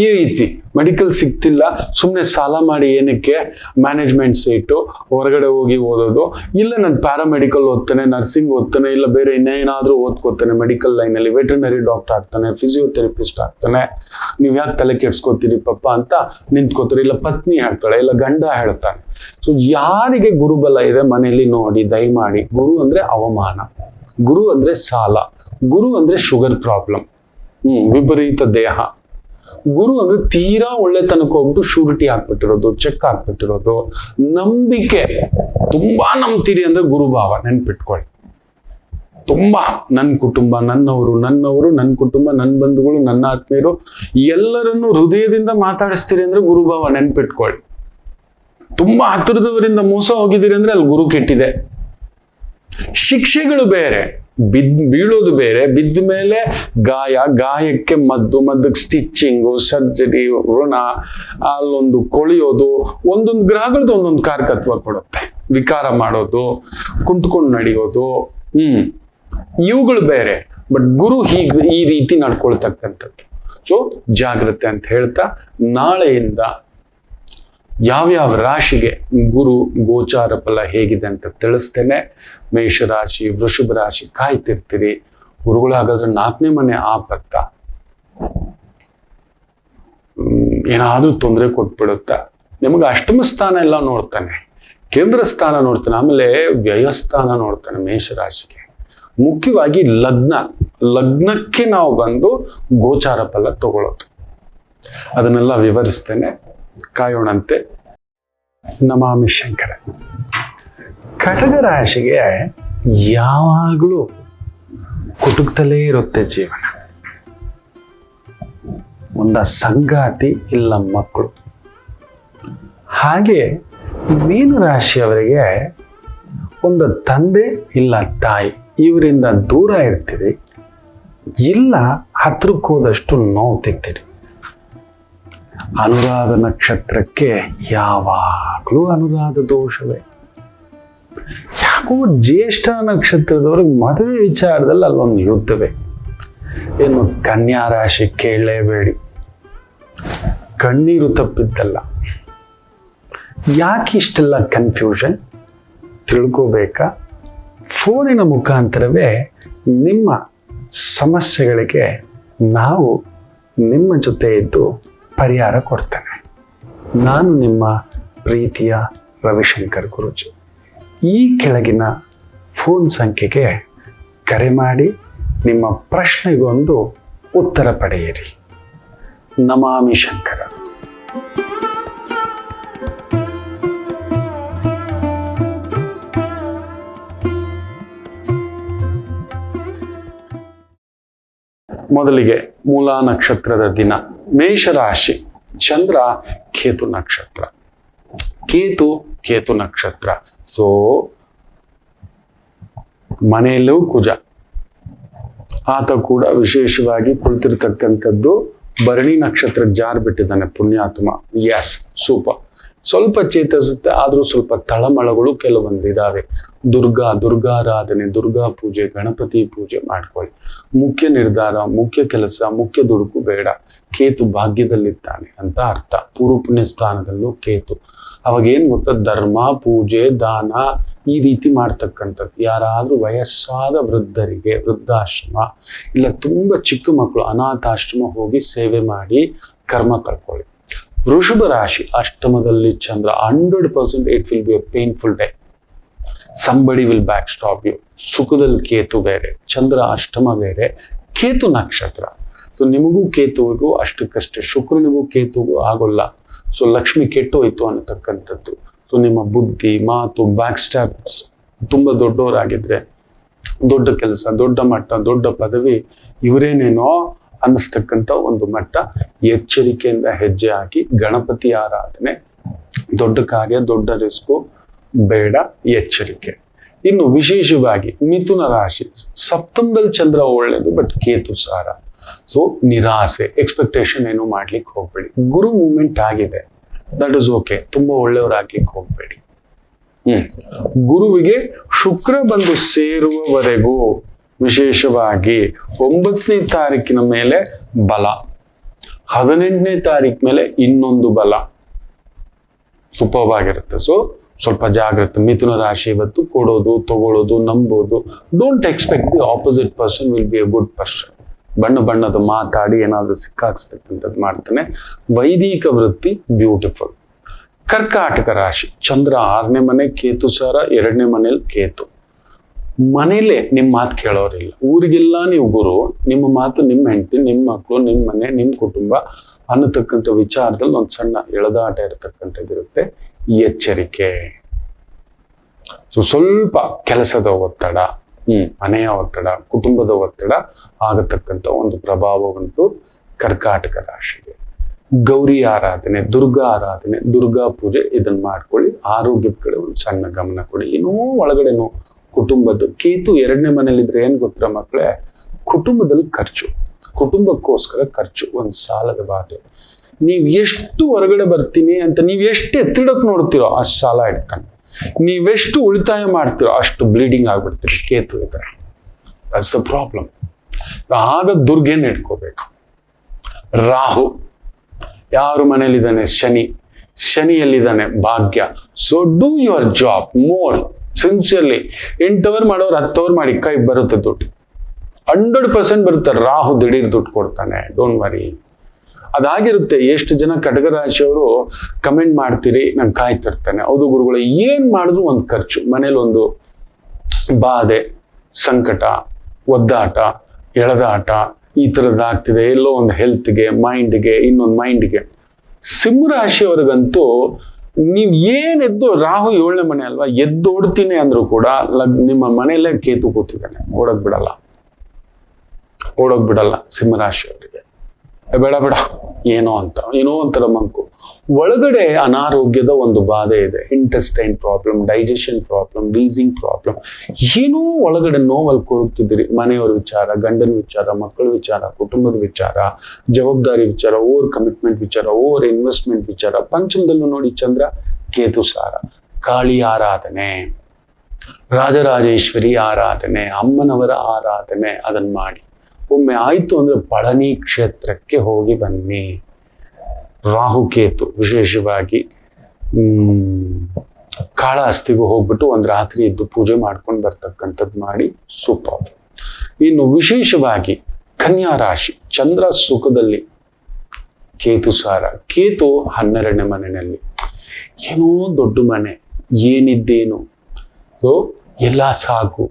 ಈ ರೀತಿ ಮೆಡಿಕಲ್ ಸಿಗ್ತಿಲ್ಲ, ಸುಮ್ಮನೆ ಸಾಲ ಮಾಡಿ ಏನಕ್ಕೆ, ಮ್ಯಾನೇಜ್ಮೆಂಟ್ ಸೀಟು, ಹೊರಗಡೆ ಹೋಗಿ ಓದೋದು, ಇಲ್ಲ ನಾನು ಪ್ಯಾರಾಮೆಡಿಕಲ್ ಓದ್ತಾನೆ, ನರ್ಸಿಂಗ್ ಓದ್ತಾನೆ, ಇಲ್ಲ ಬೇರೆ ಇನ್ನೇನಾದ್ರೂ ಓದ್ಕೋತಾನೆ ಮೆಡಿಕಲ್ ಲೈನಲ್ಲಿ, ವೆಟರ್ನರಿ ಡಾಕ್ಟರ್ ಆಗ್ತಾನೆ, ಫಿಸಿಯೋಥೆರಪಿಸ್ಟ್ ಆಗ್ತಾನೆ, ನೀವ್ ಯಾಕೆ ತಲೆ ಕೆಡ್ಸ್ಕೊತೀರಿ ಪಾಪ ಅಂತ ನಿಂತ್ಕೋತಾರೆ. ಇಲ್ಲ ಪತ್ನಿ ಹೇಳ್ತಾಳೆ, ಇಲ್ಲ ಗಂಡ ಹೇಳ್ತಾನೆ. ಸೊ ಯಾರಿಗೆ ಗುರುಬಲ ಇದೆ ಮನೆಯಲ್ಲಿ ನೋಡಿ ದಯಮಾಡಿ. ಗುರು ಅಂದ್ರೆ ಅವಮಾನ, ಗುರು ಅಂದ್ರೆ ಸಾಲ, ಗುರು ಅಂದ್ರೆ ಶುಗರ್ ಪ್ರಾಬ್ಲಮ್, ವಿಪರೀತ ದೇಹ. ಗುರು ಅಂದ್ರೆ ತೀರಾ ಒಳ್ಳೆತನಕ್ಕೆ ಹೋಗ್ಬಿಟ್ಟು ಶೂರಿಟಿ ಹಾಕ್ಬಿಟ್ಟಿರೋದು, ಚೆಕ್ ಹಾಕ್ಬಿಟ್ಟಿರೋದು. ನಂಬಿಕೆ, ತುಂಬಾ ನಂಬ್ತೀರಿ ಅಂದ್ರೆ ಗುರುಭಾವ, ನೆನ್ಪಿಟ್ಕೊಳ್ಳಿ. ತುಂಬಾ ನನ್ನ ಕುಟುಂಬ, ನನ್ನವರು, ನನ್ನ ಕುಟುಂಬ, ನನ್ನ ಬಂಧುಗಳು, ನನ್ನ ಆತ್ಮೀಯರು ಎಲ್ಲರನ್ನು ಹೃದಯದಿಂದ ಮಾತಾಡಿಸ್ತೀರಿ ಅಂದ್ರೆ ಗುರುಭಾವ, ನೆನ್ಪಿಟ್ಕೊಳ್ಳಿ. ತುಂಬಾ ಹತ್ತಿರದವರಿಂದ ಮೋಸ ಹೋಗಿದ್ದೀರಿ ಅಂದ್ರೆ ಅಲ್ಲಿ ಗುರು ಕೆಟ್ಟಿದೆ. ಶಿಕ್ಷೆಗಳು ಬೇರೆ, ಬೀಳೋದು ಬೇರೆ, ಬಿದ್ದ ಮೇಲೆ ಗಾಯಕ್ಕೆ ಮದ್ದಕ್ಕೆ ಸ್ಟಿಚಿಂಗು, ಸರ್ಜರಿ, ಋಣ, ಅಲ್ಲೊಂದು ಕೊಳೆಯೋದು, ಒಂದೊಂದು ಗ್ರಹಗಳದ್ದು ಒಂದೊಂದು ಕಾರಕತ್ವ ಕೊಡುತ್ತೆ. ವಿಕಾರ ಮಾಡೋದು, ಕುಂತ್ಕೊಂಡು ನಡೆಯೋದು, ಇವುಗಳು ಬೇರೆ. ಬಟ್ ಗುರು ಈ ರೀತಿ ನಡ್ಕೊಳ್ತಕ್ಕಂಥದ್ದು. ಸೊ ಜಾಗ್ರತೆ ಅಂತ ಹೇಳ್ತಾ, ನಾಳೆಯಿಂದ ಯಾವ್ಯಾವ ರಾಶಿಗೆ ಗುರು ಗೋಚಾರ ಫಲ ಹೇಗಿದೆ ಅಂತ ತಿಳಿಸ್ತೇನೆ. ಮೇಷರಾಶಿ, ವೃಷಭ ರಾಶಿ ಕಾಯ್ತಿರ್ತೀರಿ. ಗುರುಗಳಾಗಾದ್ರೆ 4ನೇ ಮನೆ ಆಪತ್ತ, ಏನಾದ್ರೂ ತೊಂದರೆ ಕೊಟ್ಬಿಡುತ್ತ. ನಿಮಗೆ ಅಷ್ಟಮ ಸ್ಥಾನ ಎಲ್ಲ ನೋಡ್ತಾನೆ, ಕೇಂದ್ರ ಸ್ಥಾನ ನೋಡ್ತಾನೆ, ಆಮೇಲೆ ವ್ಯಯಸ್ಥಾನ ನೋಡ್ತಾನೆ ಮೇಷರಾಶಿಗೆ. ಮುಖ್ಯವಾಗಿ ಲಗ್ನಕ್ಕೆ ನಾವು ಬಂದು ಗೋಚಾರ ಫಲ ತಗೊಳ್ಳೋದು, ಅದನ್ನೆಲ್ಲ ವಿವರಿಸ್ತೇನೆ. ಕಾಯೋಣಂತೆ. ನಮಾಮಿ ಶಂಕರ. ಕಟಕ ರಾಶಿಗೆ ಯಾವಾಗಲೂ ಕುಟುಕ್ತಲೇ ಇರುತ್ತೆ ಜೀವನ. ಒಂದ ಸಂಗಾತಿ ಇಲ್ಲ ಮಕ್ಕಳು. ಹಾಗೆ ಮೀನ ರಾಶಿಯವರಿಗೆ ಒಂದು ತಂದೆ ಇಲ್ಲ ತಾಯಿ ಇವರಿಂದ ದೂರ ಇರ್ತೀರಿ, ಇಲ್ಲ ಹತ್ರಕ್ಕೆ ಹೋದಷ್ಟು ನೋವು ತಿಂತೀರಿ. ಅನುರಾಧ ನಕ್ಷತ್ರಕ್ಕೆ ಯಾವಾಗಲೂ ಅನುರಾಧ ದೋಷವೇ. ಯಾಕೋ ಜ್ಯೇಷ್ಠ ನಕ್ಷತ್ರದವ್ರಿಗೆ ಮದುವೆ ವಿಚಾರದಲ್ಲಿ ಅಲ್ಲೊಂದು ಯುದ್ಧವೇ. ಏನು ಕನ್ಯಾ ರಾಶಿ ಕೇಳಲೇಬೇಡಿ, ಕಣ್ಣೀರು ತಪ್ಪಿದ್ದಲ್ಲ. ಯಾಕೆ ಇಷ್ಟೆಲ್ಲ ಕನ್ಫ್ಯೂಷನ್ ತಿಳ್ಕೋಬೇಕಾ? ಫೋನಿನ ಮುಖಾಂತರವೇ ನಿಮ್ಮ ಸಮಸ್ಯೆಗಳಿಗೆ ನಾವು ನಿಮ್ಮ ಜೊತೆ ಇದ್ದು ಪರಿಹಾರ ಕೊಡ್ತೇನೆ. ನಾನು ನಿಮ್ಮ ಪ್ರೀತಿಯ ರವಿಶಂಕರ್ ಗುರೂಜಿ. ಈ ಕೆಳಗಿನ ಫೋನ್ ಸಂಖ್ಯೆಗೆ ಕರೆ ಮಾಡಿ ನಿಮ್ಮ ಪ್ರಶ್ನೆಗೊಂದು ಉತ್ತರ ಪಡೆಯಿರಿ. ನಮಾಮಿ ಶಂಕರ. ಮೊದಲಿಗೆ ಮೂಲಾ ನಕ್ಷತ್ರದ ದಿನ, ಮೇಷರಾಶಿ, ಚಂದ್ರ ಕೇತು ನಕ್ಷತ್ರ. ಕೇತು ನಕ್ಷತ್ರ. ಸೊ ಮನೆಯಲ್ಲೂ ಕುಜ, ಆತ ಕೂಡ ವಿಶೇಷವಾಗಿ ಕುಳಿತಿರ್ತಕ್ಕಂಥದ್ದು ಭರಣಿ ನಕ್ಷತ್ರ ಜಾರ್ ಬಿಟ್ಟಿದ್ದಾನೆ ಪುಣ್ಯಾತ್ಮ. Yes, super. ಸ್ವಲ್ಪ ಚೇತರಿಸುತ್ತೆ, ಆದ್ರೂ ಸ್ವಲ್ಪ ತಳಮಳಗಳು ಕೆಲವೊಂದಿದಾವೆ. ದುರ್ಗಾರಾಧನೆ, ದುರ್ಗಾ ಪೂಜೆ, ಗಣಪತಿ ಪೂಜೆ ಮಾಡ್ಕೊಳ್ಳಿ. ಮುಖ್ಯ ನಿರ್ಧಾರ, ಮುಖ್ಯ ಕೆಲಸ, ಮುಖ್ಯ ದುಡುಕು ಬೇಡ. ಕೇತು ಭಾಗ್ಯದಲ್ಲಿದ್ದಾನೆ ಅಂತ ಅರ್ಥ. ಪೂರ್ವ ಪುಣ್ಯ ಸ್ಥಾನದಲ್ಲೂ ಕೇತು. ಅವಾಗ ಏನ್ ಗೊತ್ತಾ, ಧರ್ಮ, ಪೂಜೆ, ದಾನ ಈ ರೀತಿ ಮಾಡ್ತಕ್ಕಂಥದ್ದು. ಯಾರಾದ್ರೂ ವಯಸ್ಸಾದ ವೃದ್ಧರಿಗೆ ವೃದ್ಧಾಶ್ರಮ, ಇಲ್ಲ ತುಂಬಾ ಚಿಕ್ಕ ಮಕ್ಕಳು ಅನಾಥಾಶ್ರಮ ಹೋಗಿ ಸೇವೆ ಮಾಡಿ ಕರ್ಮ ಕಳ್ಕೊಳ್ಳಿ. ವೃಷಭ ರಾಶಿ, ಅಷ್ಟಮದಲ್ಲಿ ಚಂದ್ರ. 100% it will be a painful day. Somebody will back stab you. ಸುಖದಲ್ಲಿ ಕೇತು ಬೇರೆ, ಚಂದ್ರ ಅಷ್ಟಮ ಬೇರೆ, ಕೇತು ನಕ್ಷತ್ರ. ಸೊ ನಿಮಗೂ ಕೇತುವಿಗೂ ಅಷ್ಟಕ್ಕಷ್ಟೇ, ಶುಕ್ರನಿಗೂ ಕೇತುಗೂ ಆಗೋಲ್ಲ. ಸೊ ಲಕ್ಷ್ಮಿ ಕೆಟ್ಟೋಯ್ತು ಅನ್ನತಕ್ಕಂಥದ್ದು. ಸೊ ನಿಮ್ಮ ಬುದ್ಧಿ, ಮಾತು, ಬ್ಯಾಕ್ ಸ್ಟಾಪ್ಸ್ ತುಂಬಾ ದೊಡ್ಡವರಾಗಿದ್ರೆ, ದೊಡ್ಡ ಕೆಲಸ, ದೊಡ್ಡ ಮಟ್ಟ, ದೊಡ್ಡ ಪದವಿ ಇವರೇನೇನೋ ಅನ್ನಿಸ್ತಕ್ಕಂಥ ಒಂದು ಮಟ್ಟ. ಎಚ್ಚರಿಕೆಯಿಂದ ಹೆಜ್ಜೆ ಹಾಕಿ. ಗಣಪತಿ ಆರಾಧನೆ, ದೊಡ್ಡ ಕಾರ್ಯ, ದೊಡ್ಡ ರಿಸ್ಕು ಬೇಡ, ಎಚ್ಚರಿಕೆ. ಇನ್ನು ವಿಶೇಷವಾಗಿ ಮಿಥುನ ರಾಶಿ, ಸಪ್ತಮದಲ್ಲಿ ಚಂದ್ರ ಒಳ್ಳೇದು, ಬಟ್ ಕೇತು ಸಾರ. ಸೊ ನಿರಾಸೆ, ಎಕ್ಸ್ಪೆಕ್ಟೇಷನ್ ಏನು ಮಾಡ್ಲಿಕ್ಕೆ ಹೋಗ್ಬೇಡಿ. ಗುರು ಮೂವ್ಮೆಂಟ್ ಆಗಿದೆ, ದಟ್ ಇಸ್ ಓಕೆ. ತುಂಬಾ ಒಳ್ಳೆಯವರಾಗ್ಲಿಕ್ಕೆ ಹೋಗ್ಬೇಡಿ. ಗುರುವಿಗೆ ಶುಕ್ರ ಬಂದು ಸೇರುವವರೆಗೂ ವಿಶೇಷವಾಗಿ 9ನೇ ತಾರೀಕಿನ ಮೇಲೆ ಬಲ, 18ನೇ ತಾರೀಕು ಮೇಲೆ ಇನ್ನೊಂದು ಬಲ ಸೂಪರ್ ಆಗಿರುತ್ತೆ. ಸೊ ಸ್ವಲ್ಪ ಜಾಗ್ರತೆ. ಮಿಥುನ ರಾಶಿ ಇವತ್ತು ಕೊಡೋದು, ತಗೊಳ್ಳೋದು, ನಂಬೋದು. Don't expect the opposite person will be a good person. ಬಣ್ಣದ ಮಾತಾಡಿ ಏನಾದ್ರೂ ಸಿಕ್ಕಾಕ್ಸ್ತಕ್ಕಂಥದ್ದು ಮಾಡ್ತಾನೆ. ವೈದಿಕ ವೃತ್ತಿ ಬ್ಯೂಟಿಫುಲ್. ಕರ್ಕಾಟಕ ರಾಶಿ, ಚಂದ್ರ 6ನೇ ಮನೆ, ಕೇತು ಸಾರ 2ನೇ ಮನೇಲಿ ಕೇತು. ಮನೇಲೆ ನಿಮ್ಮ ಮಾತು ಕೇಳೋರಿಲ್ಲ, ಊರಿಗೆಲ್ಲ ನೀವು ಗುರು. ನಿಮ್ಮ ಮಾತು, ನಿಮ್ಮ ಹೆಂಡತಿ, ನಿಮ್ಮ ಮಕ್ಕಳು, ನಿಮ್ಮ ಮನೆ, ನಿಮ್ಮ ಕುಟುಂಬ ಅನ್ನತಕ್ಕಂಥ ವಿಚಾರದಲ್ಲಿ ಒಂದು ಸಣ್ಣ ಎಳೆದಾಟ ಇರತಕ್ಕಂಥದ್ದಿರುತ್ತೆ. ಎಚ್ಚರಿಕೆ. ಸೊ ಸ್ವಲ್ಪ ಕೆಲಸದ ಒತ್ತಡ, ಮನೆಯ ಒತ್ತಡ, ಕುಟುಂಬದ ಒತ್ತಡ ಆಗತಕ್ಕಂಥ ಒಂದು ಪ್ರಭಾವ ಉಂಟು ಕರ್ಕಾಟಕ ರಾಶಿಗೆ. ಗೌರಿ ಆರಾಧನೆ, ದುರ್ಗಾ ಆರಾಧನೆ, ದುರ್ಗಾ ಪೂಜೆ ಇದನ್ನ ಮಾಡ್ಕೊಳ್ಳಿ. ಆರೋಗ್ಯದ ಕಡೆ ಒಂದು ಸಣ್ಣ ಗಮನ ಕೊಡಿ. ಏನೋ ಒಳಗಡೆನೋ ಕುಟುಂಬದ್ದು. ಕೇತು 2ನೇ ಮನೇಲಿದ್ರೆ ಏನ್ ಗೊತ್ತರ ಮಕ್ಕಳೇ, ಕುಟುಂಬದಲ್ಲಿ ಖರ್ಚು, ಕುಟುಂಬಕ್ಕೋಸ್ಕರ ಖರ್ಚು, ಒಂದು ಸಾಲದ ಬಾಧೆ. ನೀವ್ ಎಷ್ಟು ಹೊರಗಡೆ ಬರ್ತೀನಿ ಅಂತ ನೀವ್ ಎಷ್ಟು ಎತ್ತಿಡಕ್ ನೋಡ್ತೀರೋ ಅಷ್ಟು ಸಾಲ ಇಡ್ತಾನೆ. ನೀವೆಷ್ಟು ಉಳಿತಾಯ ಮಾಡ್ತೀರೋ ಅಷ್ಟು ಬ್ಲೀಡಿಂಗ್ ಆಗ್ಬಿಡ್ತೀರಿ ಕೇತು ಇದ್ರೆ. That's the problem. ಆಗ ದುರ್ಗೇನ್ ಇಟ್ಕೋಬೇಕು. ರಾಹು ಯಾರ ಮನೇಲಿದ್ದಾನೆ, ಶನಿಯಲ್ಲಿದ್ದಾನೆ ಭಾಗ್ಯ. So do your job more sincerely. 8 hour ಮಾಡೋರು 10 ಅವರ್ ಮಾಡಿ, ಕೈ ಬರುತ್ತೆ ದುಡ್ಡು. 100% ಬರುತ್ತೆ. ರಾಹು ದಿಢೀರ್ ದುಡ್ಡು ಕೊಡ್ತಾನೆ, ಡೋಂಟ್ ವರಿ. ಅದಾಗಿರುತ್ತೆ. ಎಷ್ಟು ಜನ ಕಟಕರಾಶಿಯವರು ಕಮೆಂಟ್ ಮಾಡ್ತೀರಿ, ನಂಗೆ ಕಾಯ್ತಿರ್ತಾನೆ. ಹೌದು ಗುರುಗಳು, ಏನ್ ಮಾಡಿದ್ರು ಒಂದು ಖರ್ಚು. ಮನೇಲಿ ಒಂದು ಬಾಧೆ, ಸಂಕಟ, ಒದ್ದಾಟ, ಎಳೆದಾಟ ಈ ಥರದ್ದಾಗ್ತಿದೆ. ಎಲ್ಲೋ ಒಂದು ಹೆಲ್ತ್ಗೆ, ಮೈಂಡ್ಗೆ, ಇನ್ನೊಂದು ಮೈಂಡ್ಗೆ. ಸಿಂಹರಾಶಿಯವರಿಗಂತೂ ನೀವ್ ಏನ್ ಎದ್ದು, ರಾಹು 7ನೇ ಮನೆ ಅಲ್ವಾ, ಎದ್ದೋಡ್ತೀನಿ ಅಂದ್ರೂ ಕೂಡ ನಿಮ್ಮ ಮನೆಯಲ್ಲೇ ಕೇತು ಕೂತಿದ್ದಾನೆ. ಓಡೋಗ್ ಬಿಡಲ್ಲ ಸಿಂಹರಾಶಿಯವರಿಗೆ. ಬೇಡ ಏನೋ ಒಂಥರ ಮಂಕು. ಒಳಗಡೆ ಅನಾರೋಗ್ಯದ ಒಂದು ಬಾಧೆ ಇದೆ. Intestine problem, digestion problem, wheezing problem, ಏನೋ ಒಳಗಡೆ ನೋವಲ್ಲಿ ಕೊರಗ್ತಿದ್ದೀರಿ. ಮನೆಯವ್ರ ವಿಚಾರ, ಗಂಡನ ವಿಚಾರ, ಮಕ್ಕಳ ವಿಚಾರ, ಕುಟುಂಬದ ವಿಚಾರ, ಜವಾಬ್ದಾರಿ ವಿಚಾರ, ಓವರ್ ಕಮಿಟ್ಮೆಂಟ್ ವಿಚಾರ, ಓವರ್ ಇನ್ವೆಸ್ಟ್ಮೆಂಟ್ ವಿಚಾರ. ಪಂಚಮದಲ್ಲೂ ನೋಡಿ ಚಂದ್ರ ಕೇತು ಸಾರ. ಕಾಳಿ ಆರಾಧನೆ, ರಾಜರಾಜೇಶ್ವರಿ ಆರಾಧನೆ, ಅಮ್ಮನವರ ಆರಾಧನೆ ಅದನ್ನ ಮಾಡಿ. ಒಮ್ಮೆ ಆಯ್ತು ಅಂದ್ರೆ ಪಳನಿ ಕ್ಷೇತ್ರಕ್ಕೆ ಹೋಗಿ ಬನ್ನಿ. ರಾಹುಕೇತು ವಿಶೇಷವಾಗಿ ಕಾಳಹಸ್ತಿಗೂ ಹೋಗ್ಬಿಟ್ಟು ಒಂದ್ ರಾತ್ರಿ ಇದ್ದು ಪೂಜೆ ಮಾಡ್ಕೊಂಡು ಬರ್ತಕ್ಕಂಥದ್ದು ಮಾಡಿ ಸೂಪರ್. ಇನ್ನು ವಿಶೇಷವಾಗಿ ಕನ್ಯಾ ರಾಶಿ, ಚಂದ್ರ ಸುಖದಲ್ಲಿ, ಕೇತು ಸಾರ. ಕೇತು 12ನೇ ಮನೆಯಲ್ಲಿ, ಏನೋ ದೊಡ್ಡ ಮನೆ, ಏನಿದ್ದೇನು, ಸೊ ಎಲ್ಲ ಸಾಕು,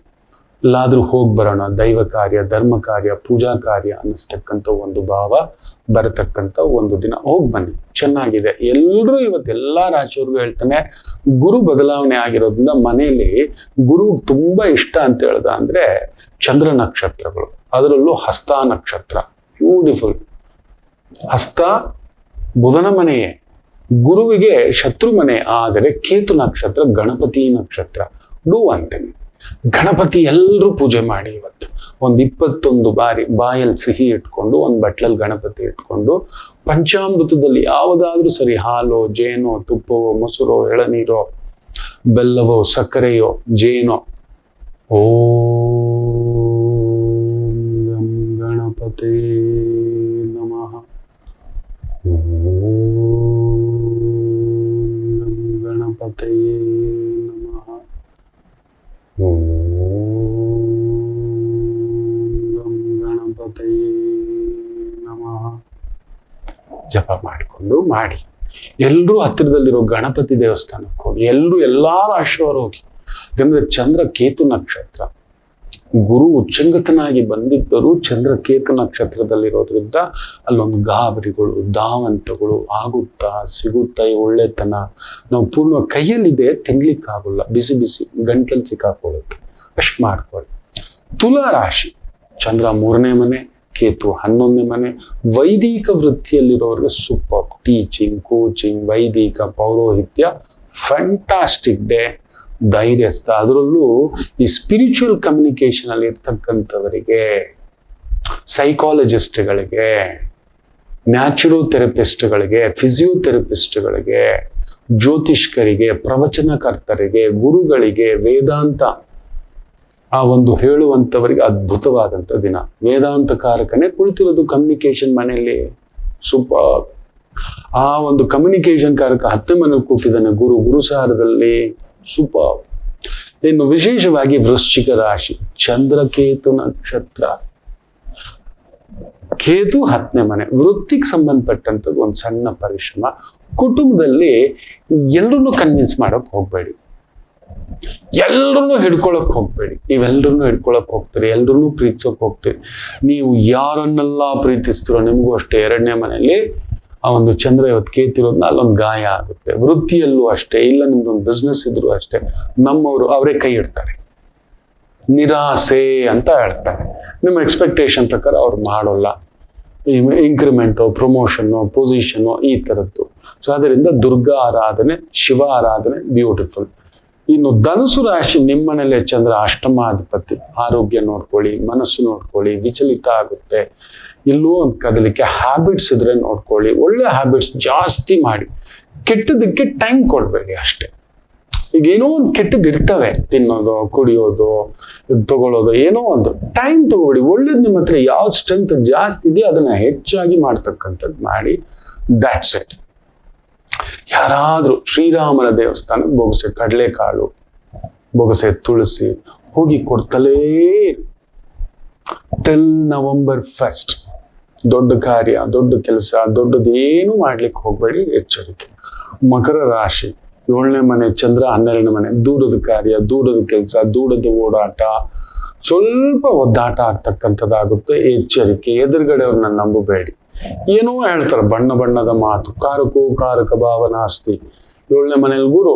ಎಲ್ಲಾದ್ರೂ ಹೋಗಿ ಬರೋಣ, ದೈವ ಕಾರ್ಯ, ಧರ್ಮ ಕಾರ್ಯ, ಪೂಜಾ ಕಾರ್ಯ ಅನ್ನಿಸ್ತಕ್ಕಂಥ ಒಂದು ಭಾವ ಬರತಕ್ಕಂಥ ಒಂದು ದಿನ. ಹೋಗಿ ಬನ್ನಿ, ಚೆನ್ನಾಗಿದೆ. ಎಲ್ಲರೂ ಇವತ್ತೆಲ್ಲಾ ರಾಶಿಯವ್ರಿಗೂ ಹೇಳ್ತಾನೆ, ಗುರು ಬದಲಾವಣೆ ಆಗಿರೋದ್ರಿಂದ ಮನೆಯಲ್ಲಿ ಗುರು ತುಂಬಾ ಇಷ್ಟ ಅಂತ ಹೇಳ್ದ ಅಂದ್ರೆ ಚಂದ್ರ ನಕ್ಷತ್ರಗಳು, ಅದರಲ್ಲೂ ಹಸ್ತ ನಕ್ಷತ್ರ ಬ್ಯೂಟಿಫುಲ್. ಹಸ್ತ ಬುಧನ ಮನೆಯೇ, ಗುರುವಿಗೆ ಶತ್ರು ಮನೆ. ಆದರೆ ಕೇತು ನಕ್ಷತ್ರ ಗಣಪತಿ ನಕ್ಷತ್ರ. ಡೂ ಅಂತೀನಿ, ಗಣಪತಿ ಎಲ್ಲರೂ ಪೂಜೆ ಮಾಡಿ. ಇವತ್ತು ಒಂದು 21 ಬಾರಿ ಬಾಯಲ್ಲಿ ಸಿಹಿ ಇಟ್ಕೊಂಡು, ಒಂದು ಬಟ್ಲಲ್ಲಿ ಗಣಪತಿ ಇಟ್ಕೊಂಡು, ಪಂಚಾಮೃತದಲ್ಲಿ ಯಾವುದಾದ್ರೂ ಸರಿ, ಹಾಲೋ, ಜೇನೋ, ತುಪ್ಪವೋ, ಮೊಸರೋ, ಎಳನೀರೋ, ಬೆಲ್ಲವೋ, ಸಕ್ಕರೆಯೋ, ಜೇನೋ, ಓಂ ಗಣಪತಿ ನಮಃ, ಓಂ ಗಣಪತಿ ನಮಃ, ಓಂ ಗಣಪತಿ ನಮಃ ಜಪ ಮಾಡಿಕೊಂಡು ಮಾಡಿ. ಎಲ್ಲರೂ ಹತ್ತಿರದಲ್ಲಿರೋ ಗಣಪತಿ ದೇವಸ್ಥಾನಕ್ಕೆ ಹೋಗಿ, ಎಲ್ಲಾ ರಾಶಿಯವರು ಹೋಗಿ. ಯಾಕಂದ್ರೆ ಚಂದ್ರ ಕೇತು ನಕ್ಷತ್ರ, ಗುರು ಉಚ್ಚಂಗತನಾಗಿ ಬಂದಿದ್ದರೂ ಚಂದ್ರ ಕೇತು ನಕ್ಷತ್ರದಲ್ಲಿರೋದ್ರಿಂದ ಅಲ್ಲೊಂದು ಗಾಬರಿಗಳು, ಧಾವಂತಗಳು, ಆಗುತ್ತಾ ಸಿಗುತ್ತಾ, ಈ ಒಳ್ಳೆತನ ನಾವು ಪೂರ್ಣ ಕೈಯಲ್ಲಿದೆ, ತಿನ್ಲಿಕ್ಕಾಗಲ್ಲ, ಬಿಸಿ ಬಿಸಿ ಗಂಟಲ್ಲಿ ಸಿಕ್ಕಾಕೊಳ್ಳುತ್ತೆ, ಅಷ್ಟು ಮಾಡ್ಕೊಳ್ಳಿ. ತುಲಾ ರಾಶಿ, ಚಂದ್ರ 3ನೇ ಮನೆ, ಕೇತು 11ನೇ ಮನೆ. ವೈದಿಕ ವೃತ್ತಿಯಲ್ಲಿರೋರಿಗೆ ಸೂಪರ್. ಟೀಚಿಂಗ್, ಕೋಚಿಂಗ್, ವೈದಿಕ, ಪೌರೋಹಿತ್ಯ, ಫ್ಯಾಂಟಾಸ್ಟಿಕ್ ಡೇ. ಧೈರ್ಯಸ್ಥ, ಅದರಲ್ಲೂ ಈ ಸ್ಪಿರಿಚುವಲ್ ಕಮ್ಯುನಿಕೇಶನ್ ಅಲ್ಲಿ ಇರ್ತಕ್ಕಂಥವರಿಗೆ, ಸೈಕಾಲಜಿಸ್ಟ್ಗಳಿಗೆ, ನ್ಯಾಚುರೋಥೆರಪಿಸ್ಟ್ಗಳಿಗೆ, ಫಿಸಿಯೋಥೆರಪಿಸ್ಟ್ಗಳಿಗೆ, ಜ್ಯೋತಿಷ್ಕರಿಗೆ, ಪ್ರವಚನಕರ್ತರಿಗೆ, ಗುರುಗಳಿಗೆ, ವೇದಾಂತ ಆ ಒಂದು ಹೇಳುವಂಥವರಿಗೆ ಅದ್ಭುತವಾದಂಥ ದಿನ. ವೇದಾಂತಕಾರಕನೇ ಕುಳಿತಿರೋದು ಕಮ್ಯುನಿಕೇಶನ್ ಮನೆಯಲ್ಲಿ, ಸೂಪರ್. ಆ ಒಂದು ಕಮ್ಯುನಿಕೇಶನ್ ಕಾರಕ 10ನೇ ಮನೇಲಿ ಕೂತಿದ್ದಾನೆ ಗುರು, ಗುರುಸಾರದಲ್ಲಿ, ಸೂಪರ್. ಇನ್ನು ವಿಶೇಷವಾಗಿ ವೃಶ್ಚಿಕ ರಾಶಿ, ಚಂದ್ರಕೇತು ನಕ್ಷತ್ರ, ಕೇತು 10ನೇ ಮನೆ. ವೃತ್ತಿಗೆ ಸಂಬಂಧಪಟ್ಟಂಥದ್ದು ಒಂದು ಸಣ್ಣ ಪರಿಶ್ರಮ. ಕುಟುಂಬದಲ್ಲಿ ಎಲ್ಲರನ್ನೂ ಕನ್ವಿನ್ಸ್ ಮಾಡಕ್ ಹೋಗ್ಬೇಡಿ, ಎಲ್ಲರನ್ನೂ ಹಿಡ್ಕೊಳಕ್ ಹೋಗ್ಬೇಡಿ. ನೀವೆಲ್ಲರನ್ನೂ ಹಿಡ್ಕೊಳಕ್ ಹೋಗ್ತೀರಿ, ಎಲ್ಲರನ್ನೂ ಪ್ರೀತಿಸೋಕ್ ಹೋಗ್ತೀರಿ. ನೀವು ಯಾರನ್ನೆಲ್ಲ ಪ್ರೀತಿಸ್ತೀರೋ ನಿಮಗೂ ಅಷ್ಟೇ 2ನೇ ಮನೆಯಲ್ಲಿ ಆ ಒಂದು ಚಂದ್ರ ಇವತ್ತು ಕೇತಿರೋದ್ನ ಅಲ್ಲೊಂದು ಗಾಯ ಆಗುತ್ತೆ. ವೃತ್ತಿಯಲ್ಲೂ ಅಷ್ಟೇ, ಇಲ್ಲ ನಿಮ್ದೊಂದು ಬಿಸ್ನೆಸ್ ಇದ್ರು ಅಷ್ಟೇ, ನಮ್ಮವರು ಅವರೇ ಕೈ ಇಡ್ತಾರೆ, ನಿರಾಸೆ ಅಂತ ಹೇಳ್ತಾರೆ. ನಿಮ್ಮ ಎಕ್ಸ್ಪೆಕ್ಟೇಷನ್ ಪ್ರಕಾರ ಅವ್ರು ಮಾಡೋಲ್ಲ. ಇನ್ಕ್ರಿಮೆಂಟು, ಪ್ರಮೋಷನ್ನು, ಪೊಸಿಷನ್ನು, ಈ ಥರದ್ದು. ಸೊ ಅದರಿಂದ ದುರ್ಗಾ ಆರಾಧನೆ, ಶಿವ ಆರಾಧನೆ ಬ್ಯೂಟಿಫುಲ್. ಇನ್ನು ಧನುಸು ರಾಶಿ, ನಿಮ್ಮನೇಲೆ ಚಂದ್ರ ಅಷ್ಟಮಾಧಿಪತಿ. ಆರೋಗ್ಯ ನೋಡ್ಕೊಳ್ಳಿ, ಮನಸ್ಸು ನೋಡ್ಕೊಳ್ಳಿ, ವಿಚಲಿತ ಆಗುತ್ತೆ. ಇಲ್ಲೂ ಒಂದು ಕದಲಿಕೆ. ಹ್ಯಾಬಿಟ್ಸ್ ಇದ್ರೆ ನೋಡ್ಕೊಳ್ಳಿ, ಒಳ್ಳೆ ಹ್ಯಾಬಿಟ್ಸ್ ಜಾಸ್ತಿ ಮಾಡಿ. ಕೆಟ್ಟದಕ್ಕೆ ಟೈಮ್ ಕೊಡ್ಬೇಡಿ ಅಷ್ಟೇ. ಈಗ ಏನೋ ಒಂದು ಕೆಟ್ಟದ್ದು ಇರ್ತವೆ, ತಿನ್ನೋದು, ಕುಡಿಯೋದು, ತಗೊಳ್ಳೋದು, ಏನೋ ಒಂದು ಟೈಮ್ ತಗೋಬೇಡಿ. ಒಳ್ಳೇದು ನಿಮ್ಮ ಹತ್ರ ಯಾವ್ದು ಸ್ಟ್ರೆಂತ್ ಜಾಸ್ತಿ ಇದೆಯೋ ಅದನ್ನ ಹೆಚ್ಚಾಗಿ ಮಾಡ್ತಕ್ಕಂಥದ್ದು ಮಾಡಿ. That's it. ಯಾರಾದ್ರೂ ಶ್ರೀರಾಮನ ದೇವಸ್ಥಾನಕ್ಕೆ ಬೊಗಸೆ ಕಡಲೆಕಾಳು, ಬೊಗಸೆ ತುಳಸಿ ಹೋಗಿ ಕೊಡ್ತಲೇ ಟಿಲ್ November 1st. ದೊಡ್ಡ ಕಾರ್ಯ, ದೊಡ್ಡ ಕೆಲಸ, ದೊಡ್ಡದೇನು ಮಾಡ್ಲಿಕ್ಕೆ ಹೋಗ್ಬೇಡಿ, ಎಚ್ಚರಿಕೆ. ಮಕರ ರಾಶಿ, 7ನೇ ಮನೆ ಚಂದ್ರ, 12ನೇ ಮನೆ. ದೂರದ ಕಾರ್ಯ, ದೂರದ ಕೆಲಸ, ದೂರದ ಓಡಾಟ, ಸ್ವಲ್ಪ ಒದ್ದಾಟ ಆಗ್ತಕ್ಕಂಥದ್ದಾಗುತ್ತೆ, ಎಚ್ಚರಿಕೆ. ಎದುರುಗಡೆ ಅವ್ರನ್ನ ನಂಬಬೇಡಿ, ಏನೋ ಹೇಳ್ತಾರೆ, ಬಣ್ಣ ಬಣ್ಣದ ಮಾತು. ಕಾರಕೋ ಕಾರಕ ಭಾವನಾಸ್ತಿ. 7ನೇ ಮನೇಲಿ ಗುರು,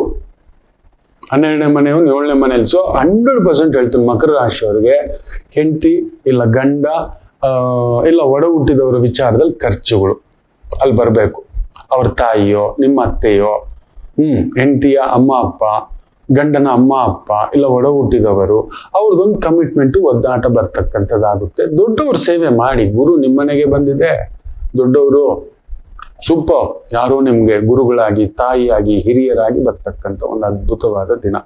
12ನೇ ಮನೆಯವನು 7ನೇ ಮನೇಲಿ. ಸೊ 100% ಹೇಳ್ತೀನಿ ಮಕರ ರಾಶಿಯವರಿಗೆ, ಹೆಂಡತಿ ಇಲ್ಲ ಗಂಡ ಇಲ್ಲ ಒಡ ಹುಟ್ಟಿದವರ ವಿಚಾರದಲ್ಲಿ ಖರ್ಚುಗಳು ಅಲ್ಲಿ ಬರಬೇಕು. ಅವ್ರ ತಾಯಿಯೋ ನಿಮ್ಮ ಅತ್ತೆಯೋ ಹೆಂಡತಿಯ ಅಮ್ಮ ಅಪ್ಪ, ಗಂಡನ ಅಮ್ಮ ಅಪ್ಪ, ಇಲ್ಲ ಒಡ ಹುಟ್ಟಿದವರು, ಅವ್ರದ್ದೊಂದು ಕಮಿಟ್ಮೆಂಟ್ ಒದ್ದಾಟ ಬರ್ತಕ್ಕಂಥದ್ದಾಗುತ್ತೆ. ದೊಡ್ಡವ್ರ ಸೇವೆ ಮಾಡಿ. ಗುರು ನಿಮ್ಮನೆಗೆ ಬಂದಿದೆ, ದೊಡ್ಡವರು ಸೂಪರ್, ಯಾರೋ ನಿಮ್ಗೆ ಗುರುಗಳಾಗಿ, ತಾಯಿಯಾಗಿ, ಹಿರಿಯರಾಗಿ ಬರ್ತಕ್ಕಂಥ ಒಂದು ಅದ್ಭುತವಾದ ದಿನ.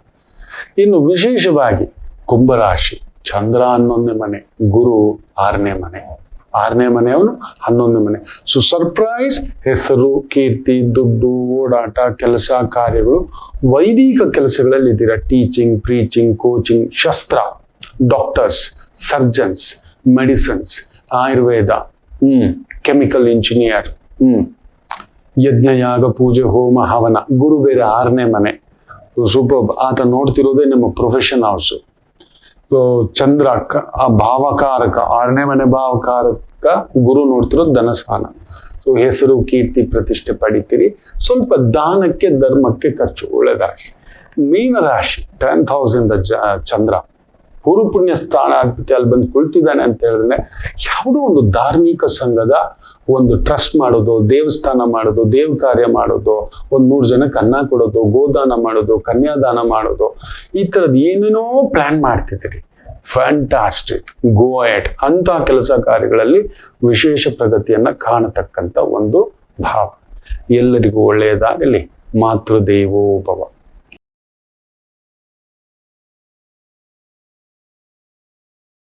ಇನ್ನು ವಿಶೇಷವಾಗಿ ಕುಂಭರಾಶಿ, ಚಂದ್ರ 11ನೇ ಮನೆ, ಗುರು 6ನೇ ಮನೆ, 6ನೇ ಮನೆಯವನು 11ನೇ ಮನೆ. ಸೊ ಸರ್ಪ್ರೈಸ್, ಹೆಸರು, ಕೀರ್ತಿ, ದುಡ್ಡು, ಓಡಾಟ, ಕೆಲಸ ಕಾರ್ಯಗಳು, ವೈದಿಕ ಕೆಲಸಗಳಲ್ಲಿ ಇದ್ದೀರಾ. ಟೀಚಿಂಗ್, ಪ್ರೀಚಿಂಗ್, ಕೋಚಿಂಗ್, ಶಸ್ತ್ರ, doctors, surgeons, medicines, Ayurveda, chemical engineer, ಯಜ್ಞ, ಯಾಗ, ಪೂಜೆ, ಹೋಮ, ಹವನ. ಗುರು ಬೇರೆ 6ನೇ ಮನೆ. ಸೂಪರ್. ಆತ ನೋಡ್ತಿರೋದೇ ನಿಮ್ಮ ಪ್ರೊಫೆಷನ್ ಹೌಸ್. ಚಂದ್ರ ಆ ಭಾವಕಾರಕ, 6ನೇ ಮನೆ ಭಾವಕಾರಕ, ಗುರು ನೋಡ್ತಿರೋದು ಧನಸ್ಥಾನ. ಸೊ ಹೆಸರು, ಕೀರ್ತಿ, ಪ್ರತಿಷ್ಠೆ ಪಡಿತೀರಿ. ಸ್ವಲ್ಪ ದಾನಕ್ಕೆ, ಧರ್ಮಕ್ಕೆ ಖರ್ಚು. ಒಳ್ಳೆದಾಗಿ. ಮೀನರಾಶಿ 10th house ಇಂದ ಚಂದ್ರ ಪೂರ್ವ ಪುಣ್ಯ ಸ್ಥಾನಾಧಿಪತಿ ಅಲ್ಲಿ ಬಂದು ಕುಳಿತಿದ್ದಾನೆ ಅಂತ ಹೇಳಿದ್ರೆ, ಯಾವುದೋ ಒಂದು ಧಾರ್ಮಿಕ ಸಂಘದ ಒಂದು ಟ್ರಸ್ಟ್ ಮಾಡೋದು, ದೇವಸ್ಥಾನ ಮಾಡೋದು, ದೇವ ಕಾರ್ಯ ಮಾಡೋದು, 100 ಜನಕ್ಕೆ ಅನ್ನ ಕೊಡೋದು, ಗೋದಾನ ಮಾಡೋದು, ಕನ್ಯಾದಾನ ಮಾಡೋದು, ಈ ತರದ್ ಏನೇನೋ ಪ್ಲಾನ್ ಮಾಡ್ತಿದ್ದೀರಿ. ಫ್ಯಾಂಟಾಸ್ಟಿಕ್, ಗೋ ಎಟ್. ಅಂತ ಕೆಲಸ ಕಾರ್ಯಗಳಲ್ಲಿ ವಿಶೇಷ ಪ್ರಗತಿಯನ್ನ ಕಾಣತಕ್ಕಂಥ ಒಂದು ಭಾವ. ಎಲ್ಲರಿಗೂ ಒಳ್ಳೆಯದಾಗಲಿ. ಮಾತೃದೇವೋ ಭವ.